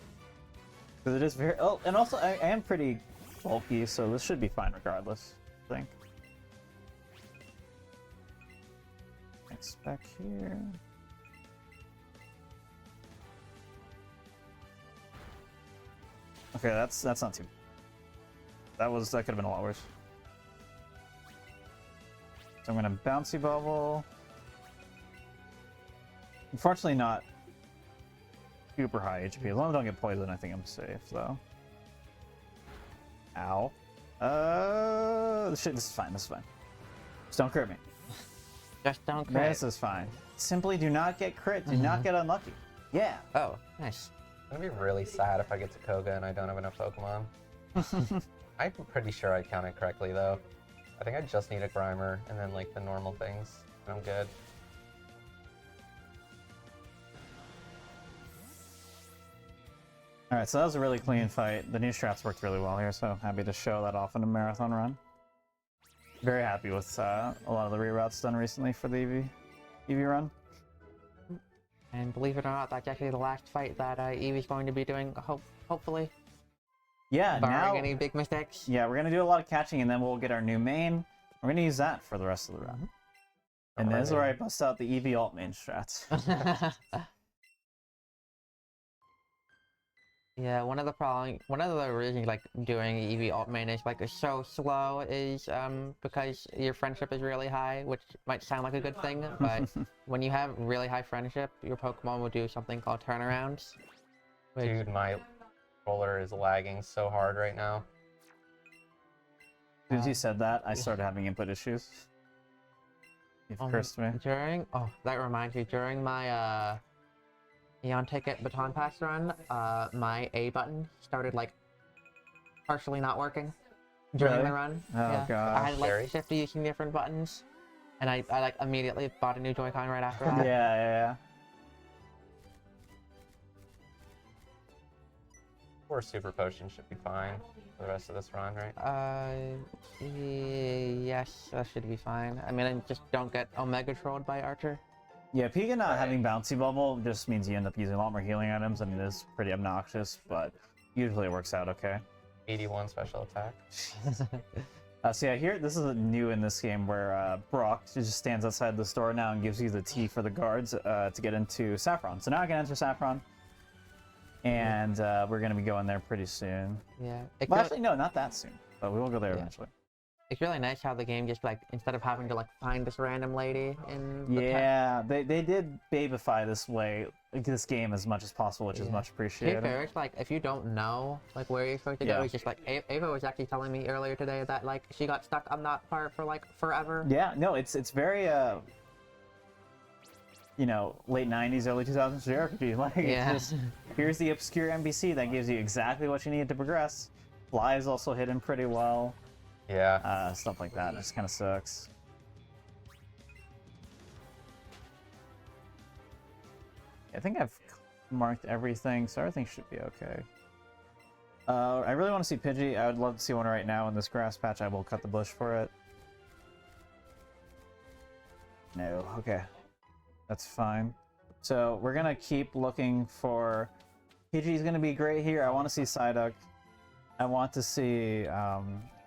Because it is very... Oh, and also I am pretty bulky, so this should be fine regardless, I think. Next back here. Okay, that's not too... That could have been a lot worse. So I'm gonna Bouncy Bubble. Unfortunately not super high HP. As long as I don't get poisoned, I think I'm safe, though. Ow. This is fine, this is fine. Just don't crit me. Just don't crit. This is fine. Simply do not get crit, do not get unlucky. Yeah. Oh, nice. I'm gonna be really sad if I get to Koga and I don't have enough Pokemon. I'm pretty sure I counted correctly though. I think I just need a Grimer and then like the normal things, and I'm good. Alright, so that was a really clean fight. The new strats worked really well here, so happy to show that off in a marathon run. Very happy with a lot of the reroutes done recently for the Eevee run. And believe it or not, that's actually the last fight that Eevee's going to be doing, hopefully. Yeah, Barring now... any big mistakes. Yeah, we're gonna do a lot of catching, and then we'll get our new main. We're gonna use that for the rest of the run. And this is where I bust out the Eevee alt main strats. Yeah, one of the reasons like doing Eevee alt main is like it's so slow is because your friendship is really high, which might sound like a good thing, but when you have really high friendship, your Pokemon will do something called turnarounds. Which, Dude, my controller is lagging so hard right now. As soon as you said that, I started having input issues. You've cursed me. That reminds me, during my Eon Ticket Baton Pass run, my A button started like partially not working. during Really? the run. Oh, yeah. gosh. I had like Scary. shifted using different buttons, and I like immediately bought a new Joy-Con right after Yeah, that. yeah. Or super potion should be fine for the rest of this run, right? Yes, that should be fine. I mean, I just don't get Omega trolled by Archer. Yeah, Pika not having bouncy bubble just means you end up using a lot more healing items, and it is pretty obnoxious, but usually it works out okay. 81 special attack. So yeah, here, this is new in this game where Brock just stands outside the store now and gives you the T for the guards to get into Saffron. So now I can enter Saffron, and we're going to be going there pretty soon. Yeah. Well, actually, no, not that soon, but we will go there eventually. It's really nice how the game just like, instead of having to like find this random lady in the Yeah, they did babify this game as much as possible, which is much To be appreciated. fair, it's like if you don't know like where you're supposed to go, Yeah. it's just like Ava was actually telling me earlier today that like she got stuck on that part for like forever. Yeah, no, it's very you know, late 90s, early 2000s JRPG. Like, Yeah. it's just, here's the obscure NPC that gives you exactly what you need to progress. Fly is also hidden pretty well. Yeah. Stuff like that. It just kind of sucks. I think I've marked everything, so everything should be okay. I really want to see Pidgey. I would love to see one right now in this grass patch. I will cut the bush for it. No, okay. That's fine. So we're gonna keep looking for... Pidgey's gonna be great here. I want to see Psyduck. I want to see...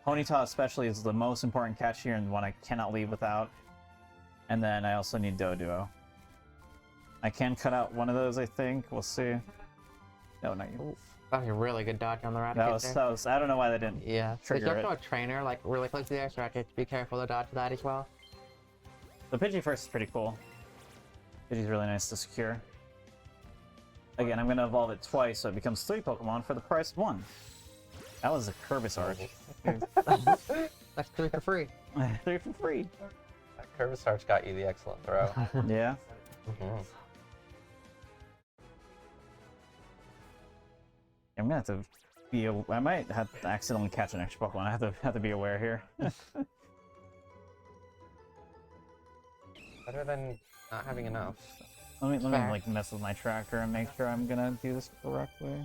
Ponyta especially is the most important catch here and one I cannot leave without. And then I also need Doduo. I can cut out one of those, I think. We'll see. No, not you. That was a really good dodge on the Raticate That was, I don't know why they didn't. Yeah. trigger There's also it. a trainer like really close to there, so I have to be careful to dodge that as well. The Pidgey first is pretty cool. Pidgey's really nice to secure. Again, I'm going to evolve it twice, so it becomes 3 Pokemon for the price of 1. That was a Kerbis Arch. That's 3 for free. 3 for free. That Kerbis Arch got you the excellent throw. Yeah. Mhm. I'm gonna have to be. I might have to accidentally catch an extra Pokemon. I have to be aware here. Better than not having enough. let me Fair. like mess with my tracker and make sure I'm gonna do this correctly.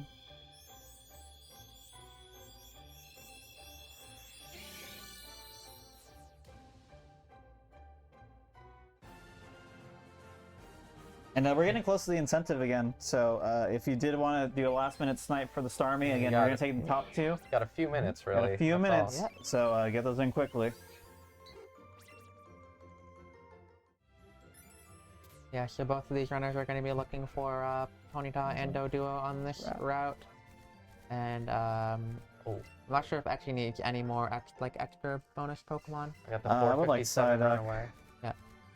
And we're getting close to the incentive again, so if you did want to do a last-minute snipe for the Starmie, again, got we're gonna it. take the top 2. Got a few minutes, really. Got a few that's all. minutes, so get those in quickly. Yeah, so both of these runners are going to be looking for Ponyta and Doduo on this route. And I'm not sure if Etchy needs any more extra bonus Pokemon. I got the I would like 457 Psyduck. runaway.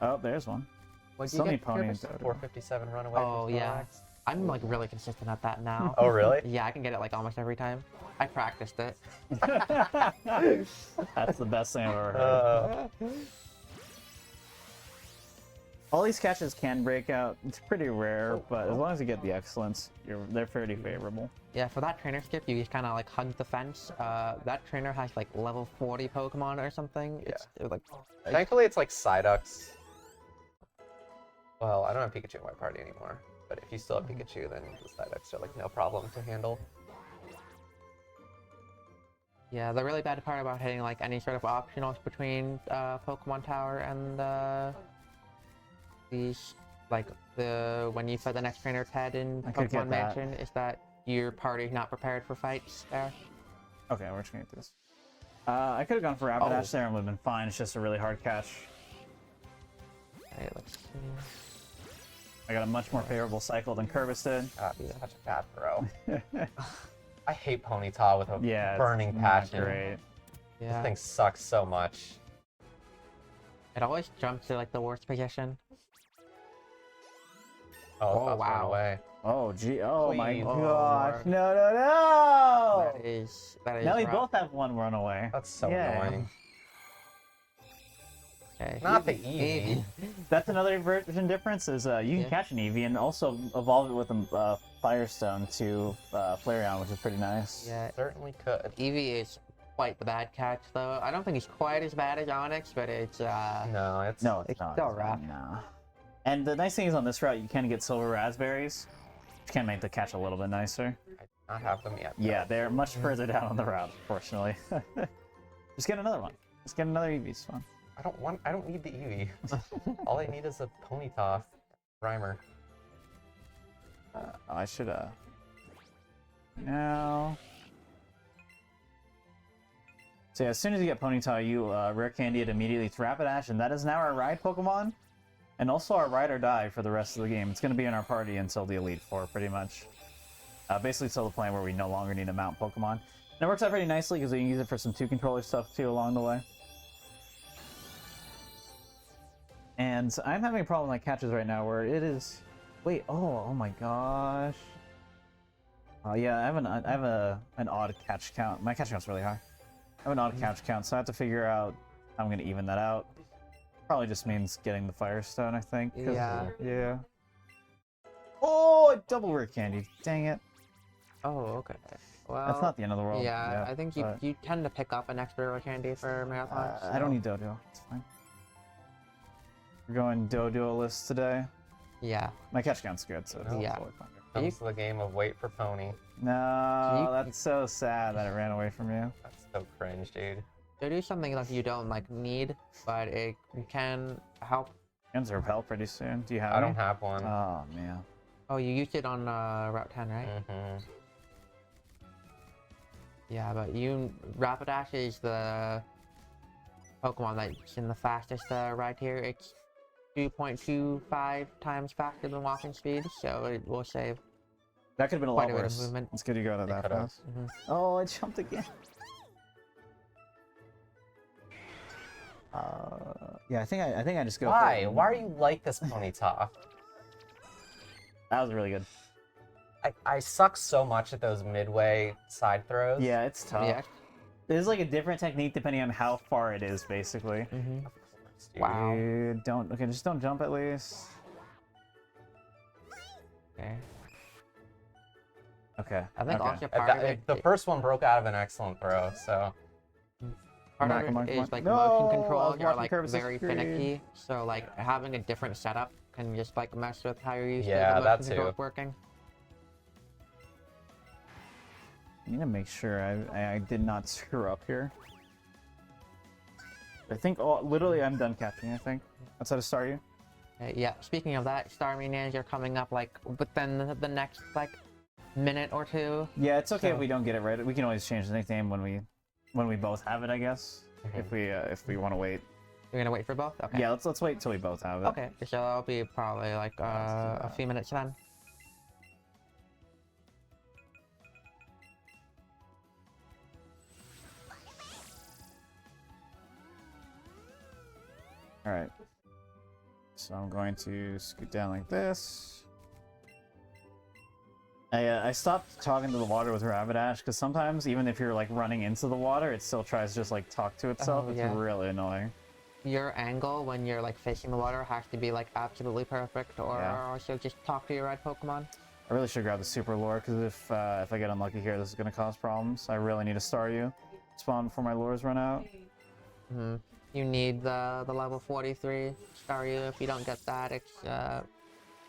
Oh, there's one. What'd you Still get, need Pony and Kerbis? Dodo. 457 runaway. Oh, from yeah. Snorlax. I'm like really consistent at that now. Oh, really? Yeah, I can get it like almost every time. I practiced it. That's the best thing I've ever heard. All these catches can break out. It's pretty rare, but as long as you get the excellence, they're fairly favorable. Yeah, for that trainer skip, you just kind of like hug the fence. That trainer has like level 40 Pokemon or something. It's like Thankfully, it's like Psyducks. Well, I don't have Pikachu in my party anymore. But if you still have Pikachu, then the Psyducks are like no problem to handle. yeah, the really bad part about hitting like any sort of optionals between Pokemon Tower and these like when you set the next trainer's head in I could get Pokemon that. Mansion is that your party's not prepared for fights there. Okay, we're just gonna do this. I could have gone for Rapidash Oh. there and would have been fine. It's just a really hard catch. Okay, let's see. I got a much more favorable cycle than Kerbis did. Such a bad throw. I hate Ponyta with a Yeah, burning it's not passion. great. This Yeah, thing sucks so much. it always jumps to like the worst position. Oh, Oh, wow. wow. Away. Oh gee! Oh my Please. Oh, gosh! Lord. No! No! No! That is Now we rough. both have one runaway. That's so Yeah. annoying. Okay. Not the Eevee. That's another version difference is you can Yeah. catch an Eevee and also evolve it with a Firestone to Flareon, which is pretty nice. Yeah, Certainly could. Eevee is quite the bad catch, though. I don't think he's quite as bad as Onyx, but it's No, it's No, it's It's not. still rough. No. And the nice thing is on this route, you can get silver raspberries, which can make the catch a little bit nicer. I do not have them yet. Yeah, they're much further down on the route, unfortunately. Just get another one. Just get another Eevee, it's fine. I don't need the Eevee. All I need is a Ponyta Rhymer. I should, now... So yeah, as soon as you get Ponyta, you rare candy it immediately to Rapidash, and that is now our ride Pokemon, and also our ride or die for the rest of the game. It's going to be in our party until the Elite Four, pretty much. Basically till the point where we no longer need to mount Pokemon. And it works out pretty nicely because you can use it for some 2-controller stuff too along the way. And I'm having a problem with my catches right now where it is... Wait, oh my gosh. Oh yeah, I have an odd catch count. My catch count's really high. I have an odd catch count, so I have to figure out how I'm going to even that out. Probably just means getting the Firestone, I think. Yeah. Yeah. Oh, I double rare candy. Dang it. Oh, okay. Well, That's not the end of the world. Yeah, I think but, you tend to pick up an extra rare candy for marathons. I don't so- need Dodo. It's fine. We're going Dodo list today. Yeah. My catch count's good, so it's Yeah. totally fine. Comes to the game of wait for Pony. No, You- that's so sad that it ran away from you. That's so cringe, dude. They do something like you don't like need, but it can help. Ends repel pretty soon. Do you have I don't any? have one. Oh, man. Oh, you used it on Route 10, right? Mm-hmm. Yeah, but Rapidash is the Pokemon that's in the fastest ride here. It's 2.25 times faster than walking speed, so it will save That could have been a quite lot a bit of worse. movement. It's good you got it that could've. fast. Mhm. Oh, I jumped again. Yeah, I think I just go. Why? For Why are you like this Ponyta? That was really good. I suck so much at those midway side throws. Yeah, it's tough. Yeah. There's like a different technique depending on how far it is, basically. Mhm. Of course, dude. Wow. Dude, don't. Okay, just don't jump at least. Okay. Okay. I think okay. also part of it, The first one broke out of an excellent throw, so part Back of among- it is like No, I motion was controls are watching like Kerbis54. very finicky. So like having a different setup can just like mess with how you're used Yeah, to the that motion controls too. working. I need to make sure I did not screw up here. I think literally I'm done catching. I think that's how to start you. Yeah. Speaking of that, Star Minions are coming up like within the next like minute or two. Yeah, it's okay So- if we don't get it right. We can always change the nickname when we both have it, I guess. Mhm. If we want to wait. You're gonna wait for both? Okay. Yeah, let's wait till we both have it. Okay. So that'll be probably like a few minutes then. All right. So I'm going to scoot down like this. I stopped talking to the water with Rapidash because sometimes even if you're like running into the water, it still tries to just like talk to itself. Oh, It's yeah. really annoying. Your angle when you're like facing the water has to be like absolutely perfect, or Yeah. also just talk to your red Pokemon. I really should grab the super lure because if I get unlucky here, this is going to cause problems. I really need to star you spawn before my lures run out. Hmm. You need the level 43 Staryu. If you don't get that, it's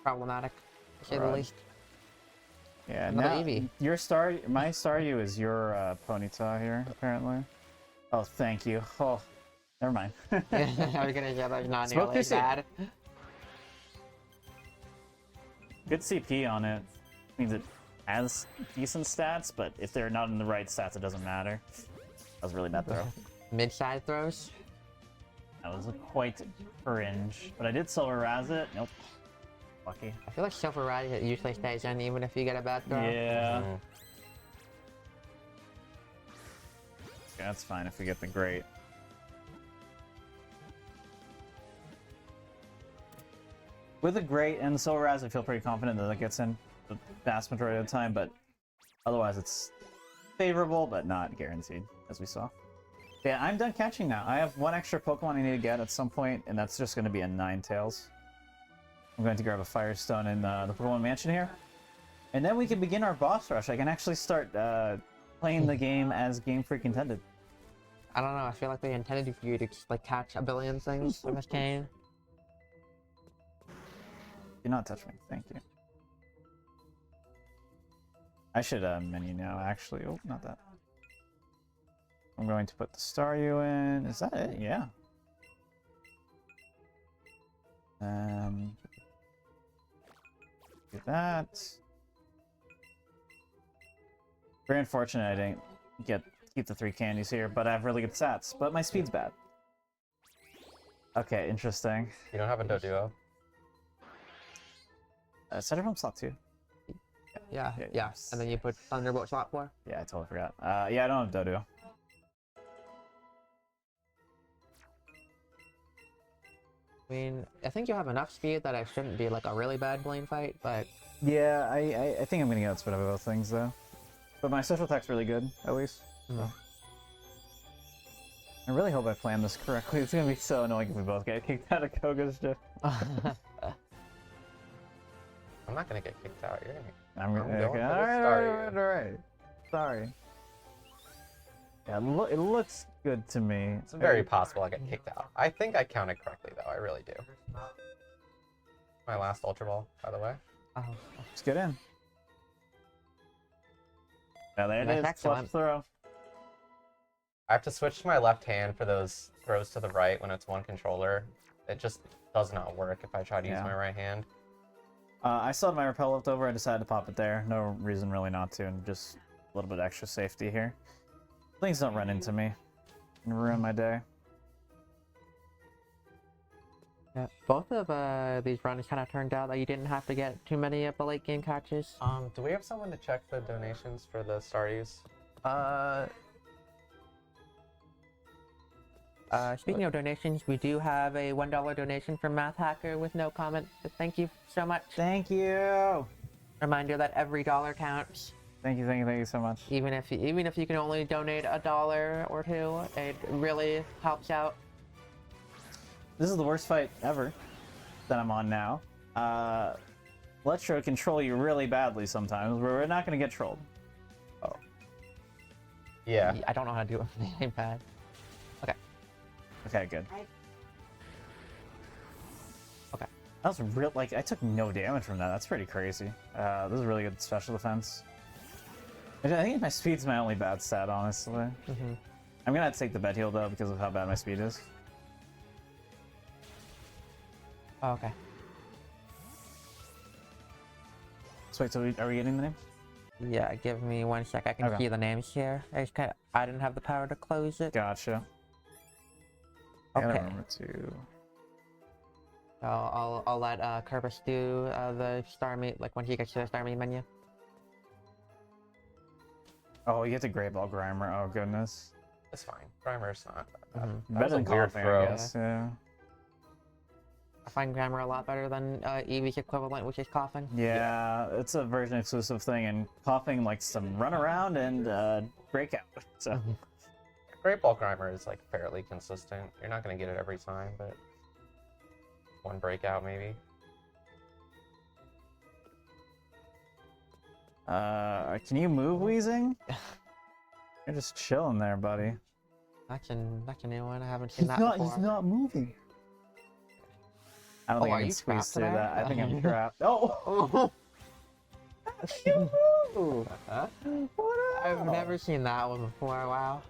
problematic, to say the Right. least. Yeah, Another now Eevee. my Staryu is your Ponyta here apparently. Oh, thank you. Oh, never mind. I was gonna say that's not Smoke nearly this in. bad. Good CP on it. Means it has decent stats, but if they're not in the right stats, it doesn't matter. That was a really bad throw. Mid-side throws. That was quite cringe. But I did silver raz it. Nope. Lucky. I feel like Silver Rat usually stays in even if you get a bad throw. Yeah. Mhm. Okay, that's fine if we get the great. With a great and silver raz, I feel pretty confident that it gets in the vast majority of the time, but otherwise it's favorable, but not guaranteed, as we saw. Yeah, I'm done catching now. I have one extra Pokemon I need to get at some point, and that's just going to be a Ninetales. I'm going to grab a Firestone in the Pokemon Mansion here. And then we can begin our boss rush. I can actually start playing the game as Game Freak intended. I don't know. I feel like they intended for you to just like catch a billion things with this game. Do not touch me. Thank you. I should menu now, actually. Oh, not that. I'm going to put the Staryu in. Is that it? Yeah. Do that. Very unfortunate I didn't keep the 3 candies here, but I have really good stats. But my speed's bad. Okay, interesting. You don't have a Doduo. Center from slot 2. Yeah. Yeah. And then you put Thunderbolt slot 4. Yeah, I totally forgot. Yeah, I don't have Doduo. I mean, I think you have enough speed that it shouldn't be like a really bad Blaine fight, but Yeah, I think I'm gonna get out split out of both things though. But my social attack's really good, at least. Hmm. I really hope I planned this correctly. It's gonna be so annoying if we both get kicked out of Koga's shift. I'm not gonna get kicked out. You're gonna. I'm going gonna. for Okay. the Alright. Sorry. Yeah, it looks good to me. It's very possible I get kicked out. I think I counted correctly though. I really do. My last Ultra Ball, by the way. Oh, Let's get in. Yeah, there it That's is. excellent. Flush throw. I have to switch to my left hand for those throws to the right when it's one controller. It just does not work if I try to use Yeah. my right hand. I still had my repel left over. I decided to pop it there. No reason really not to, and just a little bit extra safety here. Things don't run into me and ruin my day. yeah. Both of these runs kind of turned out that you didn't have to get too many of the late game catches. Do we have someone to check the donations for the Stardies? Speaking of donations, we do have a $1 donation from Math Hacker with no comment. So thank you so much. Thank you. Reminder that every dollar counts. Thank you so much. Even if you can only donate $1 or $2, it really helps out. This is the worst fight ever that I'm on now. Electro control you really badly sometimes, where we're not gonna get trolled. Yeah. I don't know how to do it with the iPad. Okay, good. Okay. That was real. Like I took no damage from that. That's pretty crazy. This is really good special defense. I think my speed's my only bad stat, honestly. Mm-hmm. I'm gonna have to take the bed heal though because of how bad my speed is. Oh, okay. So wait, are we getting the names? Yeah, give me 1 sec. I can Okay. see the names here. I didn't have the power to close it. Gotcha. I gotta Okay. remember to. So I'll let Kerbis do the star meet like when he gets to the star meet menu. Oh, you get the Great Ball Grimer. Oh goodness. It's fine. Grimer's not that bad. Mhm. That was a weird Coughing, throw. I guess. Yeah. I find grammar a lot better than Eevee's equivalent, which is coughing. Yeah, it's a version exclusive thing, and coughing likes to run around and break out. So. Great Ball Grimer is like fairly consistent. You're not gonna get it every time, but one breakout maybe. Can you move, Weezing? You're just chilling there, buddy. That's a new one. I haven't seen that before. He's not moving. I don't Oh, think are I can you squeeze trapped through there? that. I think I'm trapped. Oh! Huh? I've never seen that one before. Wow.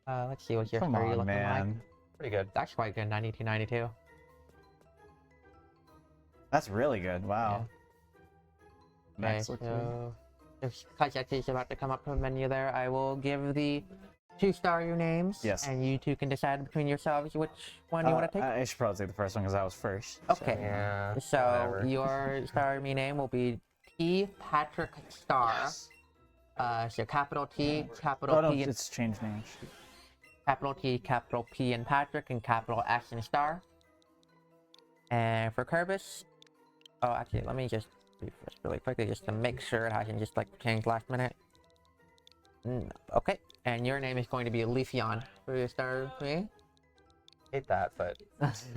Let's see what your Come story on, looking like. man. Pretty good. That's quite good. 92.92. That's really good. Wow. Okay, Next, look so if Kajaki's about to come up to the menu there, I will give the 2-star your names. Yes. And you two can decide between yourselves which one you want to take. I should probably take the first one because I was first. Okay. Yeah. So whatever. your star me name will be T Patrick Star. So capital T, capital Oh no, P, and it's changed names. capital T, capital P in Patrick, and capital S in Star. And for Kerbis, oh actually, let me just do this really quickly just to make sure it hasn't just like changed last minute. Okay, and your name is going to be Leafeon for your star for me. Hate that, but it's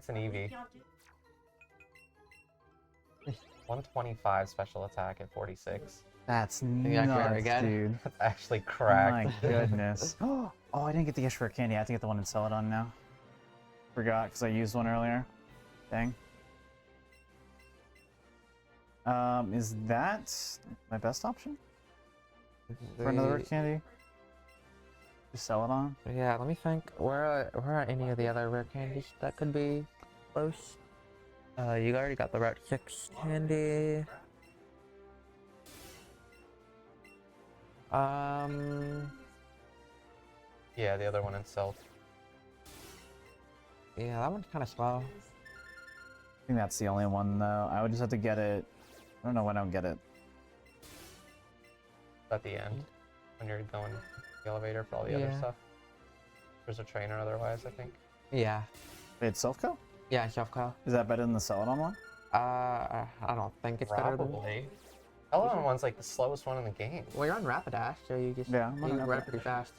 an Eevee. 125 special attack at 46. That's Exactly nuts, again. dude. That's actually Oh cracked. my goodness. Oh, I didn't get the extra candy. I have to get the one in Celadon now. Forgot because I used one earlier. Dang. Is that my best option for another rare candy? Just Celadon? Yeah, let me think. Where are any of the other rare candies that could be close? You already got the Route 6 candy. Yeah, the other one in Stealth. Yeah, that one's kind of slow. I think that's the only one though. I would just have to get it. I don't know when I'll get it. At the end, when you're going the elevator for all the other Yeah. stuff. There's a trainer otherwise, I think. Yeah. It's Self-Co? Yeah, Shelfco. Is that better than the Celadon one? I don't think it's better than. Probably. Celadon one's like the slowest one in the game. Well, you're on Rapidash, so you just Yeah, I'm on you run Rapidash. pretty fast.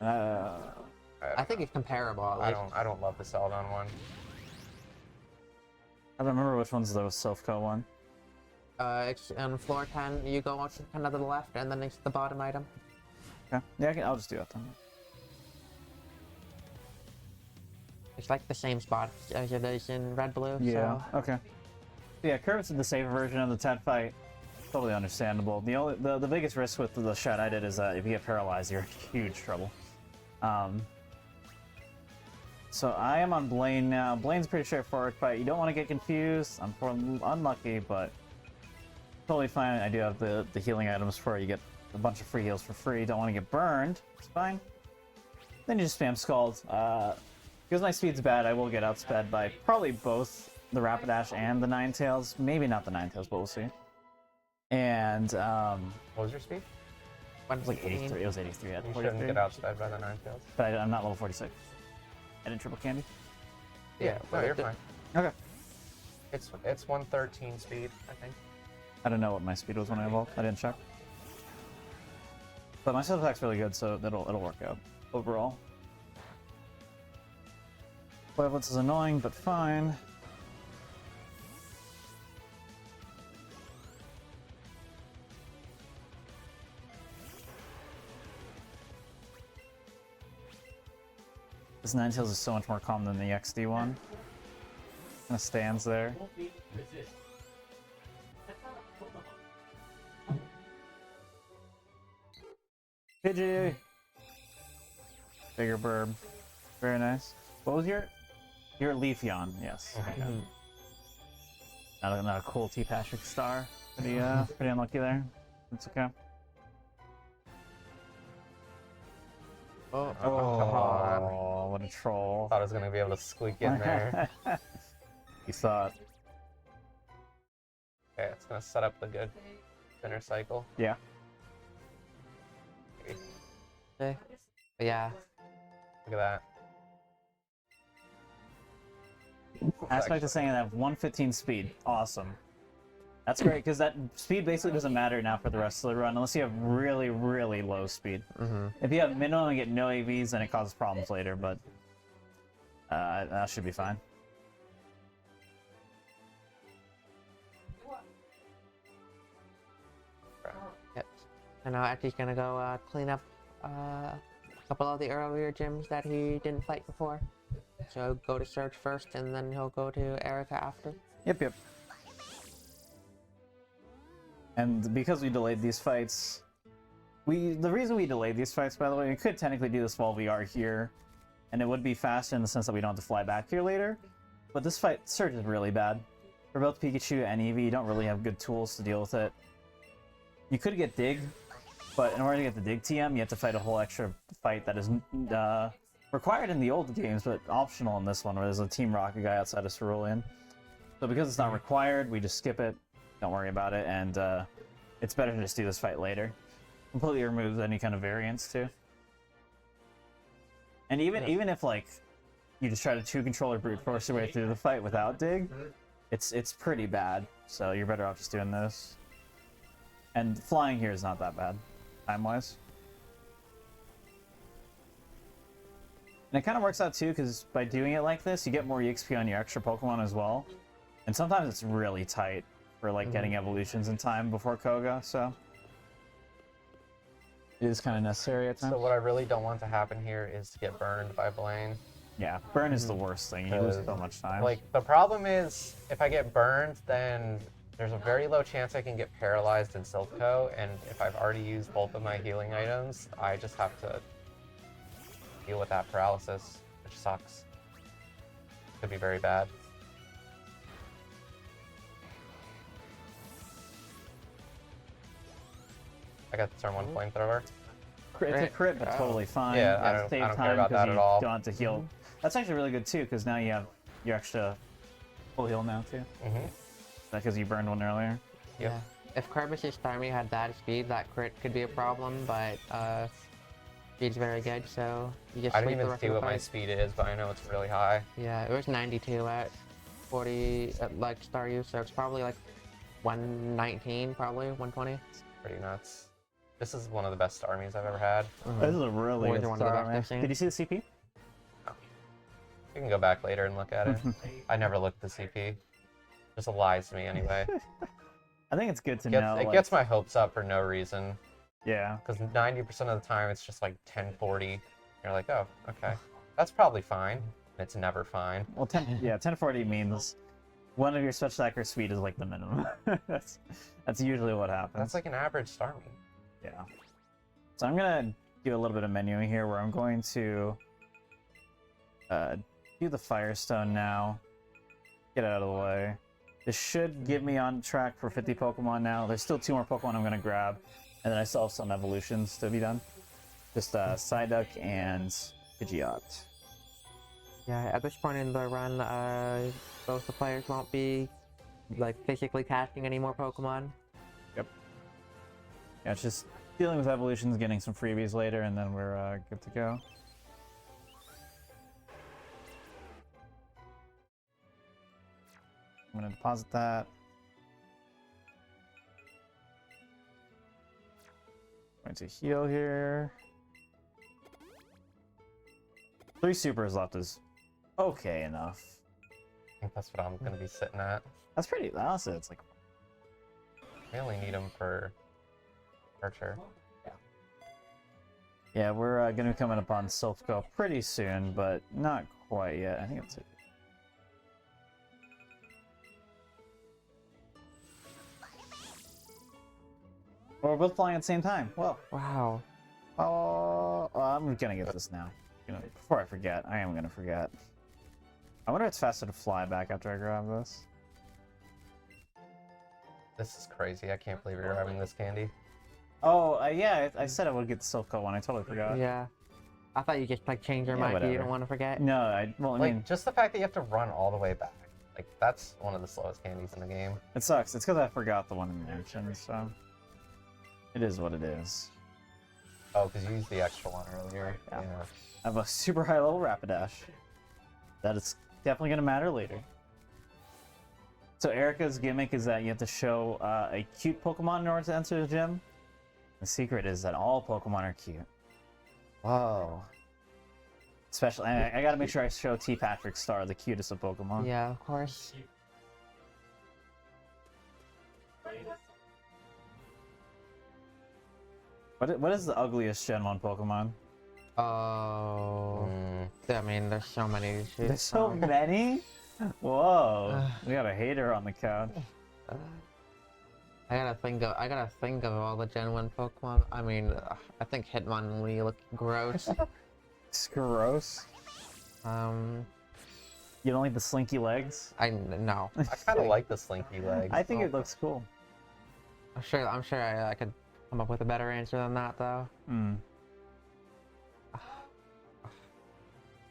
I I think it's comparable. At I least. don't love the Celadon one. don't remember which one's the Self-Co one. It's on floor 10. You go kind of to the left, and then it's the bottom item. Okay. Yeah, I'll just do that then. It's like the same spot as it is in red blue. Yeah. So. Okay. Yeah, Kermit's the safer version of the Ted fight. Totally understandable. The biggest risk with the shot I did is that if you get paralyzed, you're in huge trouble. So I am on Blaine now. Blaine's a pretty straightforward fight. You don't want to get confused. I'm unlucky, but totally fine. I do have the healing items for you. Get a bunch of free heals for free. Don't want to get burned. It's fine. Then you just spam Scald. Because my speed's bad, I will get outsped by probably both the Rapidash and the Ninetales. Maybe not the Ninetales, but we'll see. And What was your speed? it was like 83. It was 83 at You 43. shouldn't get outsped by the Ninetales. But I'm not level 46. I didn't triple candy. Yeah, no, you're fine. Okay. It's 113 speed, I think. I don't know what my speed was when I evolved. I didn't check. But my set attack's really good, so it'll work out overall. Wavelets is annoying, but fine. This Ninetales is so much more calm than the XD one. Kind of stands there. Pidgey! Bigger burb. Very nice. What was your Leafeon? Yes. Okay, good. Not a cool T-Patrick star. Pretty unlucky there. That's okay. Oh, come on. Oh, what a troll. Thought I was gonna be able to squeak in there. You thought. Okay, it's gonna set up the good spinner cycle. Yeah. Okay. But yeah. Look at that. Aspect is saying I have 115 speed. Awesome. That's great, because that speed basically doesn't matter now for the rest of the run, unless you have really, really low speed. If you have minimum and get no AVs, then it causes problems later, but that should be fine. Yep. And now Etchy's gonna go clean up a couple of the earlier gyms that he didn't fight before. So go to Surge first, and then he'll go to Erica after. Yep. And because we delayed these fights, the reason we delayed these fights, by the way, we could technically do this while we are here, and it would be faster in the sense that we don't have to fly back here later. But this fight, Surge is really bad. For both Pikachu and Eevee, you don't really have good tools to deal with it. You could get Dig, but in order to get the Dig TM, you have to fight a whole extra fight that is required in the old games, but optional in this one, where there's a Team Rocket guy outside of Cerulean. So because it's not required, we just skip it. Don't worry about it, and it's better to just do this fight later. Completely removes any kind of variance too. And even if like you just try to 2-controller brute force your way through the fight without Dig, it's pretty bad. So you're better off just doing this. And flying here is not that bad, time-wise. And it kind of works out too, because by doing it like this, you get more EXP on your extra Pokemon as well. And sometimes it's really tight for like getting evolutions in time before Koga, so it is kind of necessary at times. So what I really don't want to happen here is to get burned by Blaine. Yeah, burn is the worst thing. You lose so much time. Like, the problem is, if I get burned, then there's a very low chance I can get paralyzed in Silph.Co, and if I've already used both of my healing items, I just have to deal with that paralysis, which sucks. Could be very bad. I got the turn 1 flamethrower. It's a crit, but totally fine. Yeah, I At the don't same care time, about 'cause that you at all. don't have to heal. That's actually really good too, because now you have your extra full heal now too. Mm-hmm. Because you burned one earlier. Yep. Yeah. If Kerbis' Starmie had bad speed, that crit could be a problem, but speed's very good, so you just I don't sleep the even rest see of the what my fight. speed is, but I know it's really high. Yeah, it was 92 at 40 at like star use, so it's probably like 119, probably 120. Pretty nuts. This is one of the best armies I've ever had. This is a really Always good one of the star, best man. I've seen. Did you see the CP? You can go back later and look at it. I never looked at the CP. Just lies to me anyway. I think it's good to know. It like- gets my hopes up for no reason. Yeah. Because 90% of the time it's just like 1040. You're like, oh, okay. That's probably fine. It's never fine. Well, 1040 means one of your special attacker speed is like the minimum. that's usually what happens. That's like an average Starmie. Yeah. So I'm gonna do a little bit of menuing here, where I'm going to do the Firestone now. Get out of the way. This should get me on track for 50 Pokemon now. There's still 2 more Pokemon I'm gonna grab, and then I still have some evolutions to be done. Just Psyduck and Pidgeot. Yeah, at this point in the run, both the players won't be like physically casting any more Pokemon. Yeah, it's just dealing with evolutions, getting some freebies later, and then we're good to go. I'm gonna deposit that. Going to heal here. 3 supers left is okay enough. I think that's what I'm going to be sitting at. That's pretty. Honestly, it's like I only need them for Archer. yeah, we're gonna be coming up on Silph.Co pretty soon, but not quite yet. I think it's. Well, we're both flying at the same time. Well, Wow. oh, I'm gonna get this now. Before I forget, I am gonna forget. I wonder if it's faster to fly back after I grab this. This is crazy. I can't believe you're grabbing this candy. Oh, yeah, I said I would get the Silph.Co one. I totally forgot. Yeah. I thought you just like change your Yeah, mind so you whatever. don't want to forget. No, I Like, mean, just the fact that you have to run all the way back. Like, that's one of the slowest candies in the game. it sucks. It's because I forgot the one in the mansion, so it is what it is. Oh, because you used the extra one earlier. Yeah. Yeah. I have a super high level Rapidash. That is definitely going to matter later. So Erica's gimmick is that you have to show a cute Pokemon in order to enter the gym. The secret is that all Pokemon are cute. Whoa. Especially, I gotta make sure I show T. Patrick Star, the cutest of Pokemon. Yeah, of course. What is the ugliest Gen 1 Pokemon? Oh. I mean, there's so many. to choose There's so from. many? Whoa. We got a hater on the couch. I gotta think of all the Gen 1 Pokemon. I mean, I think Hitmonlee look gross. It's gross. You don't like the slinky legs? No. I kind of like the slinky legs. I think it looks cool. I'm sure I could come up with a better answer than that though. Hmm.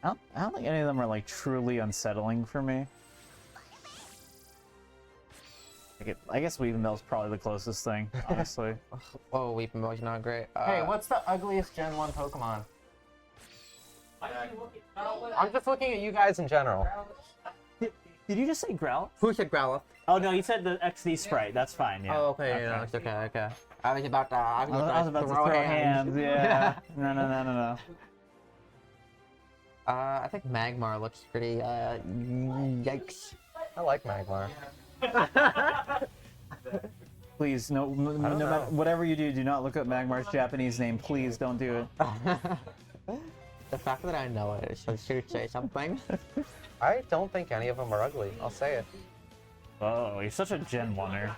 I don't think any of them are like truly unsettling for me. I guess Weepinbell's probably the closest thing, honestly. Oh, Weepinbell's not great. Hey, what's the ugliest Gen 1 Pokemon? I'm just looking at you guys in general. Did you just say Growl? Who said Growlithe? Oh no, you said the XD Sprite. That's fine. Yeah. Oh, okay, no, it's okay, okay. I was about to. I I was about to throw hands. Yeah. No. I think Magmar looks pretty. Yikes. I like Magmar. Please, no matter whatever you do, do not look up Magmar's Japanese name. Please don't do it. The fact that I know it should say something. I don't think any of them are ugly. I'll say it. Oh, you're such a Gen 1er.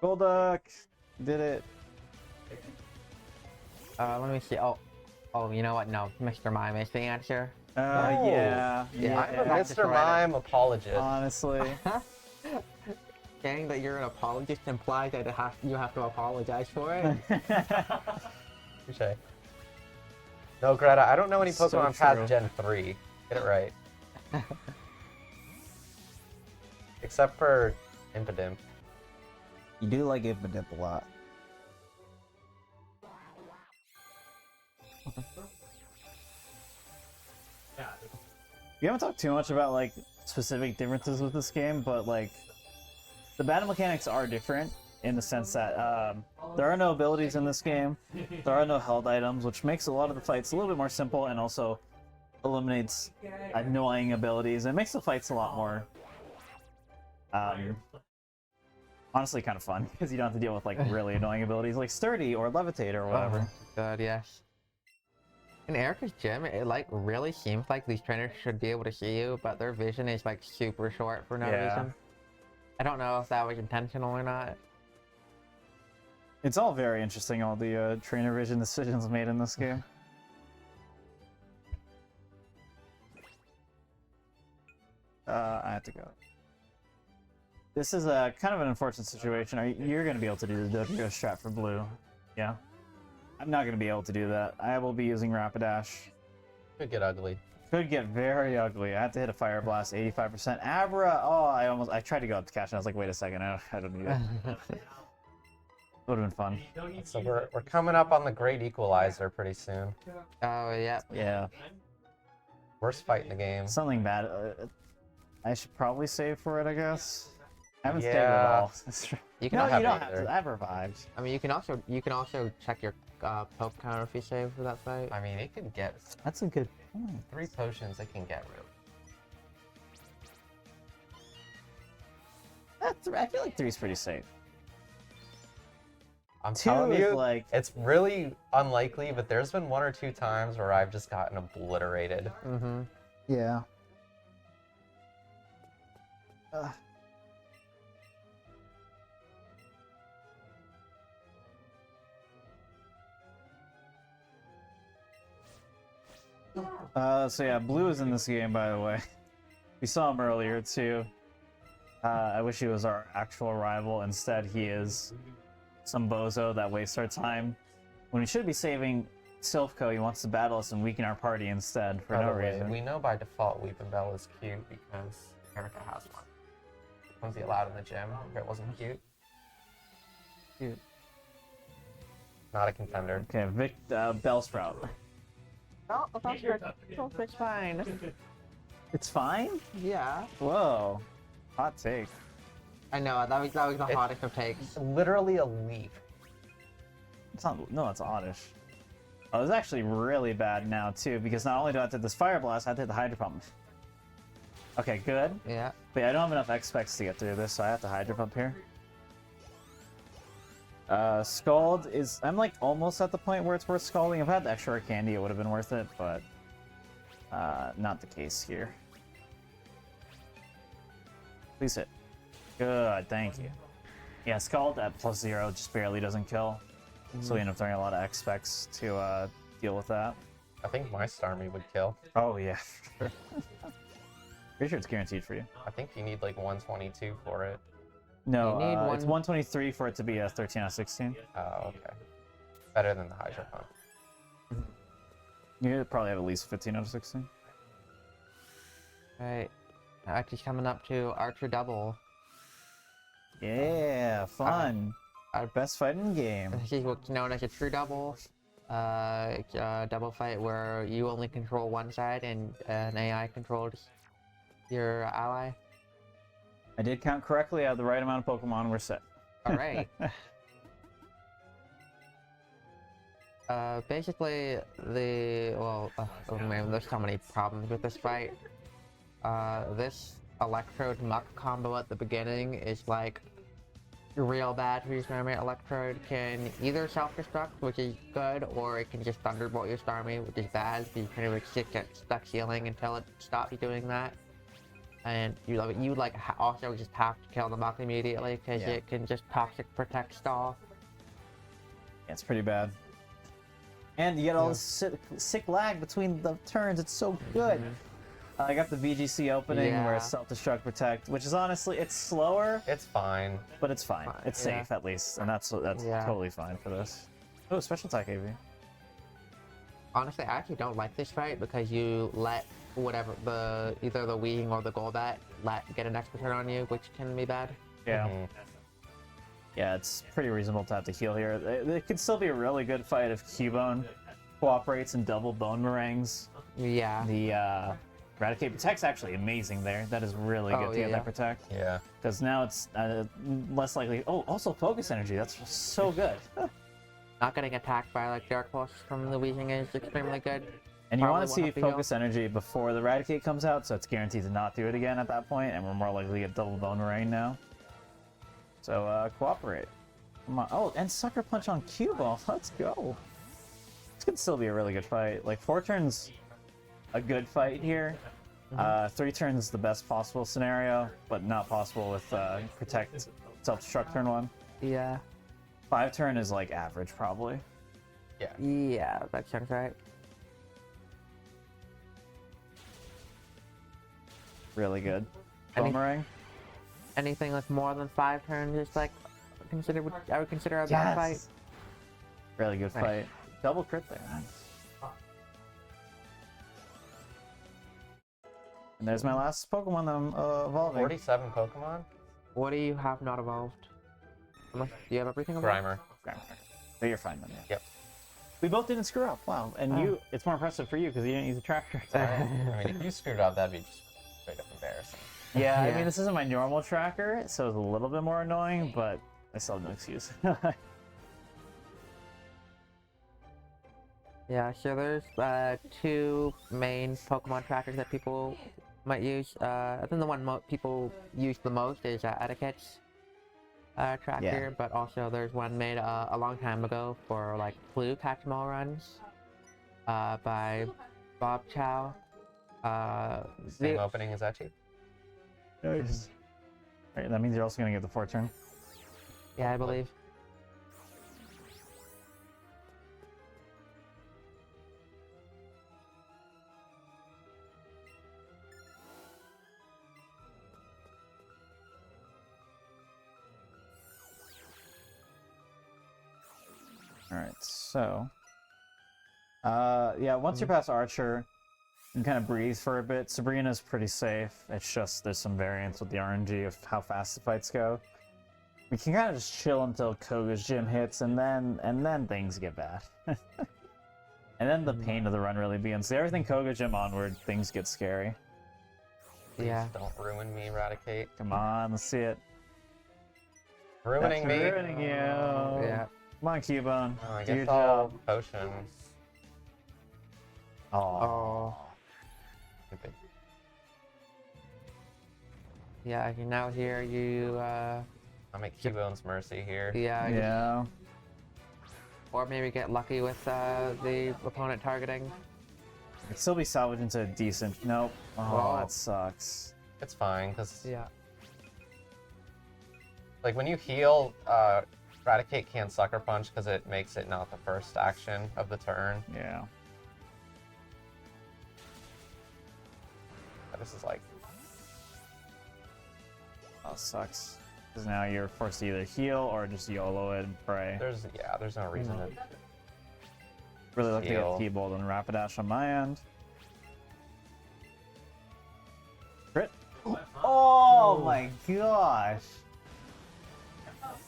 Golduck! Did it. Let me see. Oh, you know what? No, Mr. Mime is the answer. Yeah. I'm a That's just Mr. right. Mime apologist. Honestly. Saying that you're an apologist implies that you have to apologize for it. Touche. No, Greta, I don't know any So Pokemon true. past Gen 3. Get it right. Except for Impidimp. You do like Impidimp a lot. We haven't talked too much about like specific differences with this game, but like the battle mechanics are different in the sense that there are no abilities in this game, there are no held items, which makes a lot of the fights a little bit more simple and also eliminates annoying abilities. It makes the fights a lot more honestly kind of fun because you don't have to deal with like really annoying abilities like Sturdy or Levitate or whatever. Oh, God, yes. In Erica's gym, it like really seems like these trainers should be able to see you, but their vision is like super short for no reason. I don't know if that was intentional or not. It's all very interesting, all the trainer vision decisions made in this game. I have to go. This is a kind of an unfortunate situation. You're going to be able to do the WO strat for blue. Yeah. I'm not going to be able to do that. I will be using Rapidash. Could get ugly. Could get very ugly. I had to hit a Fire Blast, 85%. Abra! Oh, I tried to go up to catch and I was like, wait a second, I don't need it. Would have been fun. So we're coming up on the Great Equalizer pretty soon. Oh, yeah. Yeah. Worst fight in the game. Something bad. I should probably save for it, I guess. I haven't saved Yeah. at all. You can No, also, you don't either. have to. I've revived. I mean, you can also check your poke counter if you save for that fight. I mean, it can get That's a good point. 3 potions. It can get real. I feel like 3's pretty safe. I'm 2 telling is you, like... it's really unlikely, but there's been 1 or 2 times where I've just gotten obliterated. Mm-hmm. Yeah. So yeah, Blue is in this game, by the way. We saw him earlier, too. I wish he was our actual rival. Instead, he is some bozo that wastes our time. When we should be saving Silphco, he wants to battle us and weaken our party instead, for By no the way, reason. we know by default Weeping Bell is cute because Erica has one. Was he allowed in the gym if it wasn't cute? Cute. Not a contender. Okay, Bellsprout. Oh, that's fine. It's fine? Yeah. Whoa. Hot take. I know, that was the hottest of takes. It's literally a leaf. It's not, no, it's oddish. Oh, it's actually really bad now, too, because not only do I have to hit this Fire Blast, I have to hit the Hydro Pump. Okay, good. Yeah. But yeah, I don't have enough X-Specs to get through this, so I have to Hydro Pump here. Scald is... I'm, like, almost at the point where it's worth Scalding. If I had the extra candy, it would have been worth it, but... not the case here. Please hit. Good, thank you. Yeah, Scald at +0 just barely doesn't kill. So we end up throwing a lot of X-Specs to deal with that. I think my Starmie would kill. Oh, yeah. Pretty sure it's guaranteed for you. I think you need like 122 for it. No, You need it's 123 for it to be a 13 out of 16. Oh, okay. Better than the Hydro Pump. You probably have at least 15 out of 16. Right. Actually coming up to Archer Double. Yeah, fun. Our best fighting game. This is what's known as a true double. It's a double fight where you only control one side and an AI controls your ally. I did count correctly. I have the right amount of Pokemon. We're set. Alright. Basically, oh man, there's so many problems with this fight. This Electrode Muck combo at the beginning is like real bad for your Starmie. Electrode can either self-destruct, which is good, or it can just Thunderbolt your Starmie, which is bad. So you pretty much just get stuck healing until it stops doing that. And you also just have to kill the Muck immediately because it can just Toxic Protect stall. Yeah, it's pretty bad. And you get all this sick lag between the turns. It's so good. I got the VGC opening where it's self-destruct protect, which is honestly, it's slower. It's fine. But it's fine. It's safe at least, and that's totally fine for this. Oh, special attack Eevee. Honestly, I actually don't like this fight because you let whatever either the Weaving or the Golbat get an extra turn on you, which can be bad. Yeah. Yeah, it's pretty reasonable to have to heal here. It could still be a really good fight if Cubone cooperates and double Bone Meringues. Yeah. The Eradicate Protect's actually amazing there. That is really good to get that Protect. Yeah. Because now it's less likely. Oh, also Focus Energy. That's so good. Not getting attacked by like Dark Pulse from the Weaving is extremely good. And you want to see Focus Energy before the Eradicate comes out, so it's guaranteed to not do it again at that point, and we're more likely to get double Bone Meringue now. So, cooperate. Come on. Oh, and Sucker Punch on Cubone. Let's go. This could still be a really good fight. Like, 4 turns, a good fight here. 3 turns, the best possible scenario, but not possible with Protect Self-Destruct turn 1. Yeah. 5 turn is, like, average, probably. Yeah. Yeah, that sounds right. Really good. Boomerang. Anything with more than 5 turns is like I would consider a bad fight. Really good fight. Double crit there. And there's my last Pokemon that I'm evolving. 47 Pokemon? What do you have not evolved? Do you have everything evolved? Grimer. So you're fine then. Yeah. Yep. We both didn't screw up. Wow. And you, it's more impressive for you because you didn't use a tracker. I mean, if you screwed up, that'd be just straight up embarrassing. Yeah, I mean, this isn't my normal tracker, so it's a little bit more annoying, but I still have no excuse. Yeah, so there's 2 main Pokemon trackers that people might use. I think the one people use the most is Etiquette's tracker, but also there's one made a long time ago for like flu catch-all runs by Bob Chow. Same opening as Etchy. Nice. Right, that means you're also going to get the 4 turn. Yeah, I believe. Alright, so... yeah, once you're past Archer, you can kind of breathe for a bit. Sabrina's pretty safe. It's just there's some variance with the RNG of how fast the fights go. We can kind of just chill until Koga's gym hits, and then things get bad. And then the pain of the run really begins. So everything Koga gym onward, things get scary. Please Yeah. don't ruin me, Eradicate. Come on, let's see it. Ruining me. Ruining you. Yeah. Come on, Cubone. Oh, I Do your guess all job. potions. Oh. Stupid. Yeah, I can now hear you. I'm at Cubone's mercy here. Yeah. Yeah. Or maybe get lucky with the opponent targeting. It'd still be salvaged into a decent. Nope. Oh, Oh. that sucks. It's fine, because Yeah. like when you heal, Eradicate can't Sucker Punch because it makes it not the first action of the turn. Yeah. But this is like, Oh, sucks. Because now you're forced to either heal or just YOLO it and pray. there's no reason to. Really lucky to heal. get T-Bolt and Rapidash on my end. Crit. Oh my gosh.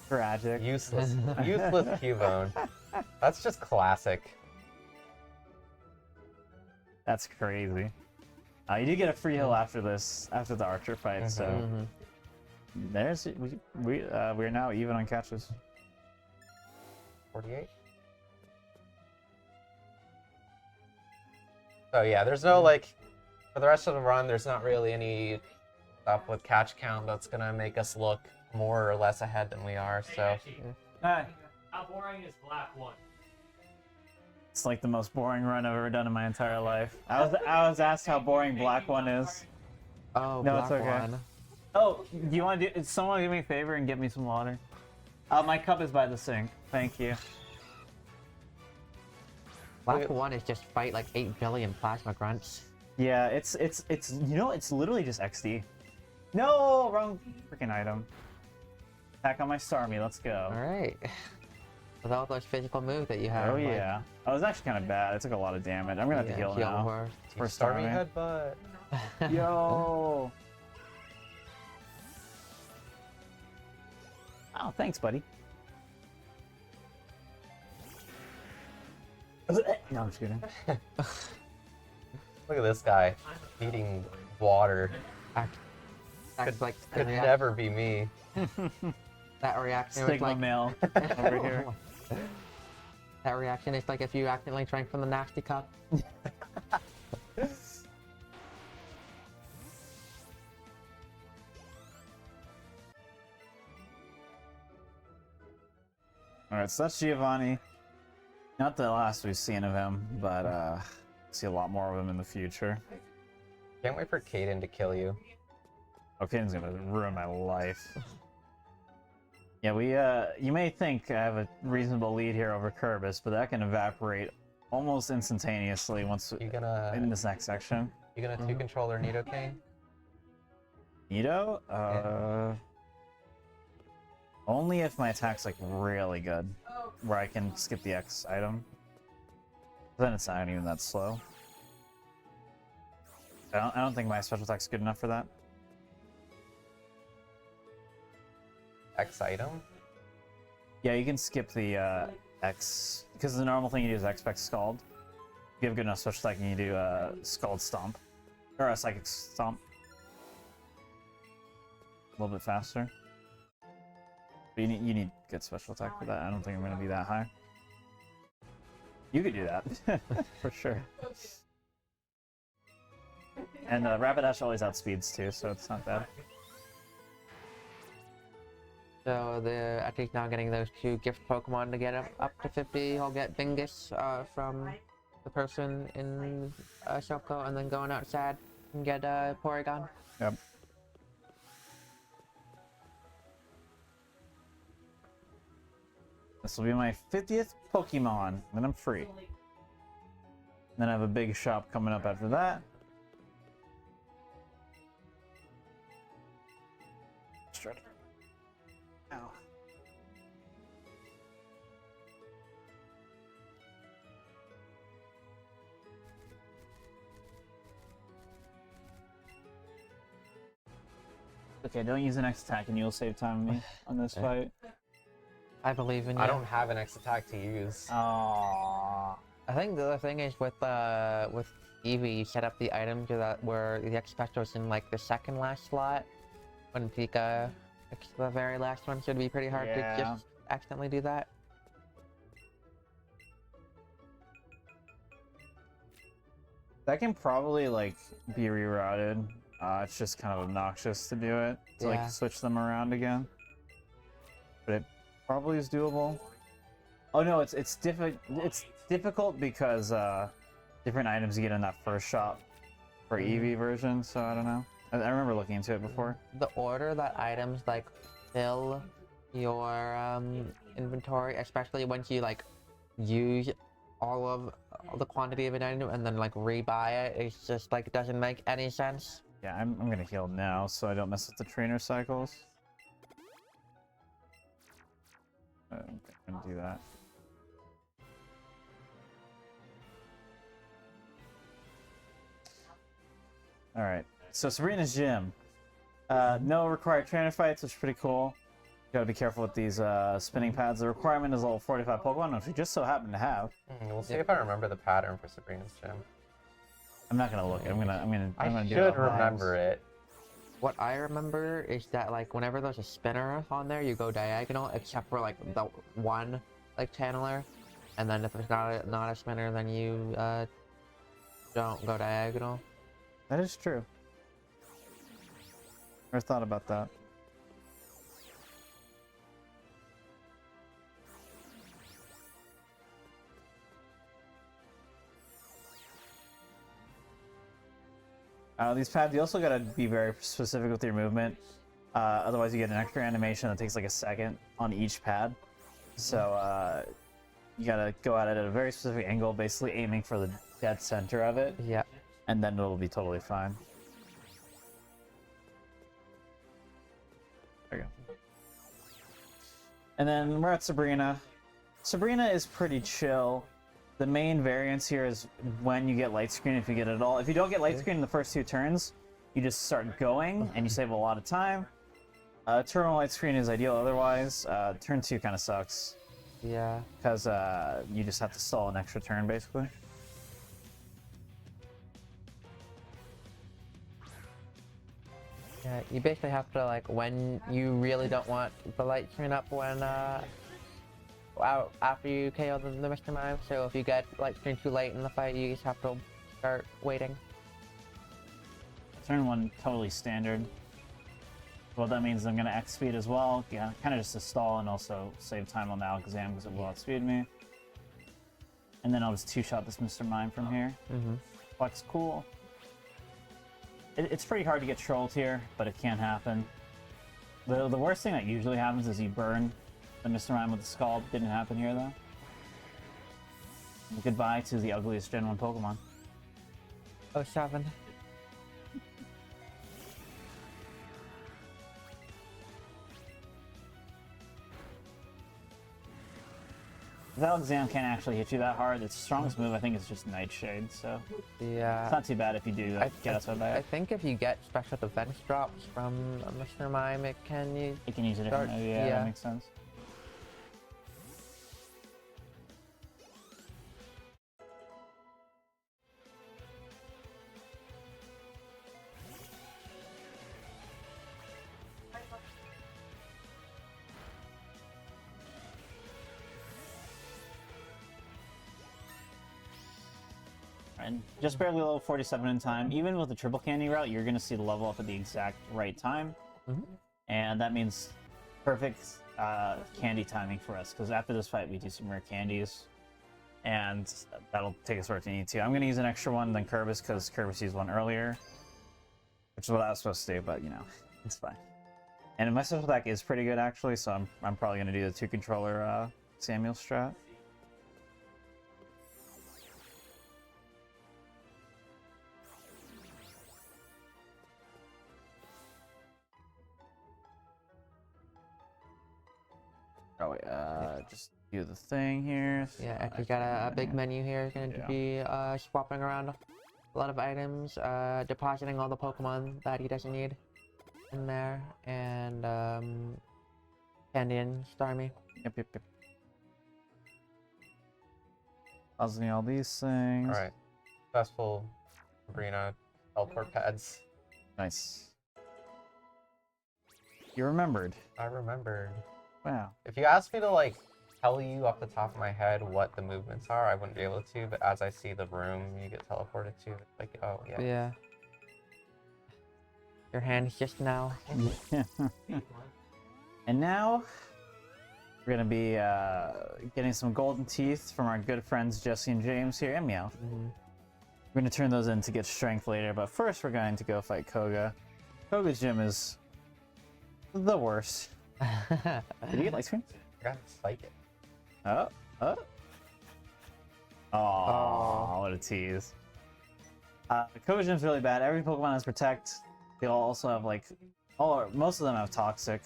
Tragic. Useless Cubone. That's just classic. That's crazy. You do get a free heal after this, after the Archer fight, so there's we're now even on catches. 48. So yeah, there's no like for the rest of the run. There's not really any stuff with catch count that's gonna make us look more or less ahead than we are. So Hi. How boring is Black 1? It's like the most boring run I've ever done in my entire life. I was asked how boring Black One is. Oh, No, Black it's okay. One. Oh, do you want to do? Someone do me a favor and get me some water? My cup is by the sink. Thank you. Black One is just fight like 8 billion plasma grunts. Yeah, it's you know it's literally just XD. No, wrong freaking item. Attack on my Starmie. Let's go. All right. With all those physical moves that you have. Oh like, yeah. I was actually kind of bad. I took a lot of damage. I'm gonna have to heal now. more. For Starmie Starmie. headbutt. Yo. Oh, thanks, buddy. No, I'm just kidding. Look at this guy eating water. That's like Could never be me. that reaction was Stigma like male over here. that reaction is like if you accidentally drank from the nasty cup. Alright, so that's Giovanni. Not the last we've seen of him, but see a lot more of him in the future. Can't wait for Caden to kill you. Oh, Caden's gonna ruin my life. Yeah, you may think I have a reasonable lead here over Kerbis, but that can evaporate almost instantaneously once You gonna in this next section. you gonna two controller Nidoking? Nido? Only if my attack's like really good, where I can skip the X item. Then it's not even that slow. I don't think my special attack's good enough for that. X item? Yeah, you can skip the X, because the normal thing you do is X-Spec Scald. If you have good enough special attack, you do Scald Stomp. Or a Psychic Stomp. A little bit faster. But you need good special attack for that. I don't think I'm going to be that high. You could do that, for sure. And Rapidash always outspeeds too, so it's not bad. So the Etchy's now getting those 2 gift Pokemon to get him up to 50. He'll get Bingus from the person in Shopko, and then going outside and get Porygon. Yep. This will be my 50th Pokemon, then I'm free. Then I have a big shop coming up after that. Stretch. Ow. Okay, don't use the next attack and you'll save time with me on this fight. I believe in you. I don't have an X attack to use. Aww. I think the other thing is with Eevee, you set up the item to that where the X-Spectre was in like the second last slot, when Pika picks the very last one, so it'd be pretty hard to just accidentally do that. That can probably like be rerouted. It's just kind of obnoxious to do it to like switch them around again. But it probably is doable. Oh no, it's difficult because different items you get in that first shop for Eevee version. So I don't know. I remember looking into it before. The order that items like fill your inventory, especially once you like use all the quantity of an item and then like rebuy it, it's just like it doesn't make any sense. Yeah, I'm gonna heal now so I don't mess with the trainer cycles. I'm gonna do that. Alright, so Sabrina's gym. No required trainer fights, which is pretty cool. You gotta be careful with these spinning pads. The requirement is level 45 Pokemon, which we just so happen to have. We'll see if I remember the pattern for Sabrina's gym. I'm not gonna look. I'm gonna I do it should off remember vibes. it. What I remember is that like whenever there's a spinner on there, you go diagonal, except for like the one like channeler, and then if there's not a spinner, then you don't go diagonal. That is true. Never thought about that. These pads, you also gotta be very specific with your movement. Otherwise, you get an extra animation that takes like a second on each pad. So you gotta go at it at a very specific angle, basically aiming for the dead center of it, Yeah. and then it'll be totally fine. There you go. And then we're at Sabrina. Sabrina is pretty chill. The main variance here is when you get light screen, if you get it at all. If you don't get light screen in the first 2 turns, you just start going and you save a lot of time. Turn 1 light screen is ideal otherwise. Turn 2 kind of sucks Yeah. because you just have to stall an extra turn basically. Yeah, you basically have to, like, when you really don't want the light screen up when, after you KO the Mr. Mime, so if you get light screen too late in the fight, you just have to start waiting. Turn 1 totally standard. Well, that means I'm gonna X speed as well. Yeah, kind of just to stall and also save time on the Alakazam because it will outspeed me. And then I'll just 2-shot this Mr. Mime from here. Flex cool. It's pretty hard to get trolled here, but it can happen. The worst thing that usually happens is you burn the Mr. Mime with the Scald. Didn't happen here though. And goodbye to the ugliest Gen 1 Pokemon. 07. The Alakazam can't actually hit you that hard. Its strongest move, I think, is just Nightshade, so Yeah. it's not too bad if you do get outside by I it. think if you get special defense drops from Mr. Mime, it can use. You can use a different Start- move, yeah, yeah. that makes sense. And just barely level 47 in time. Even with the triple candy route, you're going to see the level up at the exact right time. And that means perfect candy timing for us, because after this fight, we do some rare candies. And that'll take us where it needs to. I'm going to use an extra one than Kerbis, because Kerbis used one earlier. Which is what I was supposed to do, but, you know, it's fine. And my special attack is pretty good, actually, so I'm probably going to do the 2-controller Samuel strat. Oh wait, just do the thing here. Yeah, if you got a big menu here, it's going to be swapping around a lot of items, depositing all the Pokemon that he doesn't need in there, and Candy and Starmie. Yep. Pausing all these things. Alright. Successful Sabrina teleport pads. Nice. You remembered. I remembered. Wow. If you asked me to, like, tell you off the top of my head what the movements are, I wouldn't be able to, but as I see the room you get teleported to, it's like, oh, yeah. Yeah. Your hand's just now. And now we're gonna be getting some golden teeth from our good friends Jesse and James here, and Meow. We're gonna turn those in to get strength later, but first we're going to go fight Koga. Koga's gym is the worst. Did you get light screen? I got psychic. Oh. Oh, what a tease. Koga gym's really bad. Every Pokemon has Protect. They all also have, like, most of them have Toxic.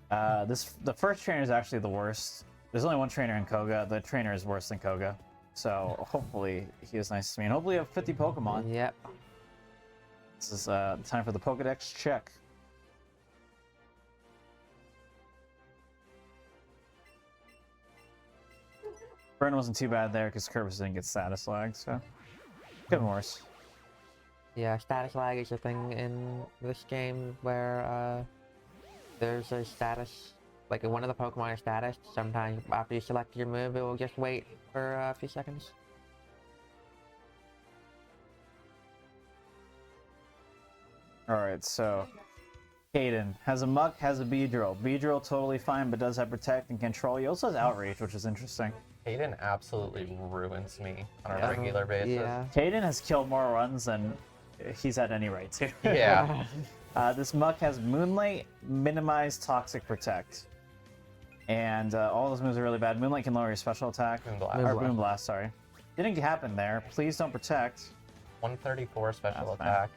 The first trainer is actually the worst. There's only one trainer in Koga. The trainer is worse than Koga. So hopefully he is nice to me. And hopefully you have 50 Pokemon. Yep. This is time for the Pokedex check. Burn wasn't too bad there because Kerbis didn't get status lag, so could have been worse. Yeah, status lag is a thing in this game where there's a status, like one of the Pokemon is status. Sometimes after you select your move, it will just wait for a few seconds. Alright, so Caden has a Muck, has a Beedrill. Beedrill totally fine, but does have Protect and Control. He also has Outrage, which is interesting. Hayden absolutely ruins me on a regular basis. Yeah. Caden has killed more runs than he's had any right to. Yeah. This Muck has Moonlight, Minimize, Toxic, Protect. And all those moves are really bad. Moonlight can lower your special attack. Moonblast. Or Moonblast, sorry. Didn't happen there. Please don't Protect. 134 special That's fine. attack.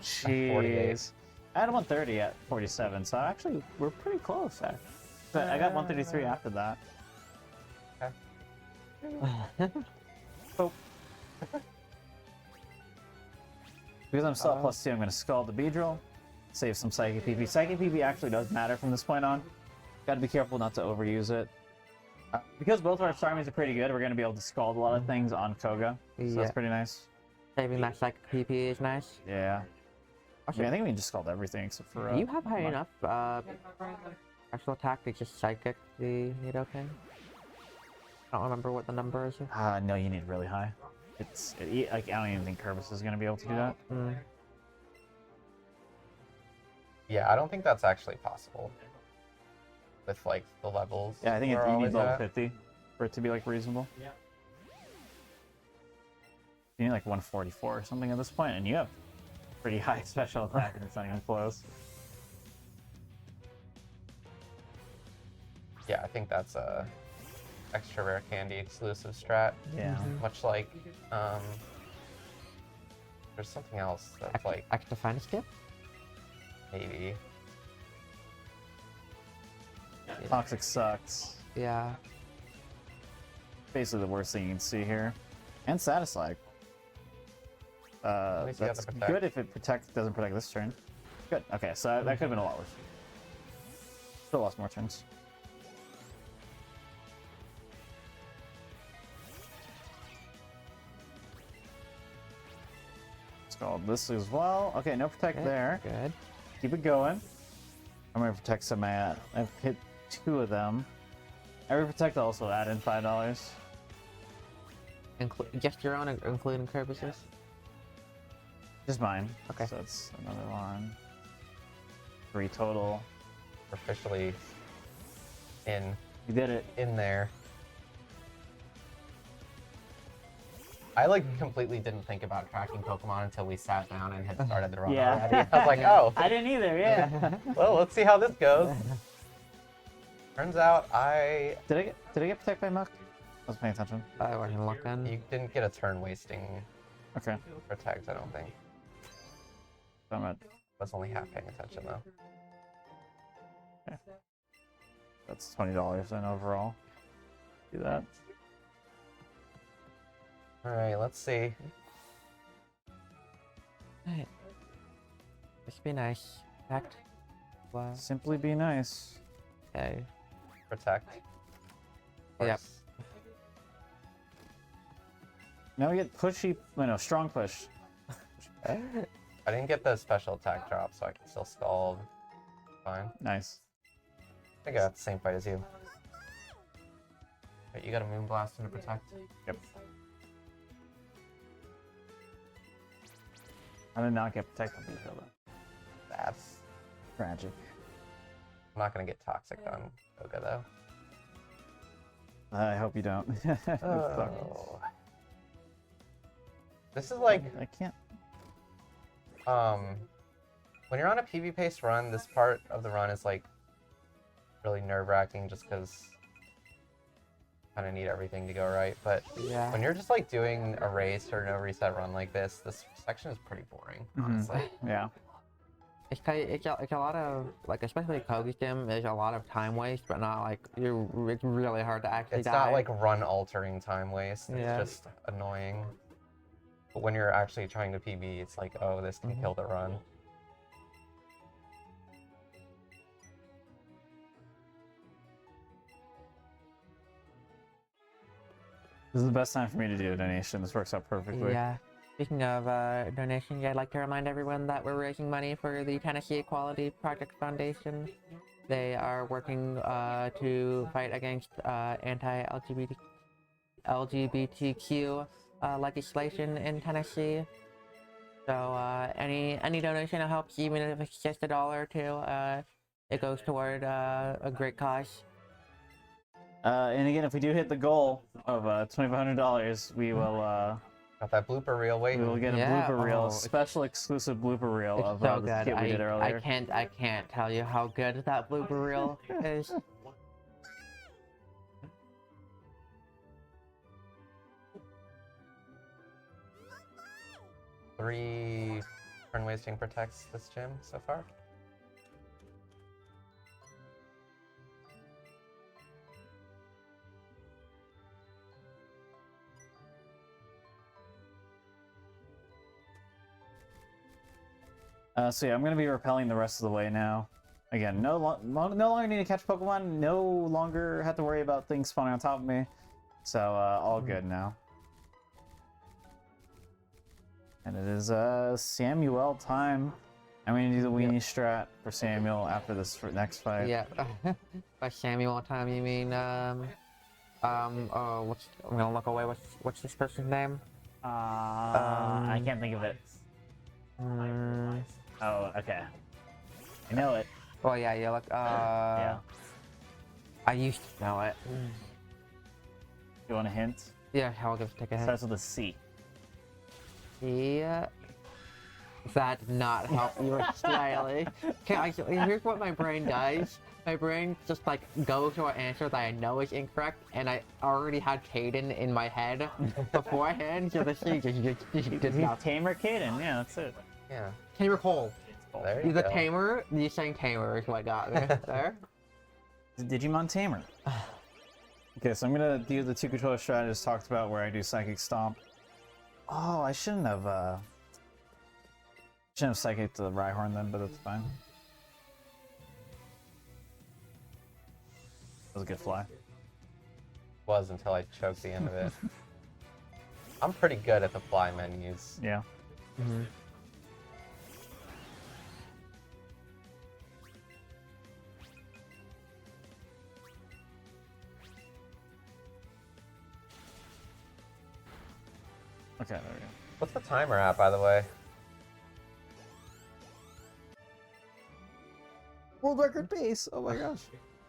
Jeez. I had 130 at 47, so actually we're pretty close. But I got 133 after that. Oh. Because I'm still at +2, I'm going to Scald the Beedrill, save some Psychic PP. Psychic PP actually does matter from this point on. Got to be careful not to overuse it. Because both of our star moves are pretty good, we're going to be able to Scald a lot of things on Koga. So Yeah. that's pretty nice. Saving that psychic PP is nice. Yeah. Also, I think we can just Scald everything except for... do you have high enough special attack to just psychic the Nidoking? I don't remember what the number is. No, you need really high. Like, I don't even think Kerbis is going to be able to do that. Yeah, I don't think that's actually possible. With like the levels. Yeah, I think we're you need always level at. 50 for it to be like reasonable. Yeah. You need like 144 or something at this point, and you have pretty high special attack, and it's not even close. Yeah, I think that's a extra rare candy exclusive strat. Yeah. Much like there's something else that's like Extra defense skip? maybe. Toxic sucks. Yeah. Basically the worst thing you can see here. And Satisfy. least you have That's the Protect. good if it doesn't protect this turn. Good. Okay, so that could have been a lot worse. Still lost more turns. Let's go this as well. Okay, no Protect there. Good. Keep it going. I'm gonna Protect some I've hit 2 of them. Every Protect also add in $5. Just your own, including Kerbis's? Just mine. Okay. So it's another one. 3 total. Officially in You did it. there. I like completely didn't think about tracking Pokemon until we sat down and had started the run Yeah. already. I was like, oh, I didn't either, yeah. well, let's see how this goes. Turns out Did I get Protect by Muck? I was paying attention. I wasn't looking. you didn't get a turn wasting Okay. Protect, I don't think. I'm at, I was only half paying attention though. that's $20 then overall. Do that. Alright, let's see. Right. Just be nice. Act. Wow. Simply be nice. Okay. Protect. Yep. First. Now we get pushy, no, strong push. I didn't get the special attack drop, so I can still Scald. Fine. Nice. I think I got the same fight as you. Wait, you got a Moonblast and a Protect? Yep. I did not get Protect on Beedrill though. That's... Tragic. I'm not gonna get Toxic on Koga though. I hope you don't. It sucks. Oh. This is like, I can't. when you're on a PV pace run, this part of the run is like really nerve-wracking just because kind of need everything to go right. But Yeah. when you're just like doing a race or no reset run like this section is pretty boring, honestly. Yeah. It's a lot of, like, especially Kogi's gym, there's a lot of time waste, but not like, it's really hard to actually It's die. not like run-altering time waste. Yeah. It's just annoying. But when you're actually trying to PB, it's like, oh, this can kill the run. This is the best time for me to do a donation. This works out perfectly. Yeah. Speaking of donations, I'd like to remind everyone that we're raising money for the Tennessee Equality Project Foundation. They are working to fight against anti-LGBTQ legislation in Tennessee. So any donation helps, even if it's just $1 or $2. It goes toward a great cause. And again, if we do hit the goal of $2,500, we will Got that blooper reel we will waiting. get a Yeah, blooper reel, oh, it's- special exclusive blooper reel It's of so the good. skit we did earlier. I can't tell you how good that blooper reel is. Three turn wasting protects this gym so far. So yeah, I'm gonna be repelling the rest of the way now. Again, no longer need to catch Pokemon. No longer have to worry about things spawning on top of me. So all good now. And it is Samuel time. I'm gonna do the weenie strat for Samuel after this next fight. Yeah. By Samuel time you mean I'm gonna look away. What's this person's name? I can't think of it. Oh, okay. I know it. Well, yeah, you look. Yeah. I used to know it. You want a hint? Yeah, I'll take a hint. Starts with a C. Yeah. That did not help you slightly. Okay, here's what my brain does. My brain just like goes to an answer that I know is incorrect, and I already had Caden in my head beforehand, so the C just did not. Tamer Caden, yeah, that's it. Yeah. Tamer Cole. There you The go. Tamer, you saying Tamer is what got me there. Digimon Tamer. Okay, so I'm gonna do the 2 controller strat I just talked about where I do Psychic Stomp. Oh, I shouldn't have Psychic to the Rhyhorn then, but that's fine. That was a good fly. Was until I choked the end of it. I'm pretty good at the fly menus. Yeah. Okay, there we go. What's the timer at, by the way? World record pace! Oh my gosh.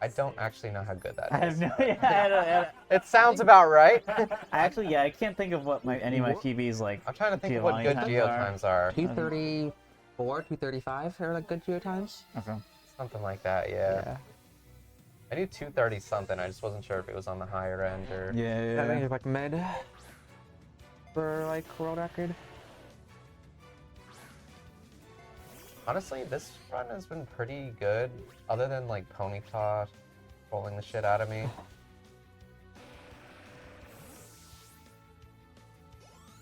I don't actually know how good that I is. have no idea. It sounds about right. I can't think of what any of my PBs like. I'm trying to think of what good Giovanni geo times times are. 234, 235 are like good geo times. Okay. Something like that, yeah. I knew 230 something. I just wasn't sure if it was on the higher end or. Yeah. I think it's like mid for like world record. Honestly, this run has been pretty good, other than like Ponyta trolling the shit out of me.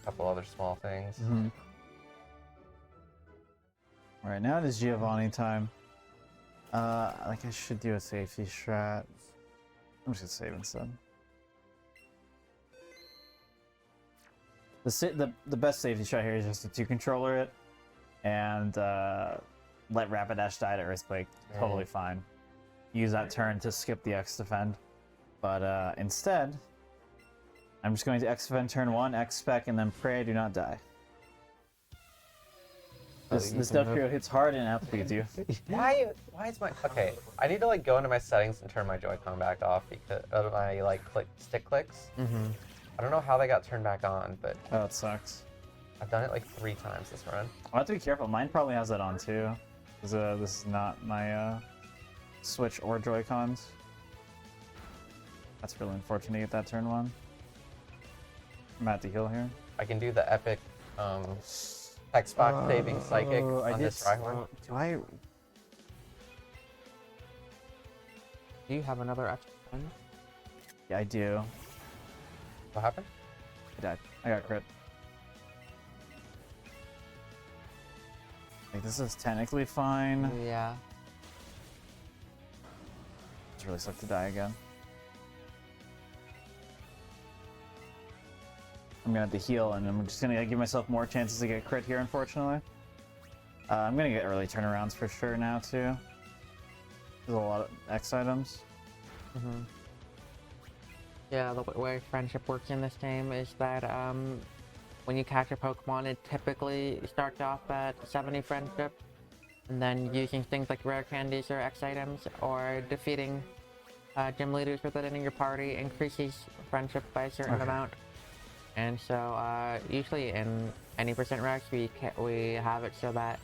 A couple other small things. Alright, now it is Giovanni time. Like I should do a safety strat. I'm just gonna save instead. The best safety strat here is just to 2 controller it and let Rapidash die to Earthquake. Totally fine. Use that turn to skip the X defend. But instead, I'm just going to X defend turn 1, X spec, and then pray I do not die. This Duck Hero hits hard and outspeeds you. Why is my okay? I need to like go into my settings and turn my Joy-Con back off because of my like stick clicks. I don't know how they got turned back on, but Oh, it sucks. I've done it like 3 times this run. I'll have to be careful. Mine probably has that on too. Because this is not my Switch or Joy-Cons. That's really unfortunate to get that turn 1. I'm at the heal here. I can do the epic Xbox saving psychic on this Rhyhorn. Do I? Do you have another X? Yeah, I do. What happened? I died. I got crit. Like, this is technically fine. Yeah. It's really sucked to die again. I'm gonna have to heal, and I'm just gonna give myself more chances to get crit here, unfortunately. I'm gonna get early turnarounds for sure now, too. There's a lot of X items. Yeah, the way friendship works in this game is that when you catch a Pokemon, it typically starts off at 70 friendship, and then using things like rare candies or X items, or defeating gym leaders within your party increases friendship by a certain amount. And so usually in any percent rush, we have it so that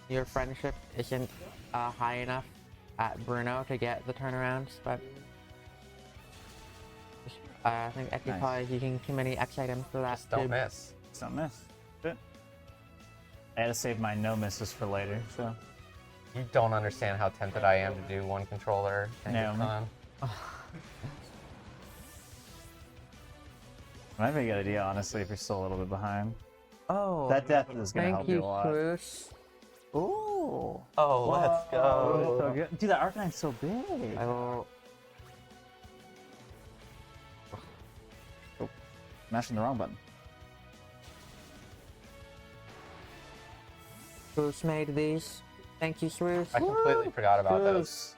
your friendship isn't high enough at Bruno to get the turnarounds, but I think Etchy probably is using too many X items for that. Just don't miss. Don't miss. Good. I had to save my no misses for later, so. You don't understand how tempted I am to do one controller and No. Might be a good idea, honestly, if you're still a little bit behind. Oh, That death is gonna help thank you, you a lot. Bruce. Ooh. Oh, let's Oh, go. so good. Dude, that Arcanine's so big. I will. Mashing the wrong button. Bruce made these. Thank you, Bruce. I completely forgot about those.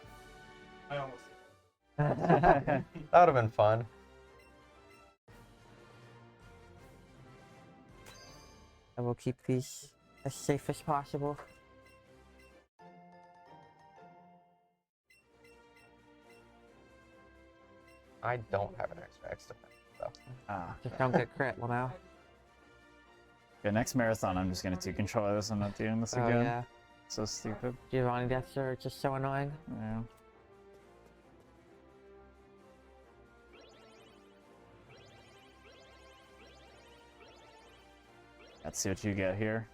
I almost. That would have been fun. I will keep these as safe as possible. I don't have an extra X defense, though. Ah. Just don't get crit, Lamau. Okay, next marathon, I'm just gonna two controller this. I'm not doing this Oh again. yeah. So stupid. Giovanni deaths are just so annoying. Yeah. Let's see what you get here.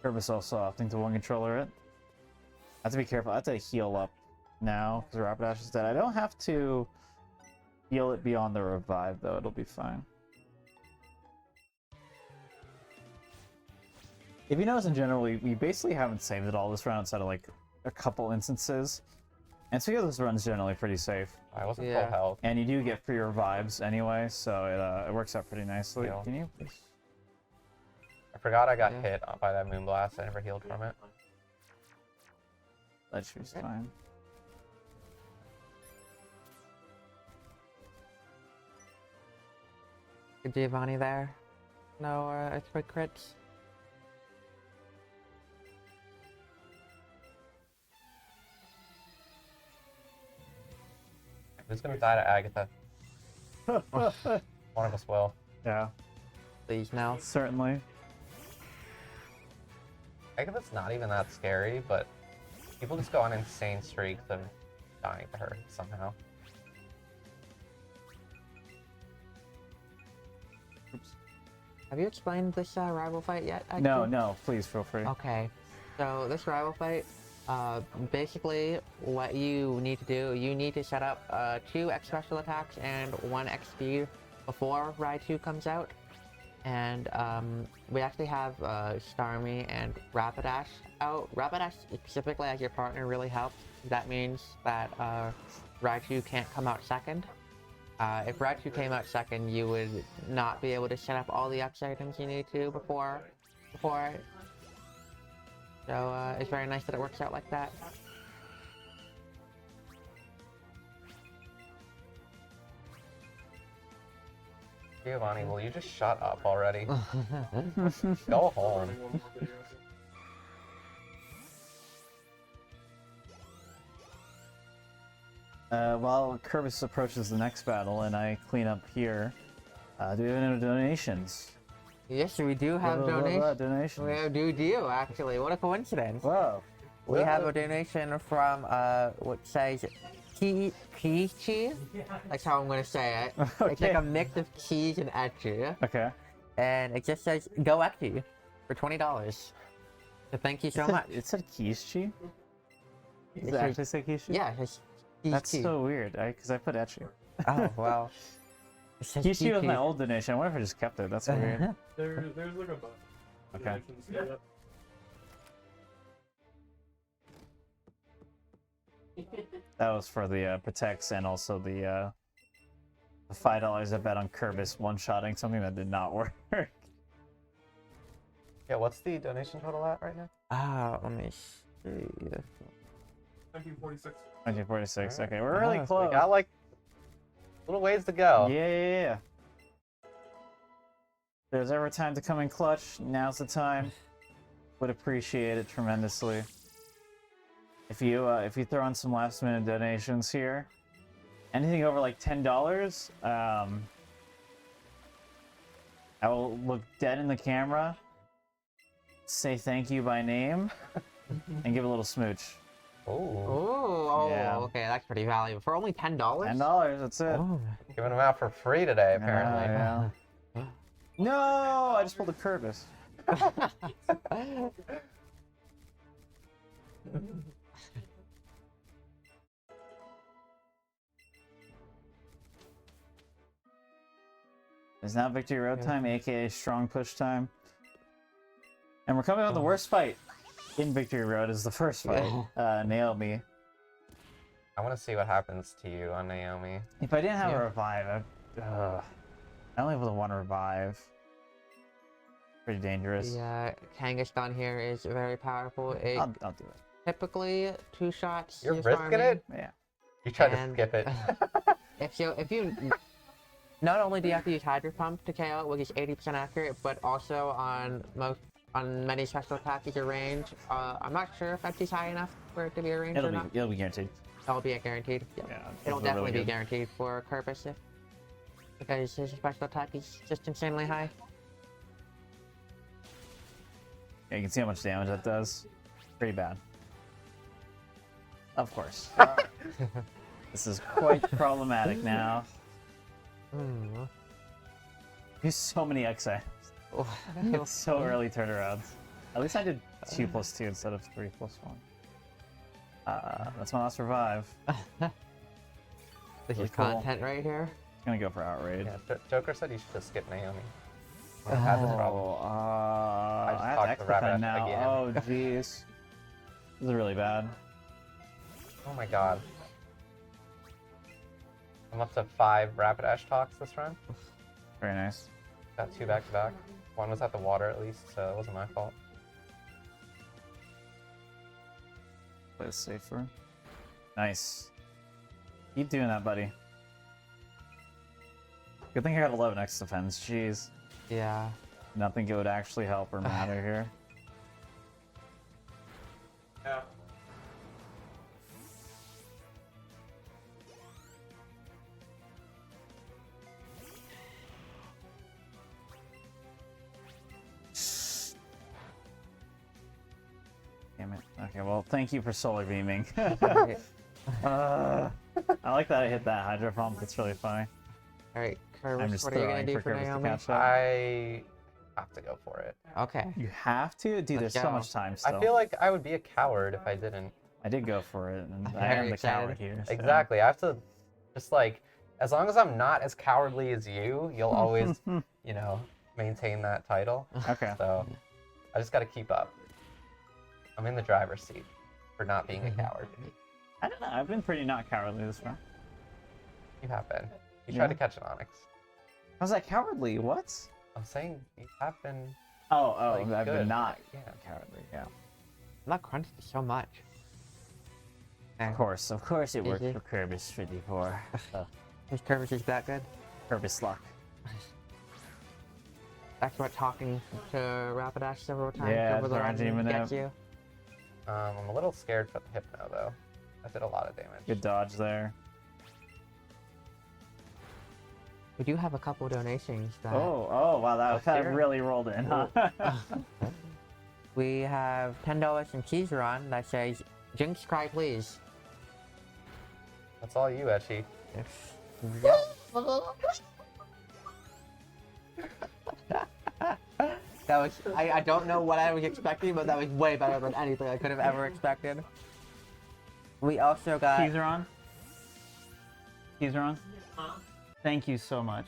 Kerbis softening to one controller it. I have to be careful. I have to heal up now because Rapidash is dead. I don't have to heal it beyond the revive though. It'll be fine. If you notice in general, we basically haven't saved it all this round outside of like a couple instances. And so this run's generally pretty safe. I wasn't Yeah. full health. And you do get free revives anyway, so it works out pretty nicely. Yeah. Can you please? I forgot I got Yeah. hit by that Moonblast. I never healed from it. Let's fine. Good Giovanni there. No earthquake crits. Who's gonna die to Agatha? One of us will. Yeah, Please now. certainly. Agatha's not even that scary, but people just go on insane streaks of dying to her somehow. Have you explained this rival fight yet? No, Etchy? no, please feel free. Okay, so this rival fight, basically what you need to do, you need to set up 2 X special attacks and 1 X speed before Raichu comes out. And we actually have Starmie and Rapidash out. Rapidash specifically as your partner really helps. That means that Raichu can't come out second. If Raichu came out second, you would not be able to set up all the X items you need to before it. So it's very nice that it works out like that. Giovanni, will you just shut up already? Go home. While Kerbis approaches the next battle and I clean up here, do we have any donations? Yes, we do have Blah, blah, blah, blah, donations. donations. We do actually. What a coincidence. Whoa. We have a donation from what says Peachy. That's how I'm gonna say it. It's like Okay. a mix of cheese and etchy. Okay. And it just says go Etchy for $20. So thank you so much. It said Kiichi? Does It it says- actually say Kiichi? Yeah, it's That's Peachy. so weird, because I put Etchy. Oh well. It says Kiichi was my Peachy. old donation. I wonder if I just kept it. That's weird. There's like a bunch. Okay. That was for the protects and also the $5 I bet on Kerbis one-shotting something that did not work. Yeah, what's the donation total at right now? Let me see. 1946. 1946. Okay, we're really So close. we got like little ways to go. Yeah. there's ever time to come in clutch, now's the time. Would appreciate it tremendously. If you throw in some last minute donations here, anything over like $10, I will look dead in the camera, say thank you by name, and give a little smooch. Oh, Yeah. Okay, that's pretty valuable. For only $10? $10, that's it. Oh. giving them out for free today, apparently. Yeah. No, I just pulled a kerbis. It's now victory road time, aka strong push time. And we're coming on the worst fight in victory road is the first fight. Naomi. I want to see what happens to you on Naomi. If I didn't have a revive, I only have the one revive. Pretty dangerous. Yeah, Kangaskhan here is very powerful. It I'll do it. typically 2 shots. You're use risking army. it? Yeah. You tried to And- skip it. If you not only do you have to use Hydro Pump to KO it, which is 80% accurate, but also on many special attacks at your range. I'm not sure if that's high enough for it to be a range or not. It'll be guaranteed. That'll be a guaranteed. Yep. Yeah, It'll those are definitely really be good. guaranteed for Kerbis because his special attack is just insanely high. Yeah, you can see how much damage that does. Pretty bad. Of course. This is quite problematic now. Mm. There's so many XI. It's so early turnarounds. At least I did 2+2 instead of 3+1. That's my last revive. This Really is cool. content right here. Gonna go for outrage. Yeah, Joker said you should just skip Naomi. That's the problem. I just have talked to to X Rabbit defend now. again. Oh, jeez. This is really bad. Oh my god. I'm up to 5 Rapid Ash talks this run. Very nice. Got 2 back to back. One was at the water at least, so it wasn't my fault. Play this safer. Nice. Keep doing that, buddy. Good thing I got 11 X defense. Jeez. Yeah. Nothing would actually help or matter here. Yeah. Damn it. Okay, well, thank you for solar beaming. Alright, I like that I hit that hydro pump. It's really funny. alright, I'm Kerbis, just what are you gonna throwing do for for Kerbis to Naomi? catch up. I have to go for it. Okay. You have to? Dude, Let's there's so go. much time still. I feel like I would be a coward if I didn't. I did go for it, and I Very am the excited. coward here. so- Exactly. I have to just like, as long as I'm not as cowardly as you, you'll always, you know, maintain that title. Okay. So I just got to keep up. I'm in the driver's seat for not being a coward. I don't know. I've been pretty not cowardly this round. You have been. You Yeah. tried to catch an Onyx. How's that cowardly? What? I'm saying you have been. Oh, Like, I've been good. not Yeah. cowardly. Yeah. I'm not crunching so much. Of course it worked Mhm. for kerbis54. His Kerbis is that good. Kerbis luck. That's what talking to Rapidash several times Yeah, over the trying run to gets you. I'm a little scared for the Hypno though. I did a lot of damage. Good dodge there. We do have a couple donations that Oh, wow, that here. really rolled in, huh? we have $10 from Keyzeron that says, Jinx cry please. That's all you, Etchy. That was, I don't know what I was expecting, but that was way better than anything I could have ever expected. We also got, Keyzeron? Keyzeron? Thank you so much.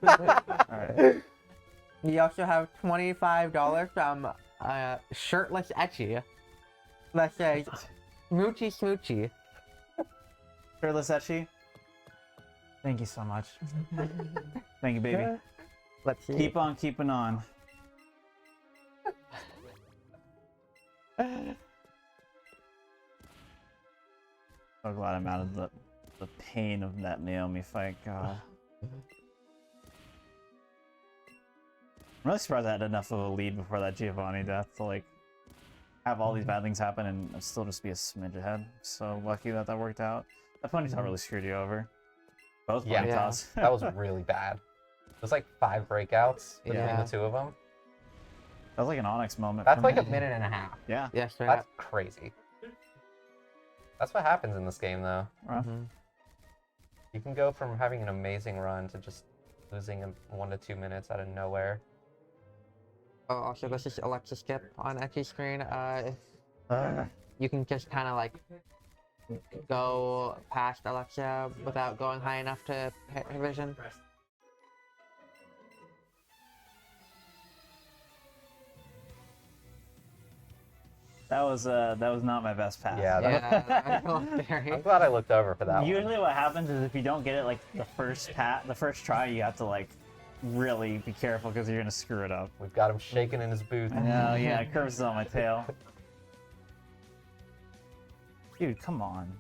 Alright. we also have $25 from Shirtless Etchy that says, Smoochy Smoochy. Shirtless Etchy? Thank you so much. Thank you, baby. Let's see. Keep on keeping on. So glad I'm out of the pain of that Naomi fight, God. really surprised I had enough of a lead before that Giovanni death to like have all these bad things happen and still just be a smidge ahead. So lucky that that worked out. That ponytail really screwed you over. Both Yeah. ponytails. That was really bad. It was like 5 breakouts between Yeah. the two of them. That was like an Onyx moment. That's for like me. a minute and a half. Yeah. Yeah, straight That's up. crazy. That's what happens in this game, though. Rough. Mhm. You can go from having an amazing run to just losing in 1 to 2 minutes out of nowhere. Oh, also, this is Alexa skip on Etchy screen. If Uh, you can just kind of like go past Alexa without going high enough to hit her vision. that was not my best pass. Yeah, that- Yeah, I feel very. I'm glad I looked over for that one. Usually what happens is if you don't get it like the first try, you have to like really be careful because you're gonna screw it up. We've got him shaking in his boots. I know, yeah, curves is on my tail. Dude, come on.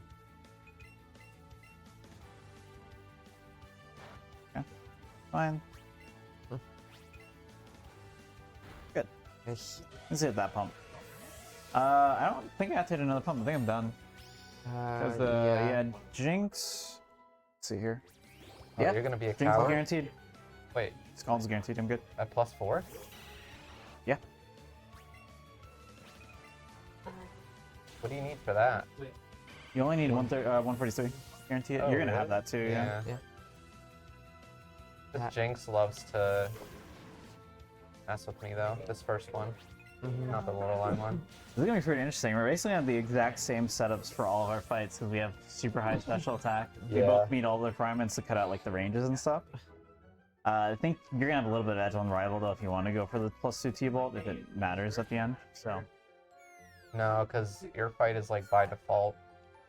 Okay, fine. Good. Yes. Let's hit that pump. I don't think I have to hit another pump. I think I'm done. Because yeah, Jinx. Let's see here. Oh, Yeah, you're gonna be a Jinx is coward. guaranteed. Wait, Scald's guaranteed. I'm good. at +4? Yeah. What do you need for that? You only need 143. Guarantee it. Oh, You're gonna really? have that too. Yeah. Yeah. This Jinx loves to mess with me though. This first one, not the little line one. This is gonna be pretty interesting. We're basically on the exact same setups for all of our fights because we have super high special attack. We Yeah. both meet all the requirements to cut out like the ranges and stuff. I think you're gonna have a little bit of edge on rival though if you want to go for the +2 T-bolt if it matters at the end. So No, because your fight is like by default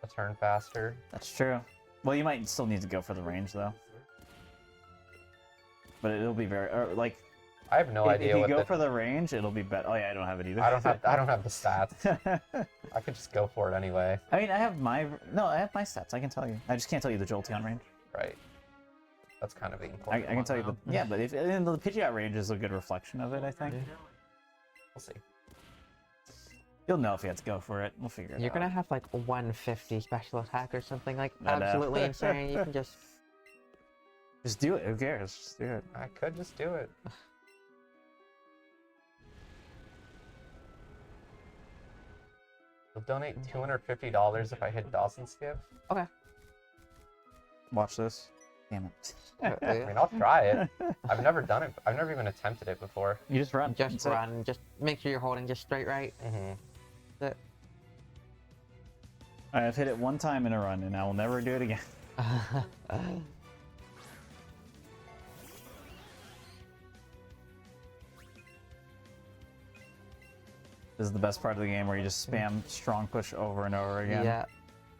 a turn faster. that's true. Well, you might still need to go for the range though. But it'll be very like I have no if idea you what go the... for the range, it'll be better. Oh yeah, I don't have it either. I don't have the stats. I could just go for it anyway. I mean, I have my stats. I can tell you. I just can't tell you the Jolteon range. Right. That's kind of the I important can one tell you now. the but if and the Pidgeot range is a good reflection of it. I think We'll see. you'll know if you have to go for it. We'll figure it You're out. gonna have like 150 special attack or something like I know. absolutely insane. You can just. Just do it. Who cares? Just do it. I could just do it. You'll donate $250 if I hit Dawson skip. Okay. Watch this. Damn it. I mean, I'll try it. I've never done it. I've never even attempted it before. You just run. Just That's it. run. Just make sure you're holding just straight right. Mm-hmm. I've hit it one time in a run, and I will never do it again. This is the best part of the game where you just spam strong push over and over again. Yeah.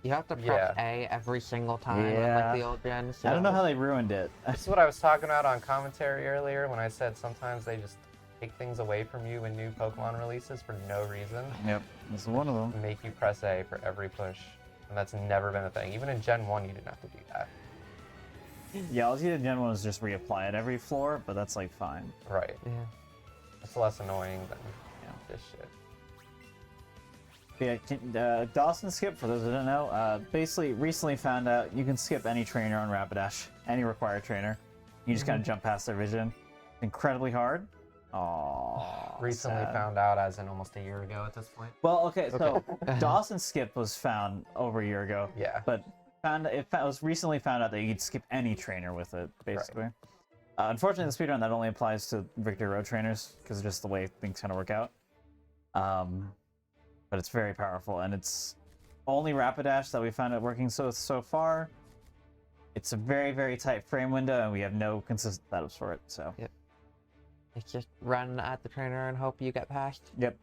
You have to press A every single time, Yeah. like the old gen. So. I don't know how they ruined it. This is what I was talking about on commentary earlier when I said sometimes they just take things away from you in new Pokemon releases for no reason. Yep, this is one of them. Make you press A for every push. And that's never been a thing. Even in Gen 1, you didn't have to do that. Yeah, all you did in Gen 1 was just reapply at every floor, but that's like fine. Right. Yeah. It's less annoying than Yeah. this shit. Yeah, Dawson skip, for those who don't know, basically recently found out you can skip any trainer on Rapidash, any required trainer. You just kind of jump past their vision. Incredibly hard. Aww. Recently found out as in almost a year ago at this point. Well, okay, so Dawson skip was found over a year ago, Yeah. but it was recently found out that you could skip any trainer with it, basically. Unfortunately, the speedrun that only applies to Victory Road trainers because of just the way things kind of work out. But it's very powerful, and it's only Rapidash that we found it working so far. It's a very, very tight frame window, and we have no consistent setups for it. So It's just run at the trainer and hope you get past. yep,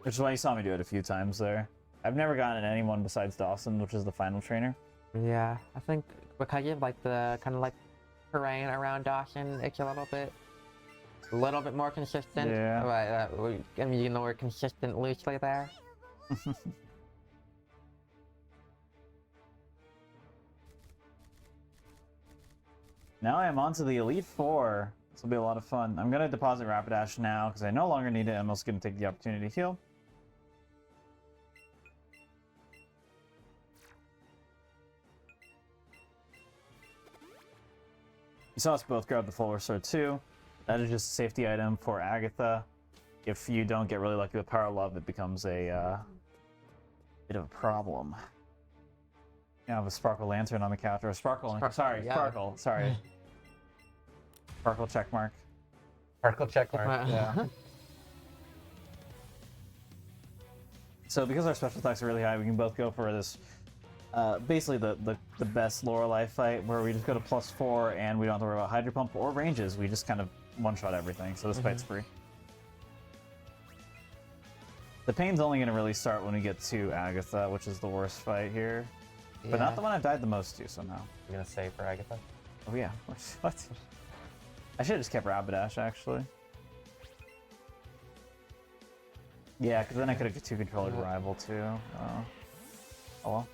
which is why you saw me do it a few times there. I've never gotten anyone besides Dawson, which is the final trainer. Yeah, I think because you have like the kind of like terrain around Dawson, it's a little bit more consistent. Yeah. But, I'm using the word consistent loosely there. Now I am on to the Elite Four. This will be a lot of fun. I'm gonna deposit Rapidash now because I no longer need it. I'm also gonna take the opportunity to heal. You saw us both grab the Full Restore too. That is just a safety item for Agatha. If you don't get really lucky with Power Love, it becomes a bit of a problem. You have a Sparkle Lantern on the couch, or a Sparkle. Sorry, yeah. Sparkle. Sorry. Sparkle checkmark. Sparkle check mark. Yeah. So because our special attacks are really high, we can both go for this. Basically the best Lorelei fight where we just go to +4 and we don't have to worry about Hydro Pump or ranges. We just kind of one-shot everything. So this fight's free. The pain's only going to really start when we get to Agatha, which is the worst fight here. But not the one I've died the most to somehow. You're gonna save for Agatha? Oh yeah. What? I should have just kept Rapidash actually. Yeah, because then I could have 2-controlled rival too. Oh well.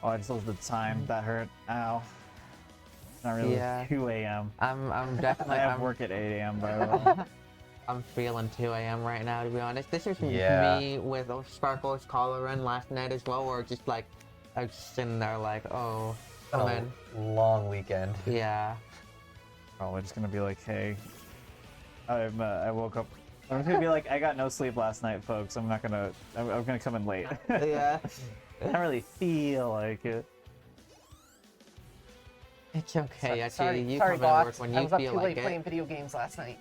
Oh, I just looked at the time. That hurt. Ow. Not really. Yeah. 2 a.m. I'm definitely. I have work at 8 a.m. by the way. I'm feeling 2 a.m. right now, to be honest. This is Yeah. me with Sparkle's collar run last night as well, where just like I was just sitting there like, oh, come in. Long weekend. Yeah. Probably just gonna be like, hey, I woke up. I'm just gonna be like, I got no sleep last night, folks. I'm gonna come in late. Yeah. I don't really feel like it. It's okay, actually. Sorry, You sorry, come in boss. work when I you was up feel too like late it. playing video games last night.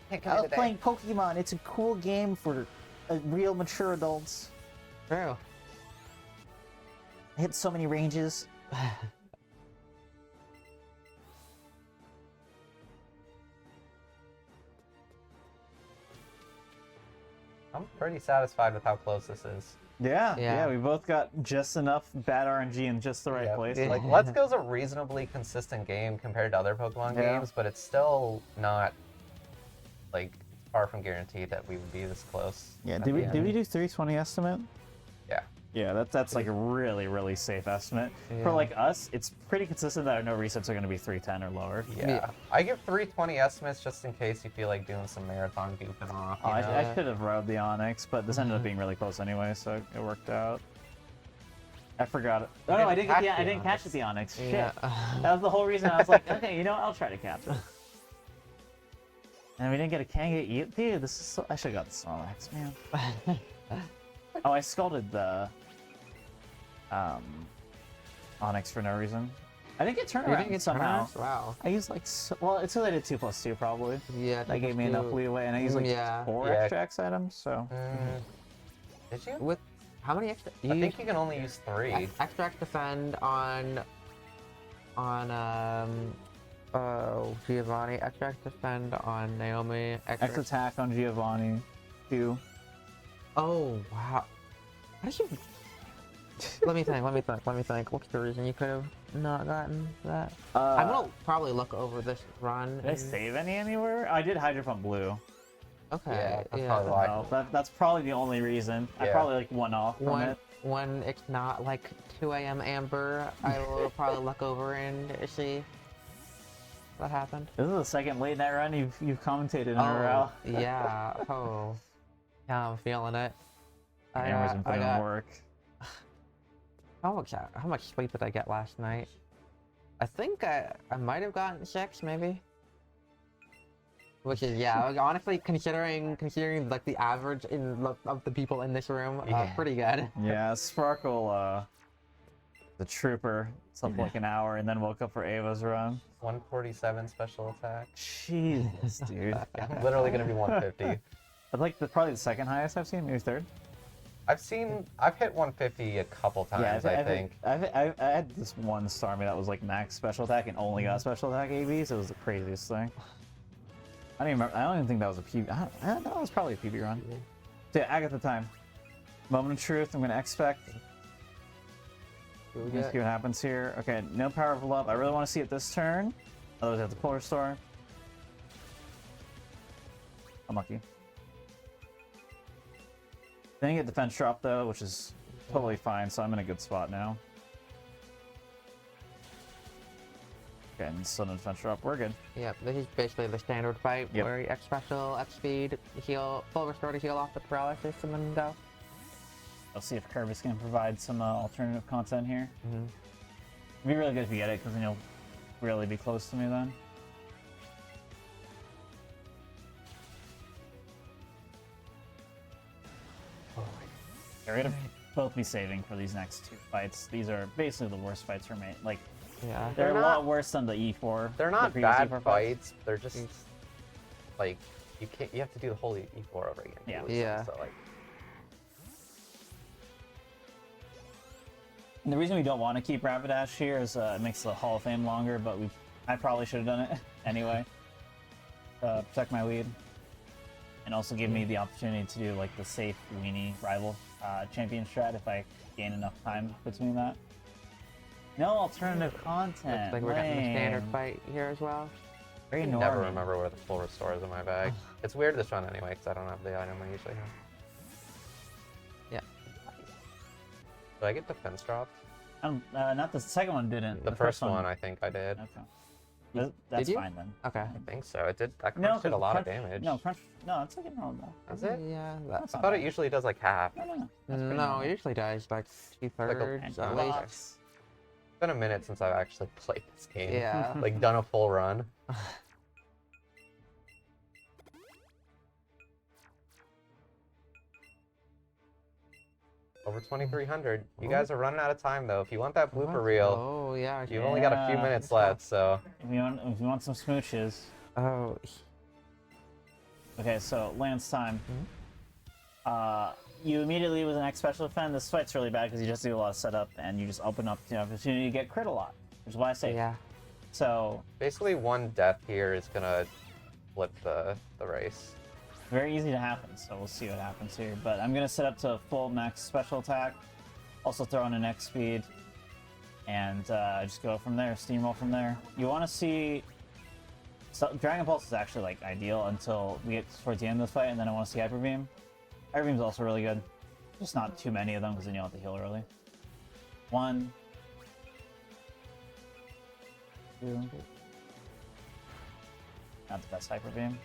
Can't come I in was today. playing Pokemon. It's a cool game for real mature adults. True. I hit so many ranges. I'm pretty satisfied with how close this is. Yeah, we both got just enough bad RNG in just the right Yeah, place. Like, Let's Go's a reasonably consistent game compared to other Pokemon Yeah. games, but it's still not, like, far from guaranteed that we would be this close. Yeah, at did the we end. do 320 estimate? Yeah. Yeah, that's like a really safe estimate. For Yeah. like us, it's pretty consistent that our no resets are going to be 310 or lower. Yeah. I give 320 estimates just in case you feel like doing some marathon goofing off. Oh, You know? I should have rubbed the Onyx, but this ended up being really close anyway, so it worked out. I forgot it. Oh no, I didn't catch the Onyx. Shit. Yeah. That was the whole reason I was like, okay, you know what? I'll try to catch it. And we didn't get a Kangaskhan. Dude, this is so... I should have got the Snorlax, man. Oh, I scalded the Onyx for no reason. I didn't get You turnaround didn't get somehow. turnarounds? Wow. I used like well, it's because I did 2+2 probably. Yeah. That gave me enough leeway, and I used like Yeah. 4 Yeah. extra X items. So Did you? With how many extra? I think you can only use 3. Extract defend on Giovanni. Extract defend on Naomi. X attack on Giovanni, 2. Oh wow. How did you? Let me think. What's the reason you could have not gotten that? I'm gonna probably look over this run. Did I save any anywhere? I did Hydro Pump Blue. Okay. Yeah, that's yeah. probably why. No, that's probably the only reason. I Yeah. probably like one off from it. When it's not like 2 a.m. Amber, I will probably look over and see what happened. This is the second late night run you've commentated in a row. Yeah. Oh. Yeah, I'm feeling it. Amber's been putting in work. How much sleep did I get last night? I think I might have gotten 6, maybe. Which is like, honestly considering like the average of the people in this room, pretty good. Yeah, Sparkle, the trooper, slept like an hour and then woke up for Ava's run. 147 special attack. Jesus, dude. I'm literally gonna be 150. That's like probably the second highest I've seen, maybe third. I've hit 150 a couple times, I think. I had this one Starmie that was like max special attack and only got special attack ABs. It was the craziest thing. I don't even remember. I don't even think that was a PB. That was probably a PB run. So yeah, Agatha time. Moment of truth. I'm gonna expect. Let's see what happens here. Okay, no power of love. I really want to see it this turn. Otherwise, I have to Polar Store. Unlucky. Didn't get defense drop though, which is totally fine, so I'm in a good spot now. Okay, and still no defense drop, we're good. Yep, this is basically the standard fight Yep. where you X special, X speed, heal, full restore to heal off the paralysis, and then go. I'll see if Kerbis can provide some alternative content here. Mm-hmm. It'd be really good if you get it, because then you'll really be close to me then. They're gonna both be saving for these next two fights. These are basically the worst fights for me. Like, Yeah. they're a They're lot not- worse than the E4. They're the not previous bad E4 fights. They're just like you can't. You have to do the whole E4 over again. to Yeah. lose them, Yeah. So like, And the reason we don't want to keep Rapidash here is it makes the Hall of Fame longer, but I probably should have done it anyway. Protect my lead. And also give me the opportunity to do like the safe weenie rival champion strat if I gain enough time between that. No alternative content. Looks like we're getting the standard lame. fight here as well. Very I never normal. remember where the full restore is in my bag. It's weird this run anyway, because I don't have the item I usually have. Yeah. Did I get defense drop? Not the second one didn't. The first one I think I did. Okay. That's you? fine then. Okay. I think so. It did. That No, crunch did a 'cause lot of crunch- damage. No, crunch. No, it's like a normal. Is it? Yeah. That's I not thought it bad. usually does like half. No. That's pretty No, normal. it usually does like 2/3 And at blocks. least. It's been a minute since I've actually played this game. Yeah. Like done a full run. Over 2,300. You guys are running out of time though. If you want that blooper reel, Oh yeah. you've only got a few Yeah. minutes left. So If you want some smooches. Oh. Okay, so Lance time. Mm-hmm. You immediately with an X special defend. This fight's really bad because you just do a lot of setup and you just open up the opportunity to get crit a lot, which is why I say. Yeah. So basically one death here is gonna flip the race. very easy to happen. So we'll see what happens here. But I'm gonna set up to full max special attack. Also throw in an X speed, and just go from there. Steamroll from there. You want to see. So Dragon Pulse is actually like ideal until we get towards the end of the fight, and then I want to see Hyper Beam. Hyper Beam's also really good. Just not too many of them because then you'll have to heal early. 1, 2. Not the best Hyper Beam.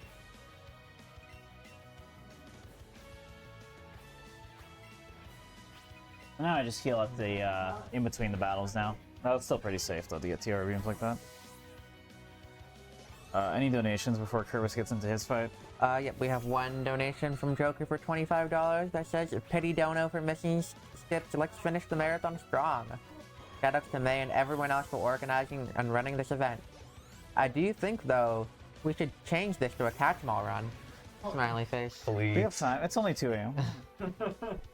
Now I just heal at the in between the battles now. No, it's still pretty safe though to get TR beams like that. Any donations before Kerbis gets into his fight? Yep, we have one donation from Joker for $25 that says, "Pity dono for missing skips. Let's finish the marathon strong. Shoutouts to May and everyone else for organizing and running this event. I do think, though, we should change this to a catch-all run." Smiley face. Please. We have time. It's only 2 a.m.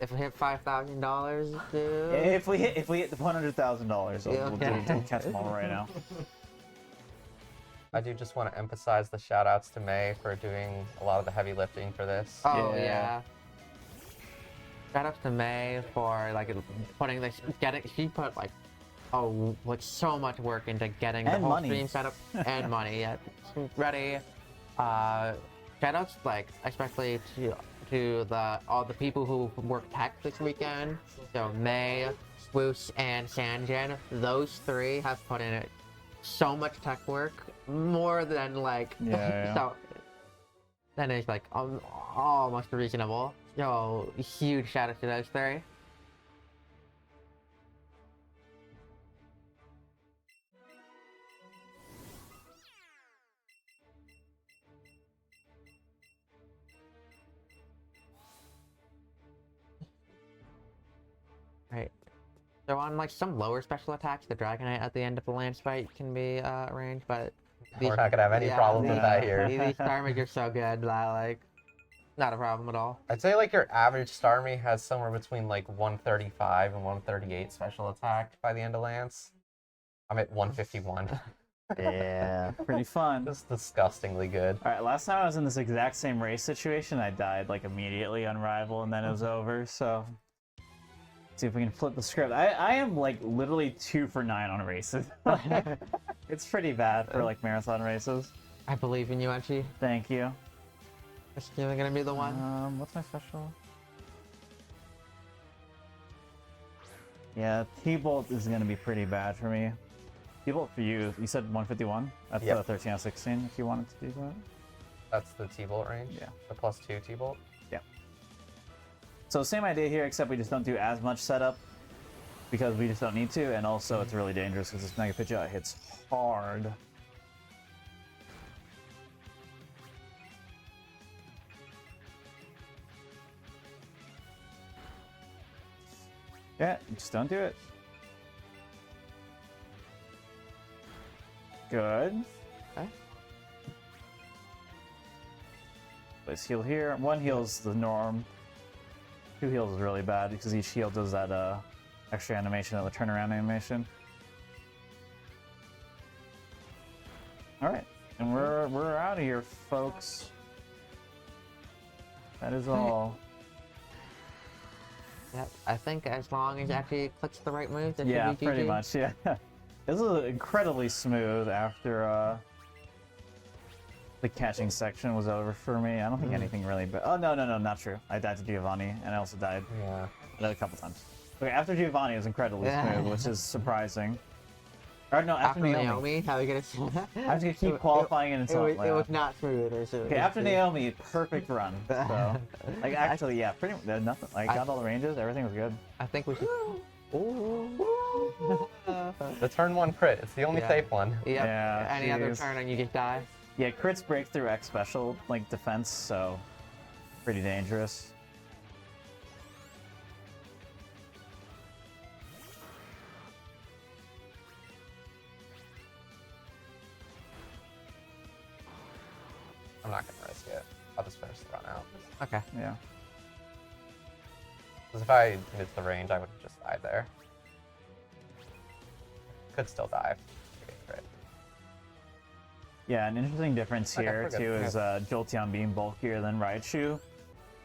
If we hit $5,000, dude. if we hit the $100,000, Yeah, we'll okay. catch them all right now. I do just want to emphasize the shout outs to May for doing a lot of the heavy lifting for this. Oh, Yeah. yeah. Shoutouts to May for, like, putting this, she put, like, so much work into getting the And whole money. stream set up and money. Yeah, ready. Shoutouts, like, especially to all the people who worked tech this weekend. So May, Swoosh, and Sanjin. Those three have put in so much tech work, more than like Yeah. so. That is like almost reasonable. So huge shout out to those three. Right. So on like some lower special attacks, the Dragonite at the end of the Lance fight can be arranged, but We're not gonna have any problems with that here. These Starmie are so good that like not a problem at all. I'd say like your average Starmie has somewhere between like 135 and 138 special attack by the end of Lance. I'm at 151. Yeah, pretty fun. Just disgustingly good. All right, last time I was in this exact same race situation, I died like immediately on Rival, and then it was over. So, let's see if we can flip the script. I am like literally 2 for 9 on races. It's pretty bad for like marathon races. I believe in you, Etchy. Thank you. Is Steven gonna be the one? What's my special? Yeah, T-Bolt is going to be pretty bad for me. T-Bolt for you, you said 151? That's Yep. the 13 out of 16 if you wanted to do that. That's the T-Bolt range? Yeah. The +2 T-Bolt? Yeah. So same idea here, except we just don't do as much setup because we just don't need to, and also it's really dangerous because this Mega Pidgeot hits hard. Yeah, just don't do it. Good. Okay. Let's heal here. One heal's the norm. Two heals is really bad because each heal does that extra animation of the turnaround animation. All right, and we're out of here, folks. That is all. Yep. I think as long as it actually clicks the right moves, it Yeah, should be pretty GG. much. Yeah, this is incredibly smooth after the catching section was over for me. I don't think anything really. But oh no, not true. I died to Giovanni, and I also died. Yeah. I died a couple times. Okay, after Giovanni it was incredibly Yeah. smooth, which is surprising. Or no, after Naomi. How are you gonna say that? I was gonna keep qualifying it until It was not smooth. Okay, after Naomi, perfect run. So, like, actually, yeah, pretty much nothing. Like, got all the ranges, everything was good. I think we should. Ooh. The turn 1 crit. It's the only Yeah. safe one. Yep. Yeah, Any other jeez. turn and you just die. Yeah, crits break through X special, like, defense, so pretty dangerous. I'm not gonna risk it. I'll just finish the run out. Okay. Yeah. Because if I missed the range, I would have just died there. Could still die. Okay, crit. Yeah, an interesting difference Okay, here, we're good. too, is Okay. Jolteon being bulkier than Raichu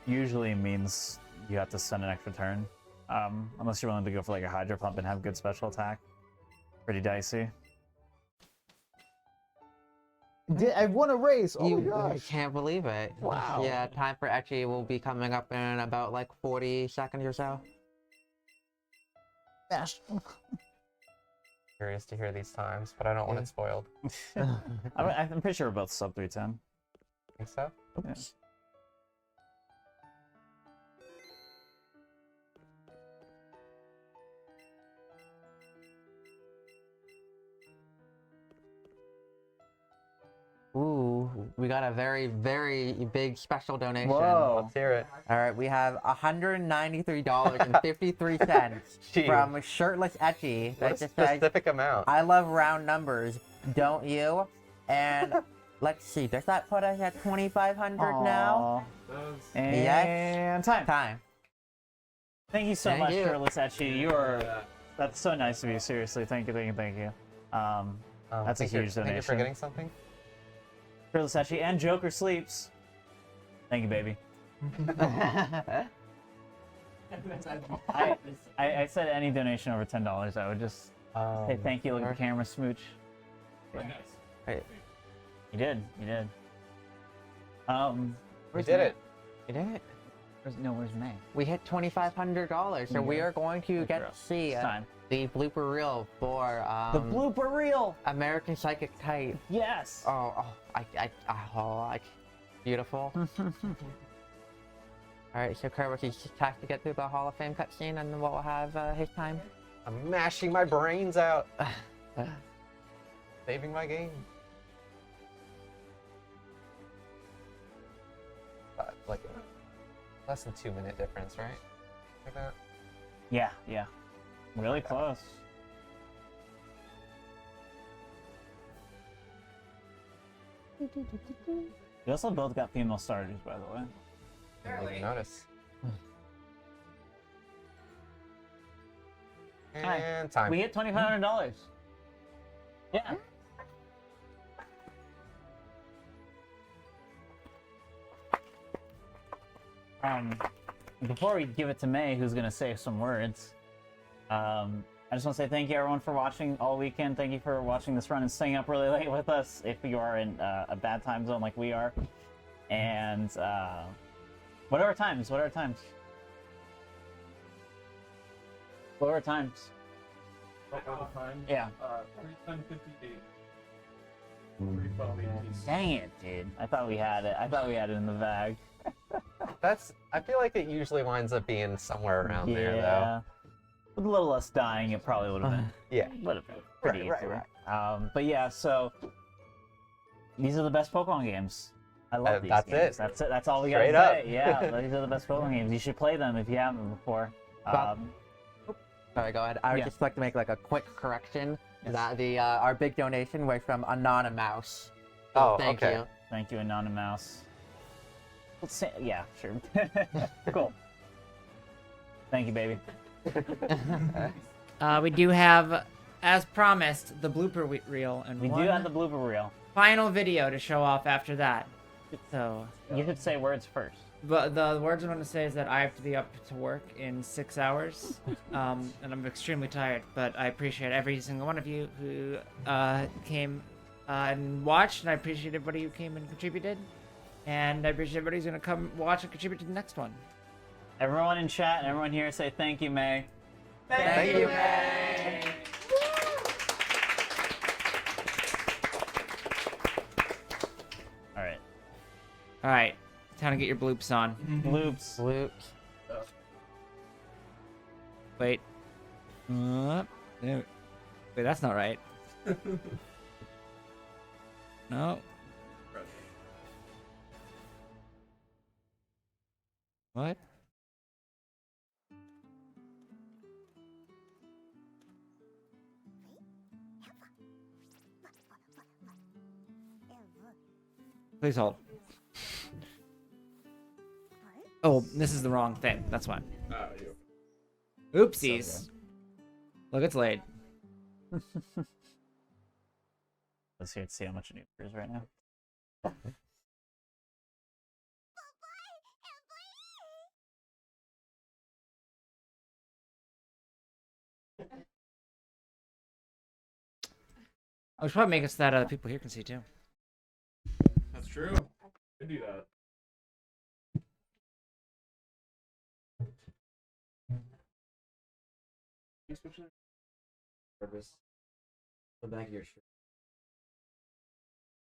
usually means you have to send an extra turn. Unless you're willing to go for, like, a Hydro Pump and have good special attack. Pretty dicey. I won a race! Oh I can't believe it. Wow. Yeah, time for Etchy will be coming up in about like 40 seconds or so. Curious to hear these times, but I don't want Yeah. it spoiled. I'm pretty sure we're both sub 310. Think so? Yeah. Ooh, we got a very, very big special donation. Whoa. Let's hear it. All right, we have $193.53 Gee. from Shirtless Etchy What that a just says, specific amount. I love round numbers, don't you? And let's see, does that put us at 2,500 now? Aw. And time. Time. Thank you so Thank much, you. Shirtless Etchy. You are. That's so nice of you. Seriously, thank you. That's a Think you're- huge Think you're donation. forgetting something? Shirtless Etchy and Joker Sleeps. Thank you, baby. I said any donation over $10, I would just say thank you. Look at the camera, smooch. Right. You did. We Where's did May? it. We did it. Where's May? We hit $2,500, so we are going to get to see It's time. the blooper reel for The blooper reel. American Psychic Kite. Yes. Beautiful. Alright, so Kerwin just has to get through the Hall of Fame cutscene and then we'll have his time. I'm mashing my brains out. Saving my game. Like less than 2 minute difference, right? Like that. Yeah. Really Okay. close. We also both got female starters, by the way. Didn't even notice. Hi. And time. We hit $2,500. Yeah. Before we give it to May, who's gonna say some words, I just want to say thank you everyone for watching all weekend. Thank you for watching this run and staying up really late with us if you are in a bad time zone like we are. And whatever times. Lower times. All the time. Yeah. 3:10:58. 3:12:18. Dang it, dude. I thought we had it. I thought we had it in the bag. I feel like it usually winds up being somewhere around there, though. With a little less dying, it probably would have been. Yeah. Would have been pretty Right, easily. right. But yeah, so these are the best Pokemon games. I love these that's games. it. That's it. That's all we Straight gotta up. say. Yeah, these are the best Pokemon games. You should play them if you haven't before. Well, Sorry, go ahead. I would Yeah. just like to make like a quick correction Yes. that the our big donation was from Anonymous. Oh, thank okay. you. Thank you, Anonymous. Let's say, yeah, sure. Cool. Thank you, baby. We do have, as promised, the blooper reel and We one do have the blooper reel. final video to show off after that. So, You should say words first. but the words I want to say is that I have to be up to work in 6 hours, and I'm extremely tired. But I appreciate every single one of you who came and watched, and I appreciate everybody who came and contributed, and I appreciate everybody who's gonna come watch and contribute to the next one. Everyone in chat and everyone here say thank you, May. Thank you, May. All right. All right, time to get your bloops on. Loops. Loops. Wait. Wait, that's not right. No. What? Please hold. Oh, this is the wrong thing. That's why. Oh, you. Oopsies. Look, it's late. Let's see how much it is right now. I should probably make it so that other people here can see too. That's true. Could do that. Purpose. The back of your shirt.